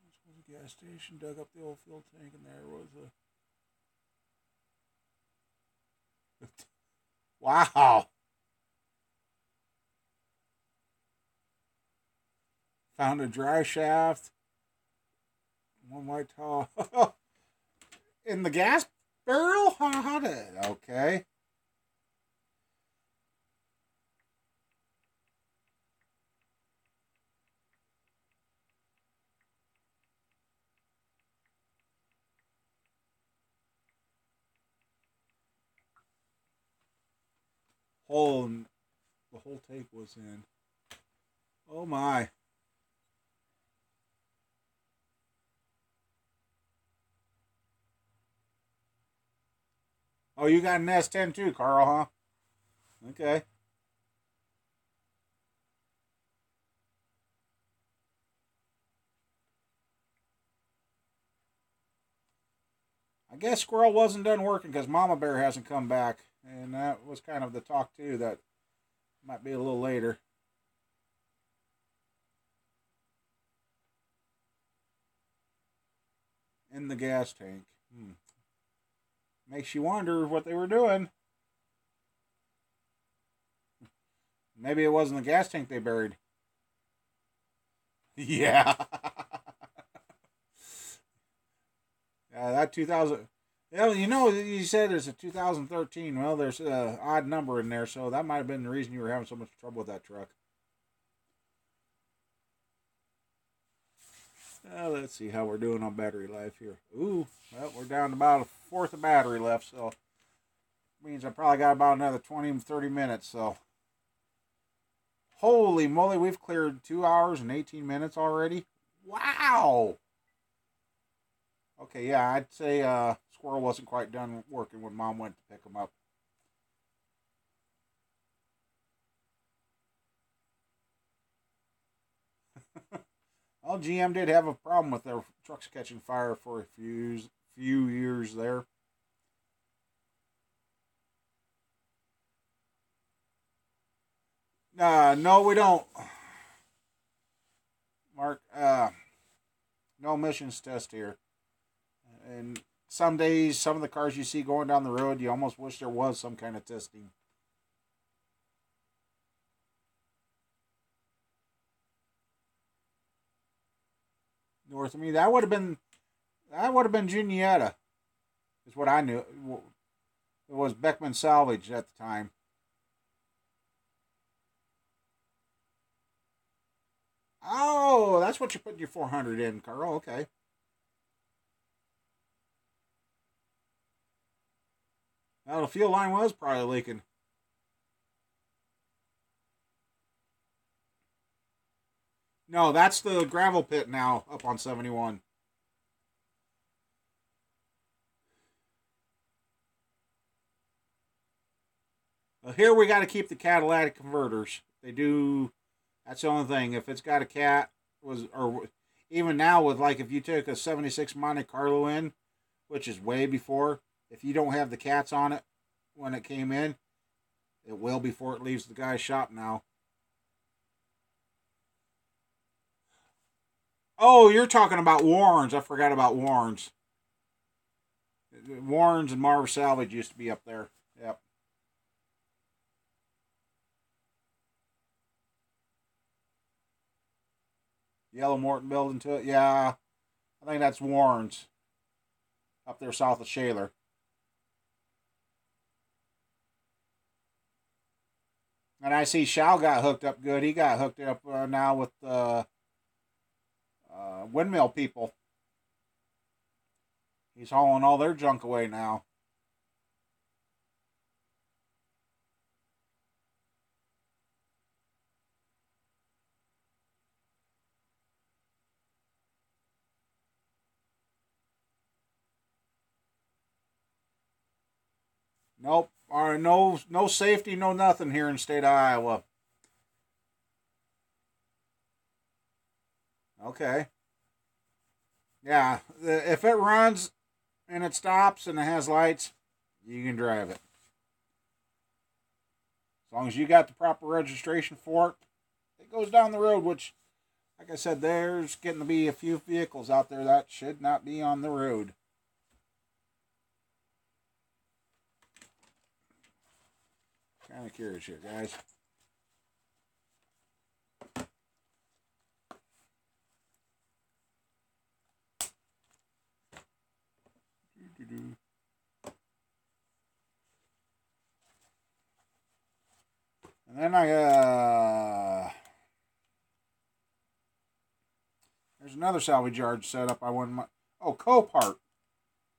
This was a gas station. Dug up the old fuel tank, and there was a. Wow. Found a dry shaft. One white towel. In the gas barrel? How did it? Okay. The whole tape was in. Oh my. Oh, you got an S10 too, Carl, huh? Okay. I guess Squirrel wasn't done working because Mama Bear hasn't come back. And that was kind of the talk too, that might be a little later. In the gas tank. Makes you wonder what they were doing. Maybe it wasn't the gas tank they buried. Yeah. Yeah, that 2000. Yeah, you said it's a 2013. Well, there's an odd number in there, so that might have been the reason you were having so much trouble with that truck. Let's see how we're doing on battery life here. Ooh, well, we're down to about a fourth of battery left, so means I probably got about another 20, 30 minutes, so. Holy moly, we've cleared 2 hours and 18 minutes already. Wow! Okay, yeah, I'd say Squirrel wasn't quite done working when Mom went to pick him up. Well, GM did have a problem with their trucks catching fire for a few years there. No, we don't. Mark, no emissions test here. And some days, some of the cars you see going down the road, you almost wish there was some kind of testing. North of me, that would have been Juniata, is what I knew. It was Beckman Salvage at the time. Oh, that's what you put your 400 in, Carl. Okay. Well, the fuel line was probably leaking. No, that's the gravel pit now up on 71. Well, here we got to keep the catalytic converters. They do. That's the only thing. If it's got a cat, or even now with, like, if you took a 76 Monte Carlo in, which is way before, if you don't have the cats on it when it came in, it will before it leaves the guy's shop now. Oh, you're talking about Warrens. I forgot about Warrens. Warrens and Marv Salvage used to be up there. Yep. Yellow Morton building to it. Yeah, I think that's Warrens up there south of Shaler. And I see Shao got hooked up good. He got hooked up now with windmill people. He's hauling all their junk away now. Nope. No safety, no nothing here in the state of Iowa. Okay. Yeah. If it runs and it stops and it has lights, you can drive it. As long as you got the proper registration for it, it goes down the road, which, like I said, there's getting to be a few vehicles out there that should not be on the road. Kind of curious here, guys. And then there's another salvage yard set up. I wouldn't mind. Oh, Copart.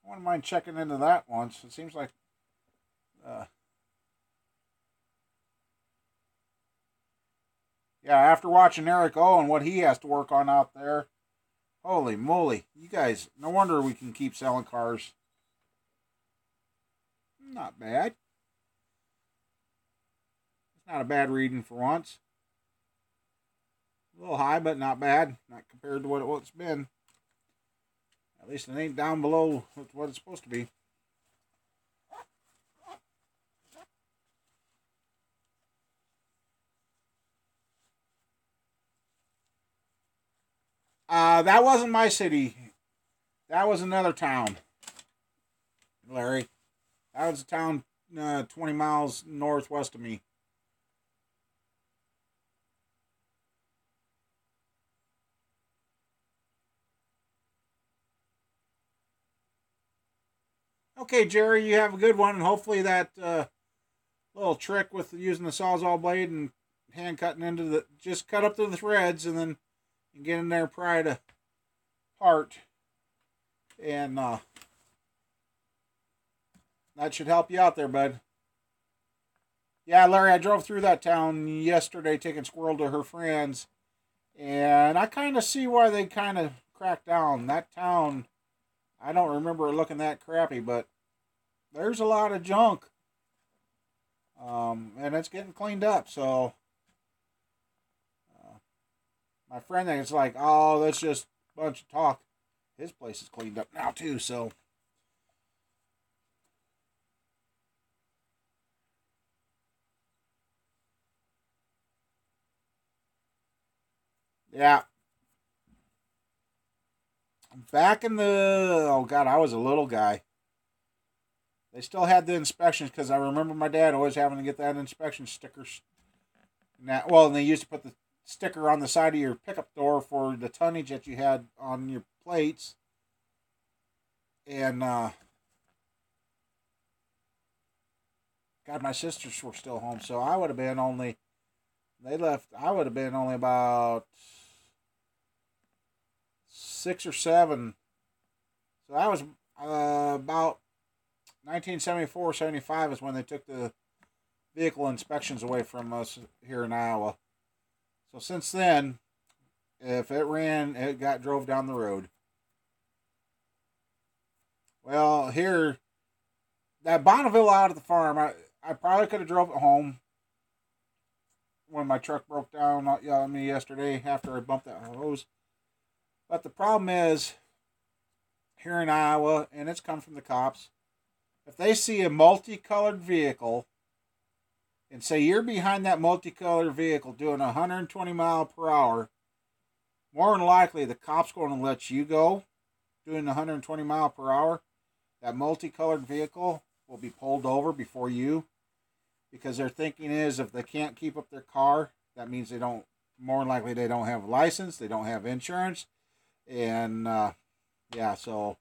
I wouldn't mind checking into that once. It seems like yeah, after watching Eric O and what he has to work on out there, holy moly, you guys, no wonder we can keep selling cars. Not bad. It's not a bad reading for once. A little high, but not bad. Not compared to what it's been. At least it ain't down below what it's supposed to be. That wasn't my city. That was another town, Larry. That was a town 20 miles northwest of me. Okay, Jerry, you have a good one, and hopefully that little trick with using the Sawzall blade and hand cutting into the, just cut up to the threads and then get in there, pry it apart, and that should help you out there, bud. Yeah, Larry, I drove through that town yesterday taking Squirrel to her friends, and I kind of see why they kind of cracked down. That town, I don't remember it looking that crappy, but there's a lot of junk. And it's getting cleaned up, so my friend is like, oh, that's just a bunch of talk. His place is cleaned up now, too, so. Yeah. Back in the, oh God, I was a little guy. They still had the inspections because I remember my dad always having to get that inspection sticker. Well, and they used to put the sticker on the side of your pickup door for the tonnage that you had on your plates. And, God, my sisters were still home, so I would have been only, they left, I would have been only about 6 or 7. So that was about 1974, 75 is when they took the vehicle inspections away from us here in Iowa. So since then, if it ran, it got drove down the road. Well, here, that Bonneville out at the farm, I probably could have drove it home when my truck broke down on me yesterday after I bumped that hose. But the problem is, here in Iowa, and it's come from the cops, if they see a multicolored vehicle and say you're behind that multicolored vehicle doing 120 mile per hour more than likely the cop's going to let you go doing 120 mile per hour. That multicolored vehicle will be pulled over before you, because their thinking is if they can't keep up their car, that means they don't, more than likely they don't have a license, they don't have insurance. And yeah, so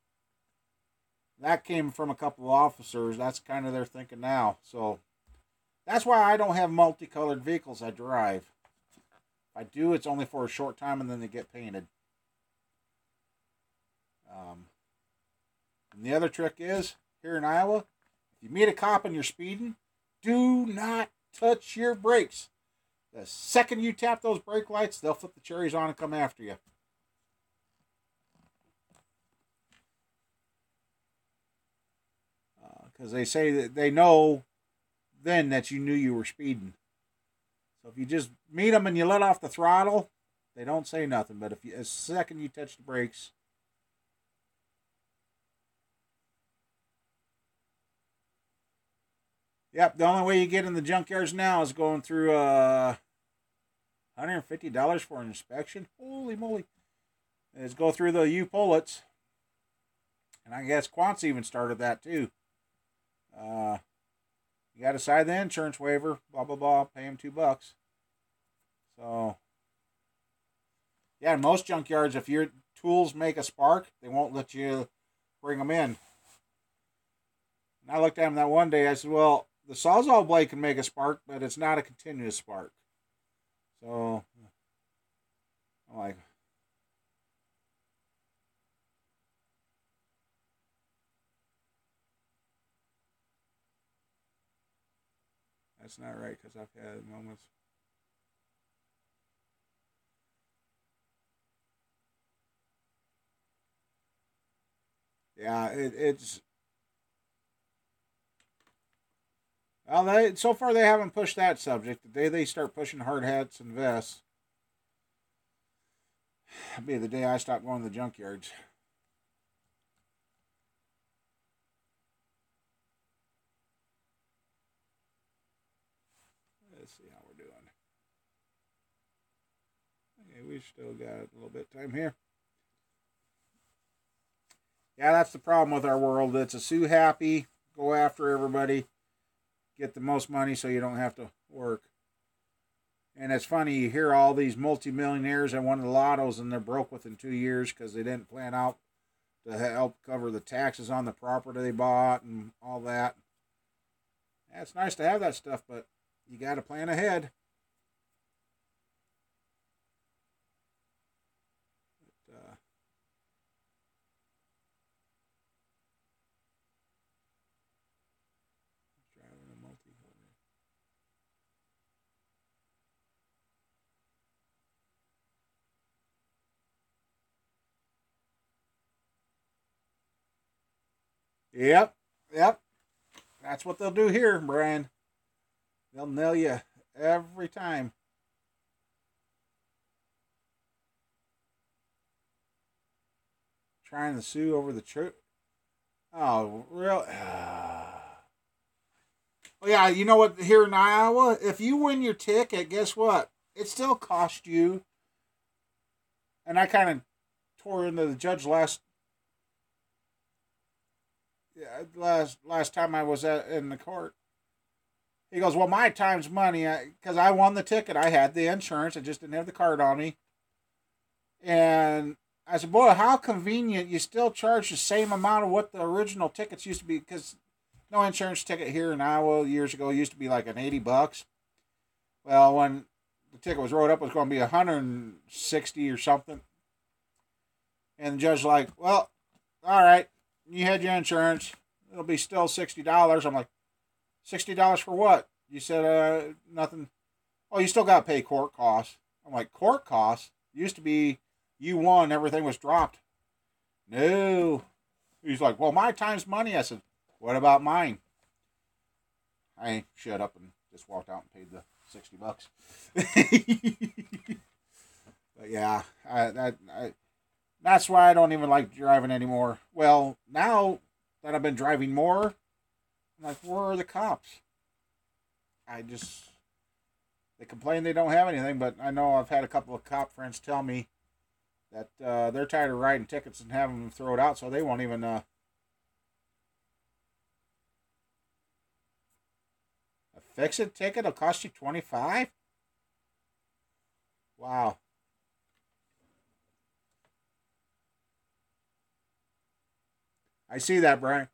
that came from a couple of officers. That's kind of their thinking now. So that's why I don't have multicolored vehicles I drive. If I do, it's only for a short time and then they get painted. And the other trick is, here in Iowa, if you meet a cop and you're speeding, do not touch your brakes. The second you tap those brake lights, they'll flip the cherries on and come after you. Because they say that they know then that you knew you were speeding. So if you just meet them and you let off the throttle, they don't say nothing. But if you, as second you touch the brakes, yep, the only way you get in the junkyards now is going through $150 for an inspection. Holy moly. Is go through the U-Pullets. And I guess Quant's even started that too. You got to sign the insurance waiver, blah, blah, blah, pay them $2. So, yeah, in most junkyards, if your tools make a spark, they won't let you bring them in. And I looked at them that one day, I said, well, the Sawzall blade can make a spark, but it's not a continuous spark. So, I'm like, that's not right, because I've had moments. Yeah, it's. Well, so far they haven't pushed that subject. The day they start pushing hard hats and vests, it'll be the day I stop going to the junkyards. Let's see how we're doing. Okay, we still got a little bit of time here. Yeah, that's the problem with our world. It's a sue happy, go after everybody, get the most money so you don't have to work. And it's funny, you hear all these multimillionaires that won the lottos and they're broke within 2 years because they didn't plan out to help cover the taxes on the property they bought and all that. Yeah, it's nice to have that stuff, but you got to plan ahead. Driving a multi. Yep, yep. That's what they'll do here, Brian. They'll nail you every time. Trying to sue over the truth. Oh, real? Oh, yeah, you know what? Here in Iowa, if you win your ticket, guess what? It still cost you. And I kind of tore into the judge last time I was in the court. He goes, well, my time's money, because I won the ticket. I had the insurance. I just didn't have the card on me. And I said, boy, how convenient. You still charge the same amount of what the original tickets used to be, because no insurance ticket here in Iowa years ago used to be like an $80. Well, when the ticket was wrote up, it was going to be $160 or something. And the judge was like, well, all right, you had your insurance. It'll be still $60. I'm like, $60 for what? You said nothing. Oh, you still got to pay court costs. I'm like, court costs? Used to be you won, everything was dropped. No. He's like, well, my time's money. I said, what about mine? I shut up and just walked out and paid the $60. But yeah, that's why I don't even like driving anymore. Well, now that I've been driving more, I'm like, where are the cops? They complain they don't have anything, but I know I've had a couple of cop friends tell me that they're tired of writing tickets and having them throw it out, so they won't even. A fix-it ticket will cost you $25. Wow. I see that, Brian.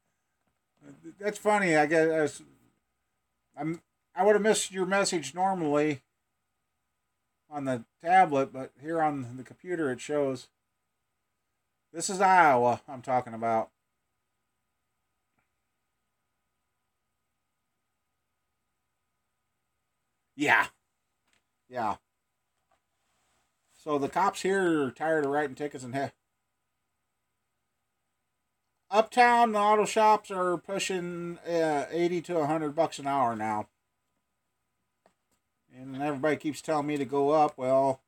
That's funny. I guess I would have missed your message normally on the tablet, but here on the computer it shows. This is Iowa I'm talking about. Yeah. Yeah. So the cops here are tired of writing tickets and uptown, the auto shops are pushing 80 to $100 an hour now. And everybody keeps telling me to go up. Well,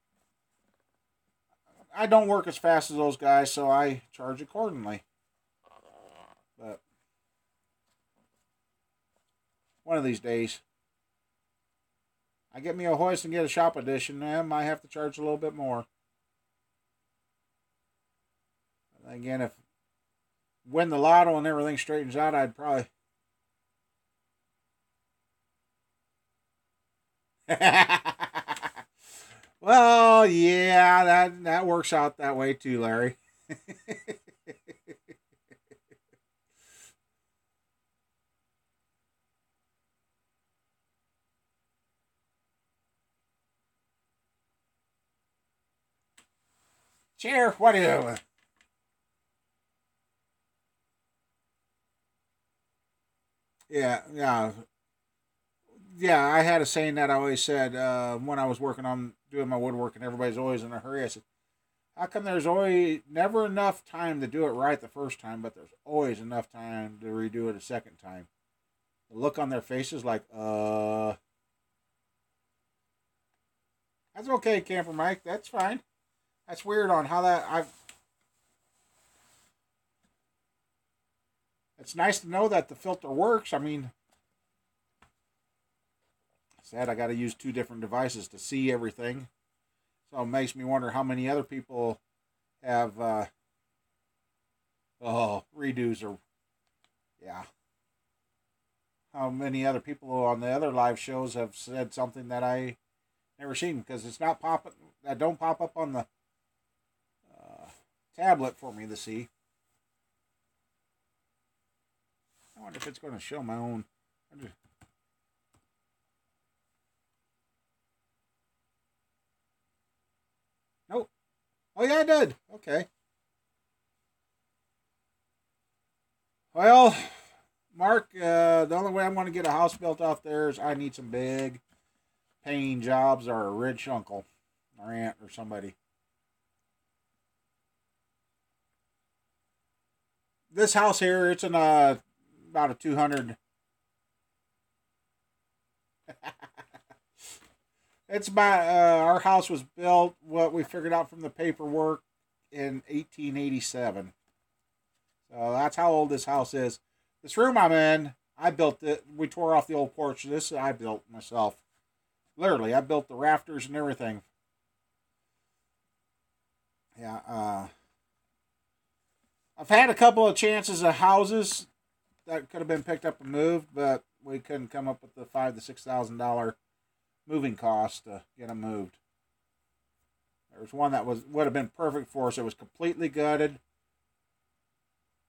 I don't work as fast as those guys, so I charge accordingly. But one of these days, I get me a hoist and get a shop edition, I might have to charge a little bit more. Again, if win the lotto and everything straightens out, I'd probably. Well, yeah, that works out that way too, Larry. Chair, what are you doing? Yeah. I had a saying that I always said when I was working on doing my woodworking. Everybody's always in a hurry. I said, "How come there's always never enough time to do it right the first time, but there's always enough time to redo it a second time?" The look on their faces, like, that's okay, Camper Mike. That's fine. That's weird on how that I've. It's nice to know that the filter works. I mean, sad I got to use two different devices to see everything. So it makes me wonder how many other people have redos or yeah. How many other people on the other live shows have said something that I never seen because it's not popping. That don't pop up on the tablet for me to see. I wonder if it's going to show my own. Nope. Oh yeah, I did. Okay. Well, Mark, the only way I'm going to get a house built out there is I need some big paying jobs or a rich uncle or aunt or somebody. This house here, it's in about a 200. It's about our house was built. What we figured out from the paperwork in 1887. So that's how old this house is. This room I'm in, I built it. We tore off the old porch. This I built myself. Literally, I built the rafters and everything. Yeah. I've had a couple of chances of houses that could have been picked up and moved, but we couldn't come up with the $5,000 to $6,000 moving cost to get them moved. There was one that would have been perfect for us. It was completely gutted,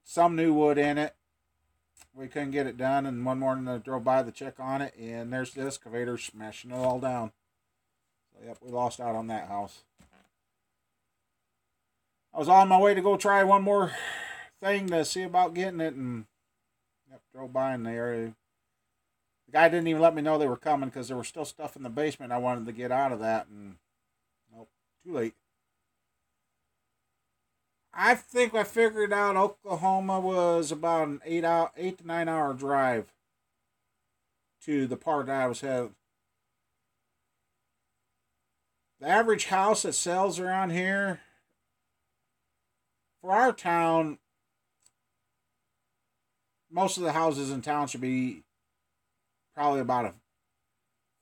some new wood in it. We couldn't get it done, and one morning I drove by to check on it, and there's the excavator smashing it all down. So, yep, we lost out on that house. I was on my way to go try one more thing to see about getting it, and yep, drove by in the area. The guy didn't even let me know they were coming because there was still stuff in the basement I wanted to get out of that, and nope, too late. I think I figured out Oklahoma was about an 8 to 9 hour drive to the part that I was headed. The average house that sells around here for our town, most of the houses in town should be probably about a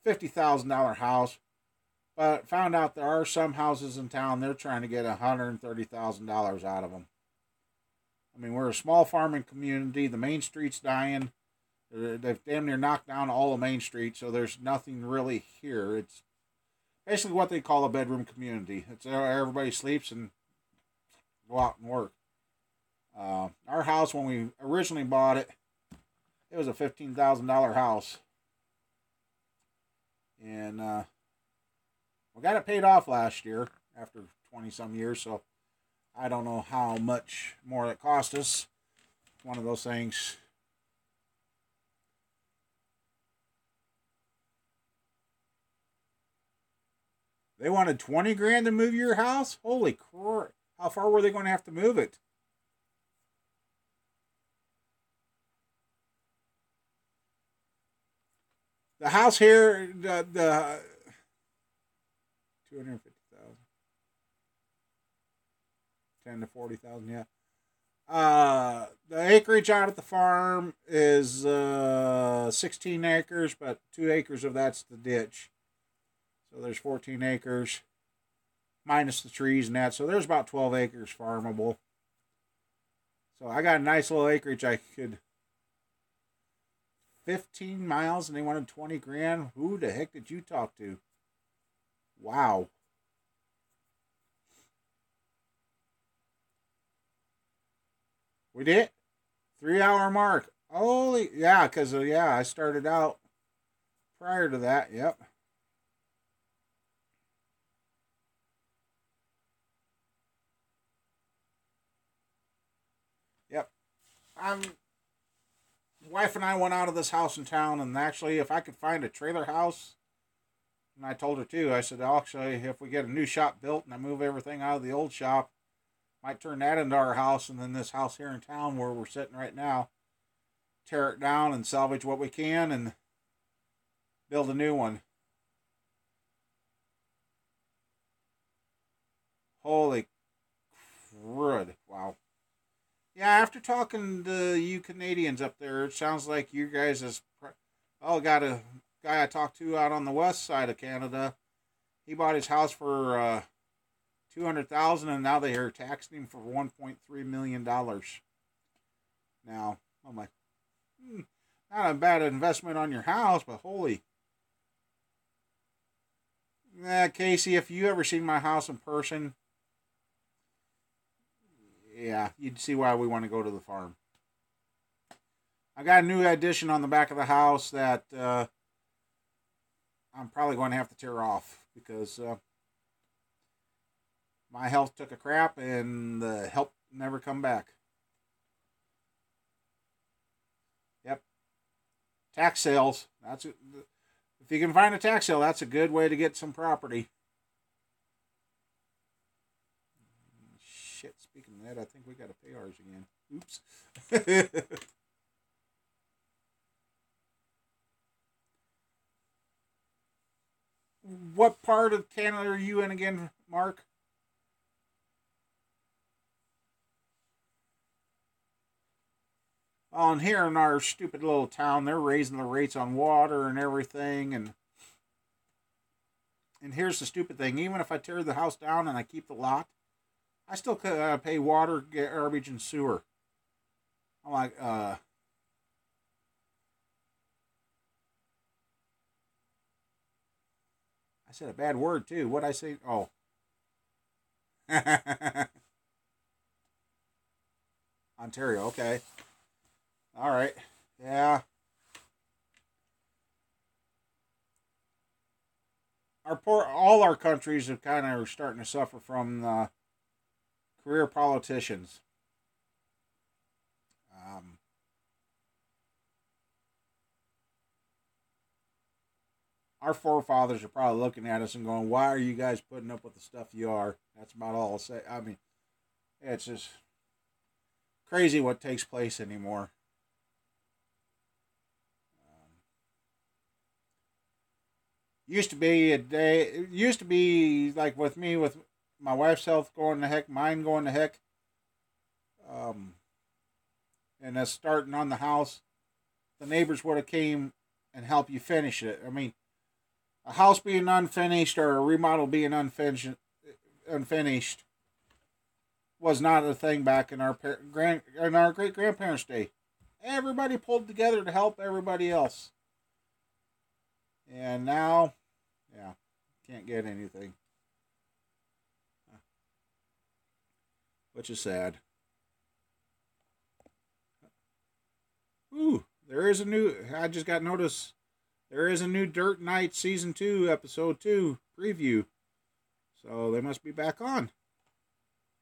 $50,000 house. But found out there are some houses in town they're trying to get $130,000 out of them. I mean, we're a small farming community. The main street's dying. They've damn near knocked down all the main street, so there's nothing really here. It's basically what they call a bedroom community. It's where everybody sleeps and go out and work. Our house, when we originally bought it, it was a $15,000 house. And we got it paid off last year after 20 some years, so I don't know how much more it cost us. One of those things. They wanted 20 grand to move your house? Holy crap. How far were they going to have to move it? The house here, the 250,000, 10 to 40,000, yeah. The acreage out at the farm is 16 acres, but 2 acres of that's the ditch. So there's 14 acres, minus the trees and that. So there's about 12 acres farmable. So I got a nice little acreage I could... 15 miles and they wanted 20 grand? Who the heck did you talk to? Wow. We did? 3 hour mark. Holy, yeah, because, yeah, I started out prior to that. Yep. Yep. Wife and I went out of this house in town, and actually, if I could find a trailer house, and I told her too, I said, actually, if we get a new shop built and I move everything out of the old shop, might turn that into our house, and then this house here in town where we're sitting right now, tear it down and salvage what we can and build a new one. Holy crud. Wow. Yeah, after talking to you Canadians up there, it sounds like you guys got a guy I talked to out on the west side of Canada. He bought his house for $200,000, and now they are taxing him for $1.3 million. Now I'm like, not a bad investment on your house, but holy. Casey, if you ever seen my house in person, yeah, you'd see why we want to go to the farm. I got a new addition on the back of the house that I'm probably going to have to tear off because my health took a crap and the help never come back. Yep. Tax sales. If you can find a tax sale, that's a good way to get some property. Shit, speaking of that, I think we got to pay ours again. Oops. What part of Canada are you in again, Mark? On here in our stupid little town, they're raising the rates on water and everything, and here's the stupid thing: even if I tear the house down and I keep the lot, I still pay water, garbage, and sewer. I'm like, I said a bad word too. What'd I say? Oh. Ontario, okay. All right. Yeah. All our countries have kind of are starting to suffer from career politicians. Um, our forefathers are probably looking at us and going, "Why are you guys putting up with the stuff you are?" That's about all I'll say. I mean, it's just crazy what takes place anymore. Used to be a day. It used to be like with me, with my wife's health going to heck, mine going to heck, um, and us starting on the house. The neighbors would have came and helped you finish it. I mean, a house being unfinished or a remodel being unfinished was not a thing back in our great grandparents' day. Everybody pulled together to help everybody else. And now, yeah, can't get anything. Which is sad. Ooh, I just got notice, there is a new Dirt Night Season 2, Episode 2 preview. So they must be back on.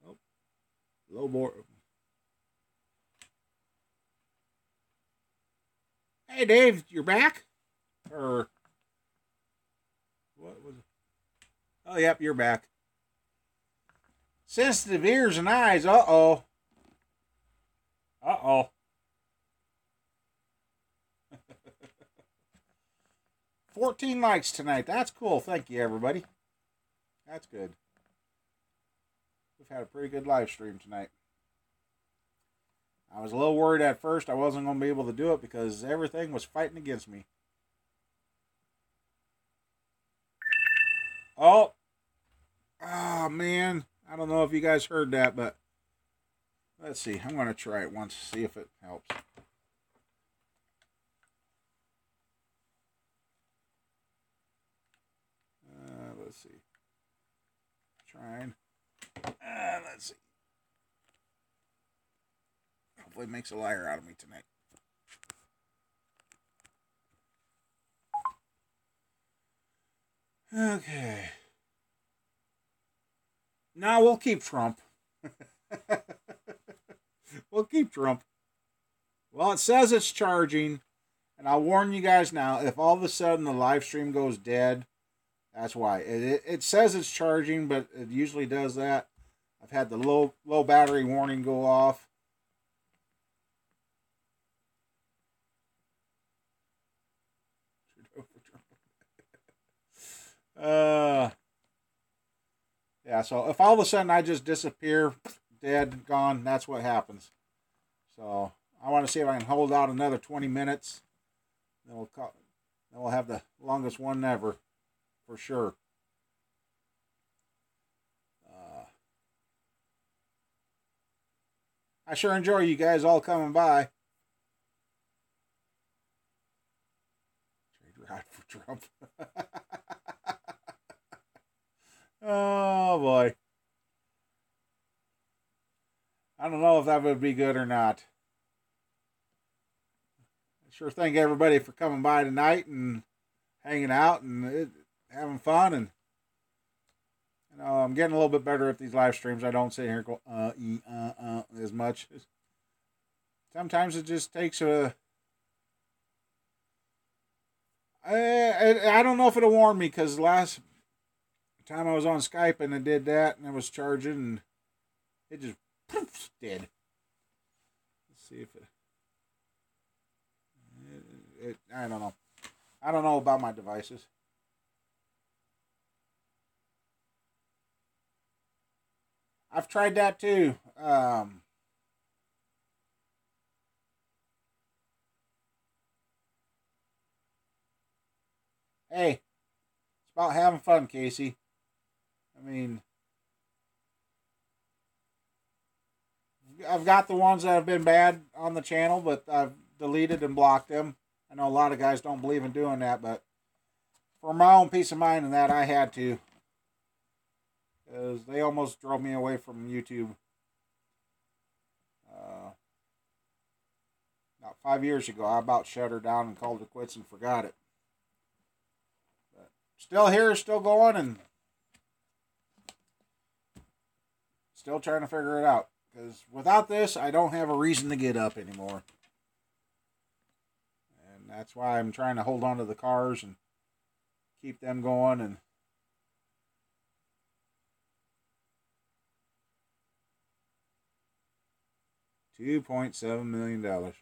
Oh, low board. Hey, Dave, you're back? Or, what was it? Oh, yep, you're back. Sensitive ears and eyes, uh-oh. Uh-oh. 14 likes tonight. That's cool. Thank you, everybody. That's good. We've had a pretty good live stream tonight. I was a little worried at first I wasn't going to be able to do it because everything was fighting against me. Oh. Oh, man. I don't know if you guys heard that, but let's see. I'm going to try it once, see if it helps. Let's see. Trying. Let's see. Hopefully it makes a liar out of me tonight. Okay. Now we'll keep Trump. We'll keep Trump. Well, it says it's charging. And I'll warn you guys now, if all of a sudden the live stream goes dead, that's why. It says it's charging, but it usually does that. I've had the low battery warning go off. Yeah, so if all of a sudden I just disappear, dead, gone, that's what happens. So I want to see if I can hold out another 20 minutes. Then we'll have the longest one ever, for sure. I sure enjoy you guys all coming by. Trade ride for Trump. Oh, boy. I don't know if that would be good or not. I sure thank everybody for coming by tonight and hanging out and having fun. And I'm getting a little bit better at these live streams. I don't sit here and go as much. Sometimes it just takes a... I don't know if it'll warn me, because last time I was on Skype and I did that and it was charging and it just did. Let's see if I don't know. I don't know about my devices. I've tried that too. Hey, it's about having fun, Casey. I mean, I've got the ones that have been bad on the channel, but I've deleted and blocked them. I know a lot of guys don't believe in doing that, but for my own peace of mind and that, I had to. Because they almost drove me away from YouTube. About 5 years ago, I about shut her down and called it quits and forgot it. But still here, still going, and still trying to figure it out. Because without this, I don't have a reason to get up anymore. And that's why I'm trying to hold on to the cars and keep them going. And $2.7 million.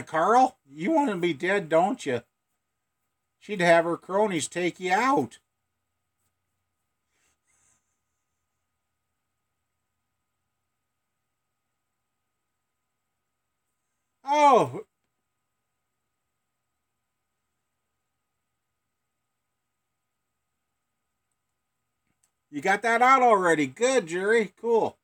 Carl, you want to be dead, don't you? She'd have her cronies take you out. Oh, you got that out already. Good, Jerry. Cool.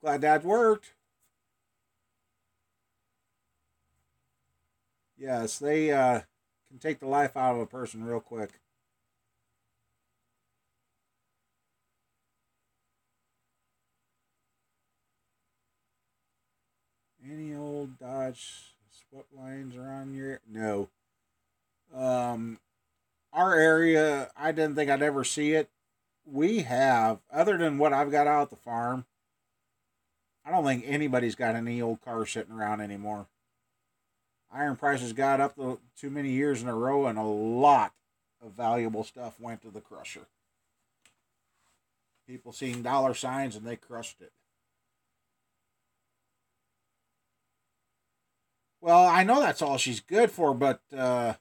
Glad that worked. Yes, they can take the life out of a person real quick. Any old Dodge sweat lines around your no. Um, our area, I didn't think I'd ever see it. We have, other than what I've got out at the farm, I don't think anybody's got any old car sitting around anymore. Iron prices got up to too many years in a row, and a lot of valuable stuff went to the crusher. People seen dollar signs and they crushed it. Well, I know that's all she's good for, but I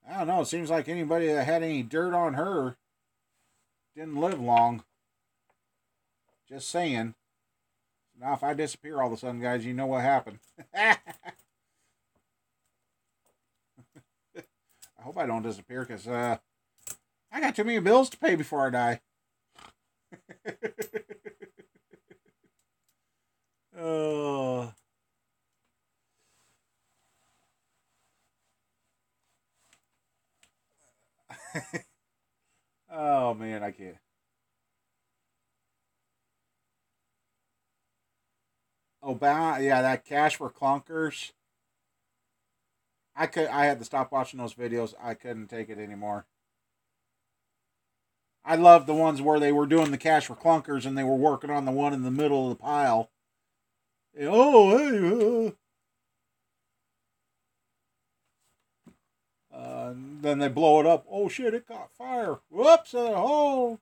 don't know. It seems like anybody that had any dirt on her didn't live long. Just saying. Now, if I disappear all of a sudden, guys, you know what happened. I hope I don't disappear because I got too many bills to pay before I die. Oh. Oh man, I can't. Obama, yeah, that cash for clunkers. I had to stop watching those videos. I couldn't take it anymore. I loved the ones where they were doing the cash for clunkers and they were working on the one in the middle of the pile. Oh, hey. Then they blow it up. Oh shit! It caught fire. Whoops! Oh,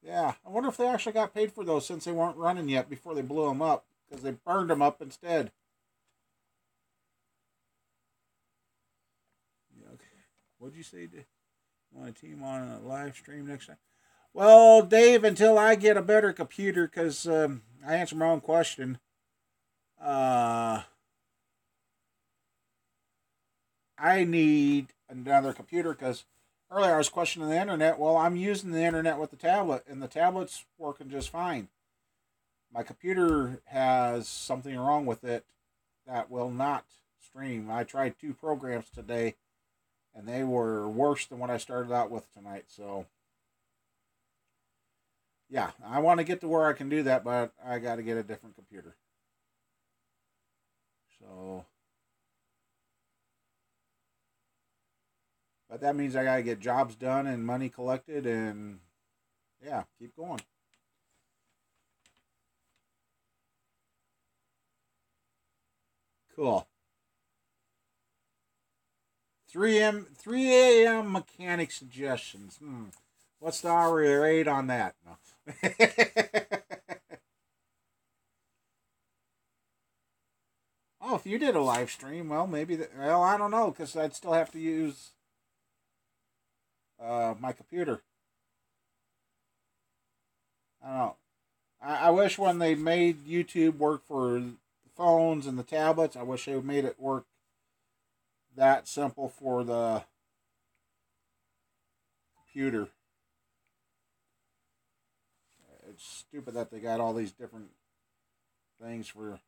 yeah. I wonder if they actually got paid for those since they weren't running yet before they blew them up because they burned them up instead. Yeah, okay. What'd you say? Want a team on a live stream next time? Well, Dave, until I get a better computer, because I answered my own question. Uh, I need another computer because earlier I was questioning the internet. Well, I'm using the internet with the tablet, and the tablet's working just fine. My computer has something wrong with it that will not stream. I tried 2 programs today, and they were worse than what I started out with tonight. So, yeah, I want to get to where I can do that, but I got to get a different computer. So, but that means I got to get jobs done and money collected and, yeah, keep going. Cool. 3 a.m. mechanic suggestions. What's the hourly rate on that? No. Oh, if you did a live stream, well, maybe. Well, I don't know because I'd still have to use my computer. I don't know. I wish when they made YouTube work for the phones and the tablets, I wish they made it work that simple for the computer. It's stupid that they got all these different things for.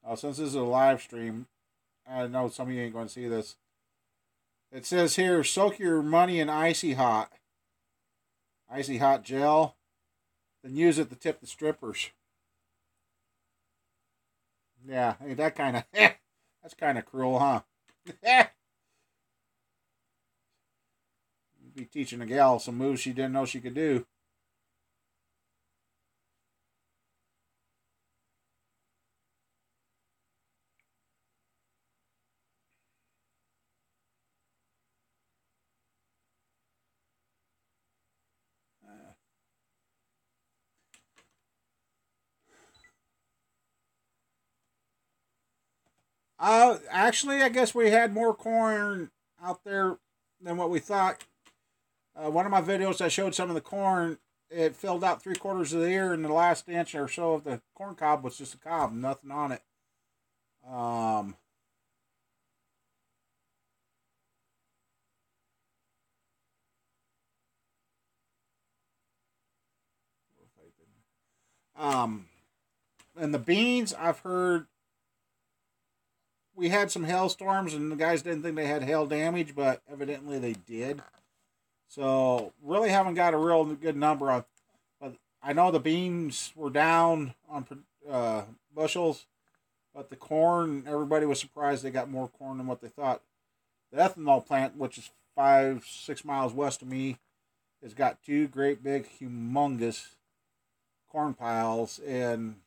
Oh, since this is a live stream, I know some of you ain't going to see this. It says here, soak your money in icy hot gel, then use it to tip the strippers. Yeah, hey, that kind of that's kind of cruel, huh? You'd be teaching a gal some moves she didn't know she could do. Actually, I guess we had more corn out there than what we thought. One of my videos, I showed some of the corn. It filled out 3/4 of the ear, and the last inch or so of the corn cob was just a cob, nothing on it. Um, um, and the beans, I've heard we had some hailstorms, and the guys didn't think they had hail damage, but evidently they did. So really haven't got a real good number on. But I know the beans were down on bushels, but the corn, everybody was surprised they got more corn than what they thought. The ethanol plant, which is 5-6 miles west of me, has got two great big, humongous corn piles, and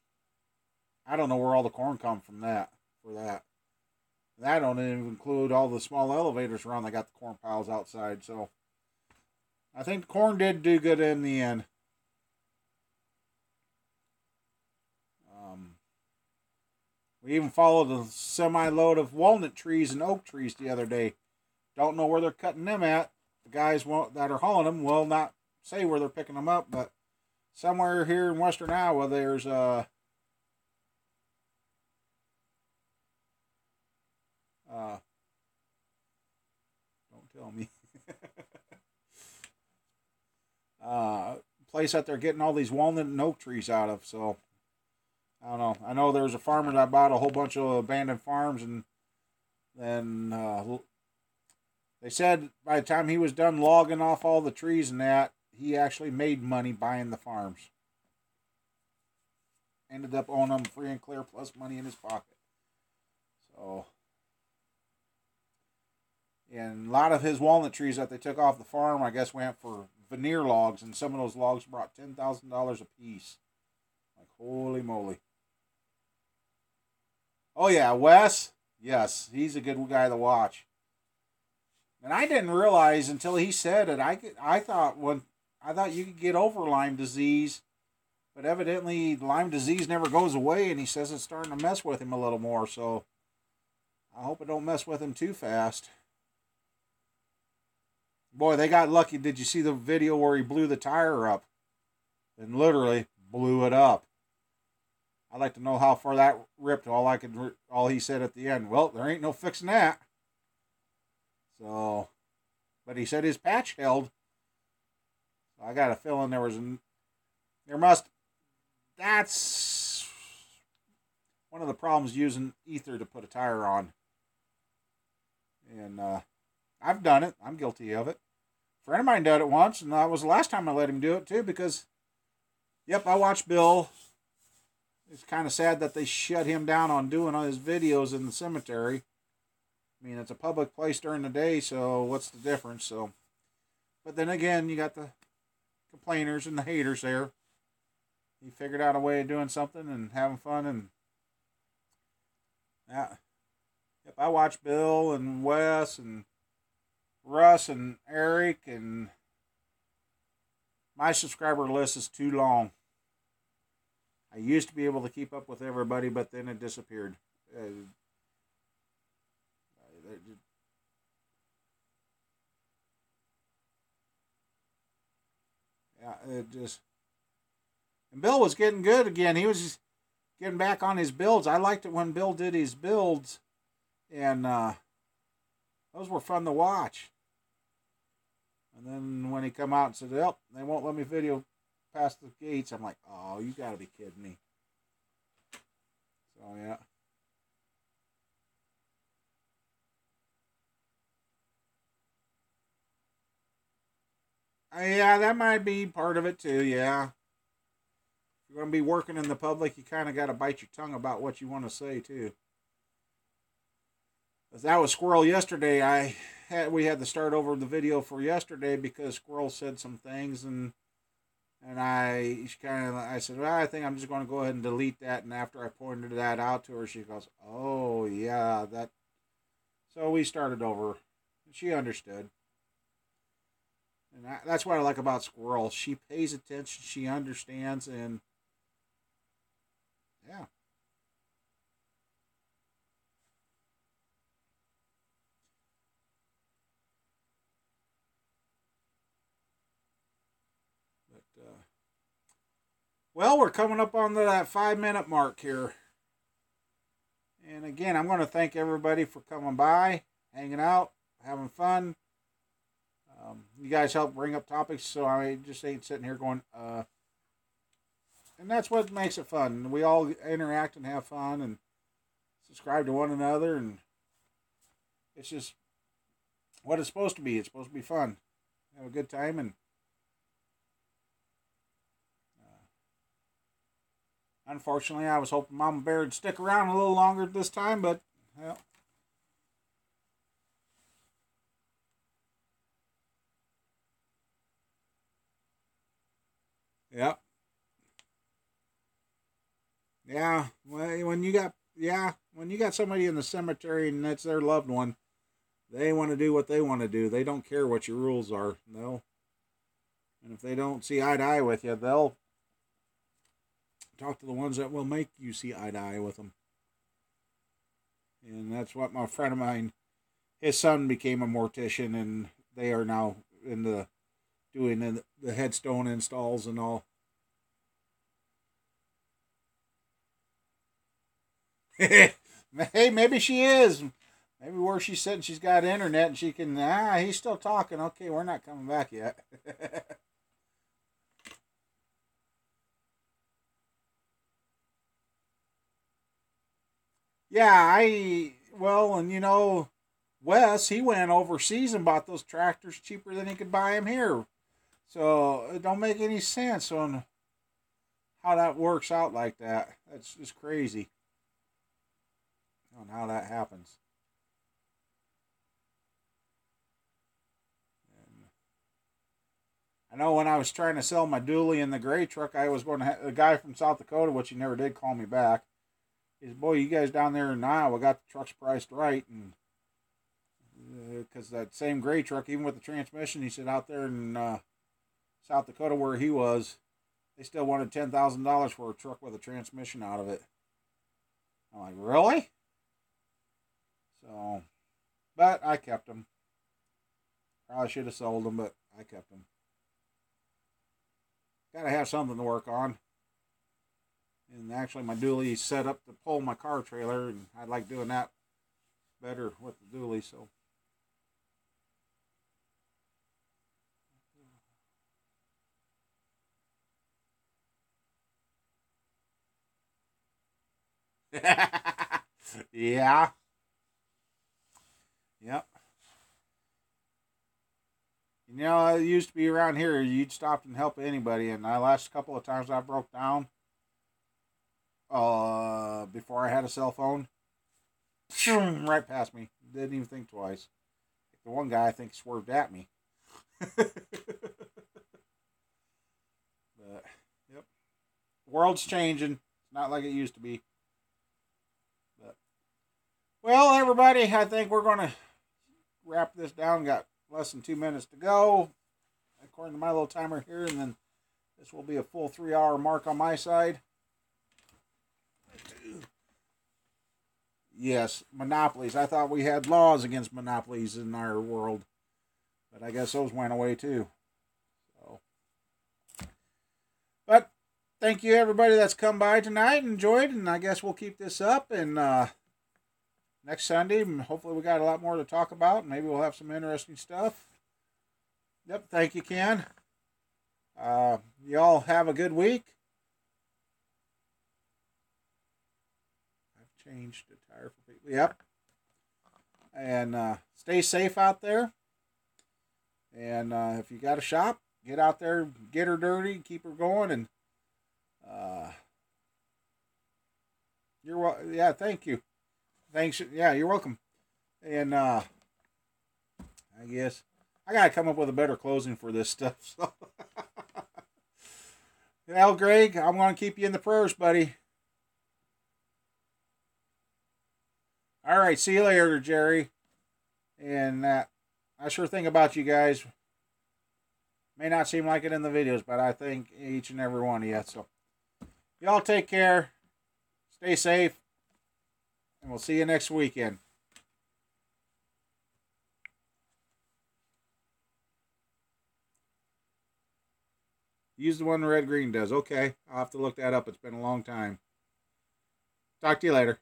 I don't know where all the corn come from that for that. And that don't even include all the small elevators around that got the corn piles outside. So I think the corn did do good in the end. We even followed a semi-load of walnut trees and oak trees the other day. Don't know where they're cutting them at. The guys that are hauling them will not say where they're picking them up, but somewhere here in western Iowa, there's don't tell me. Place that they're getting all these walnut and oak trees out of. So I don't know. I know there's a farmer that bought a whole bunch of abandoned farms, and then they said by the time he was done logging off all the trees and that, he actually made money buying the farms. Ended up owning them free and clear, plus money in his pocket. So, and a lot of his walnut trees that they took off the farm, I guess, went for veneer logs, and some of those logs brought $10,000 a piece. Like, holy moly. Oh, yeah, Wes? Yes, he's a good guy to watch. And I didn't realize until he said it. I thought you could get over Lyme disease, but evidently Lyme disease never goes away, and he says it's starting to mess with him a little more. So I hope it don't mess with him too fast. Boy, they got lucky. Did you see the video where he blew the tire up? And literally blew it up. I'd like to know how far that ripped. All he said at the end, well, there ain't no fixing that. So, but he said his patch held. So I got a feeling that's one of the problems using ether to put a tire on. And I've done it. I'm guilty of it. A friend of mine did it once, and that was the last time I let him do it too, because, yep, I watched Bill. It's kind of sad that they shut him down on doing all his videos in the cemetery. I mean, it's a public place during the day, so what's the difference? So, but then again, you got the complainers and the haters there. He figured out a way of doing something and having fun, and yeah. Yep, I watched Bill and Wes and Russ and Eric, and my subscriber list is too long. I used to be able to keep up with everybody, but then it disappeared. Yeah, it just. And Bill was getting good again. He was just getting back on his builds. I liked it when Bill did his builds, and those were fun to watch. And then when he come out and said, "Yep, they won't let me video past the gates," I'm like, "Oh, you got to be kidding me!" So yeah. Yeah, that might be part of it too. Yeah, if you're going to be working in the public, you kind of got to bite your tongue about what you want to say too. As that was Squirrel yesterday, we had to start over the video for yesterday because Squirrel said some things, and I said, well, I think I'm just going to go ahead and delete that. And after I pointed that out to her, she goes, "Oh yeah, that." So we started over. She understood. And that's what I like about Squirrel. She pays attention, she understands, and yeah. Well, we're coming up on that 5-minute mark here. And again, I'm going to thank everybody for coming by, hanging out, having fun. You guys help bring up topics, so I just ain't sitting here going, and that's what makes it fun. We all interact and have fun and subscribe to one another, and it's just what it's supposed to be. It's supposed to be fun. Have a good time, and unfortunately, I was hoping Mama Bear would stick around a little longer this time, but, well. Yep. Yeah. Well, when you got somebody in the cemetery and that's their loved one, they want to do what they want to do. They don't care what your rules are. No. And if they don't see eye to eye with you, they'll talk to the ones that will make you see eye to eye with them. And that's what my friend of mine, his son became a mortician, and they are now in the doing the headstone installs and all. Hey, maybe she is. Maybe where she's sitting, she's got internet and she can. He's still talking. Okay, we're not coming back yet. Yeah, well, and Wes, he went overseas and bought those tractors cheaper than he could buy them here. So it don't make any sense on how that works out like that. That's just crazy on how that happens. And I know when I was trying to sell my dually and the gray truck, I was going to a guy from South Dakota, which he never did call me back. He said, "Boy, you guys down there in Iowa got the trucks priced right," and because that same gray truck, even with the transmission, he said out there in South Dakota where he was, they still wanted $10,000 for a truck with a transmission out of it. I'm like, really? So, but I kept them. Probably should have sold them, but I kept them. Gotta have something to work on. And actually, my dually set up to pull my car trailer, and I like doing that better with the dually. So, yeah, yep. It used to be around here, you'd stop and help anybody, and the last couple of times I broke down, before I had a cell phone, right past me. Didn't even think twice. The one guy, I think, swerved at me. But, yep. The world's changing. It's not like it used to be. But, well, everybody, I think we're going to wrap this down. Got less than 2 minutes to go, according to my little timer here, and then this will be a full 3-hour mark on my side. Yes, monopolies. I thought we had laws against monopolies in our world, but I guess those went away too. So, but thank you everybody that's come by tonight and enjoyed, and I guess we'll keep this up. And next Sunday, hopefully we got a lot more to talk about, and maybe we'll have some interesting stuff. Yep, thank you, Ken. Y'all have a good week. I've changed the tire for people. Yep. And stay safe out there. And if you got a shop, get out there, get her dirty, keep her going, and yeah, thank you. Thanks. Yeah, you're welcome. And I guess I gotta come up with a better closing for this stuff. So. Well, Greg, I'm gonna keep you in the prayers, buddy. All right, see you later, Jerry. And I sure think about you guys. May not seem like it in the videos, but I think each and every one of you. So, y'all take care. Stay safe. And we'll see you next weekend. Use the one Red Green does. Okay, I'll have to look that up. It's been a long time. Talk to you later.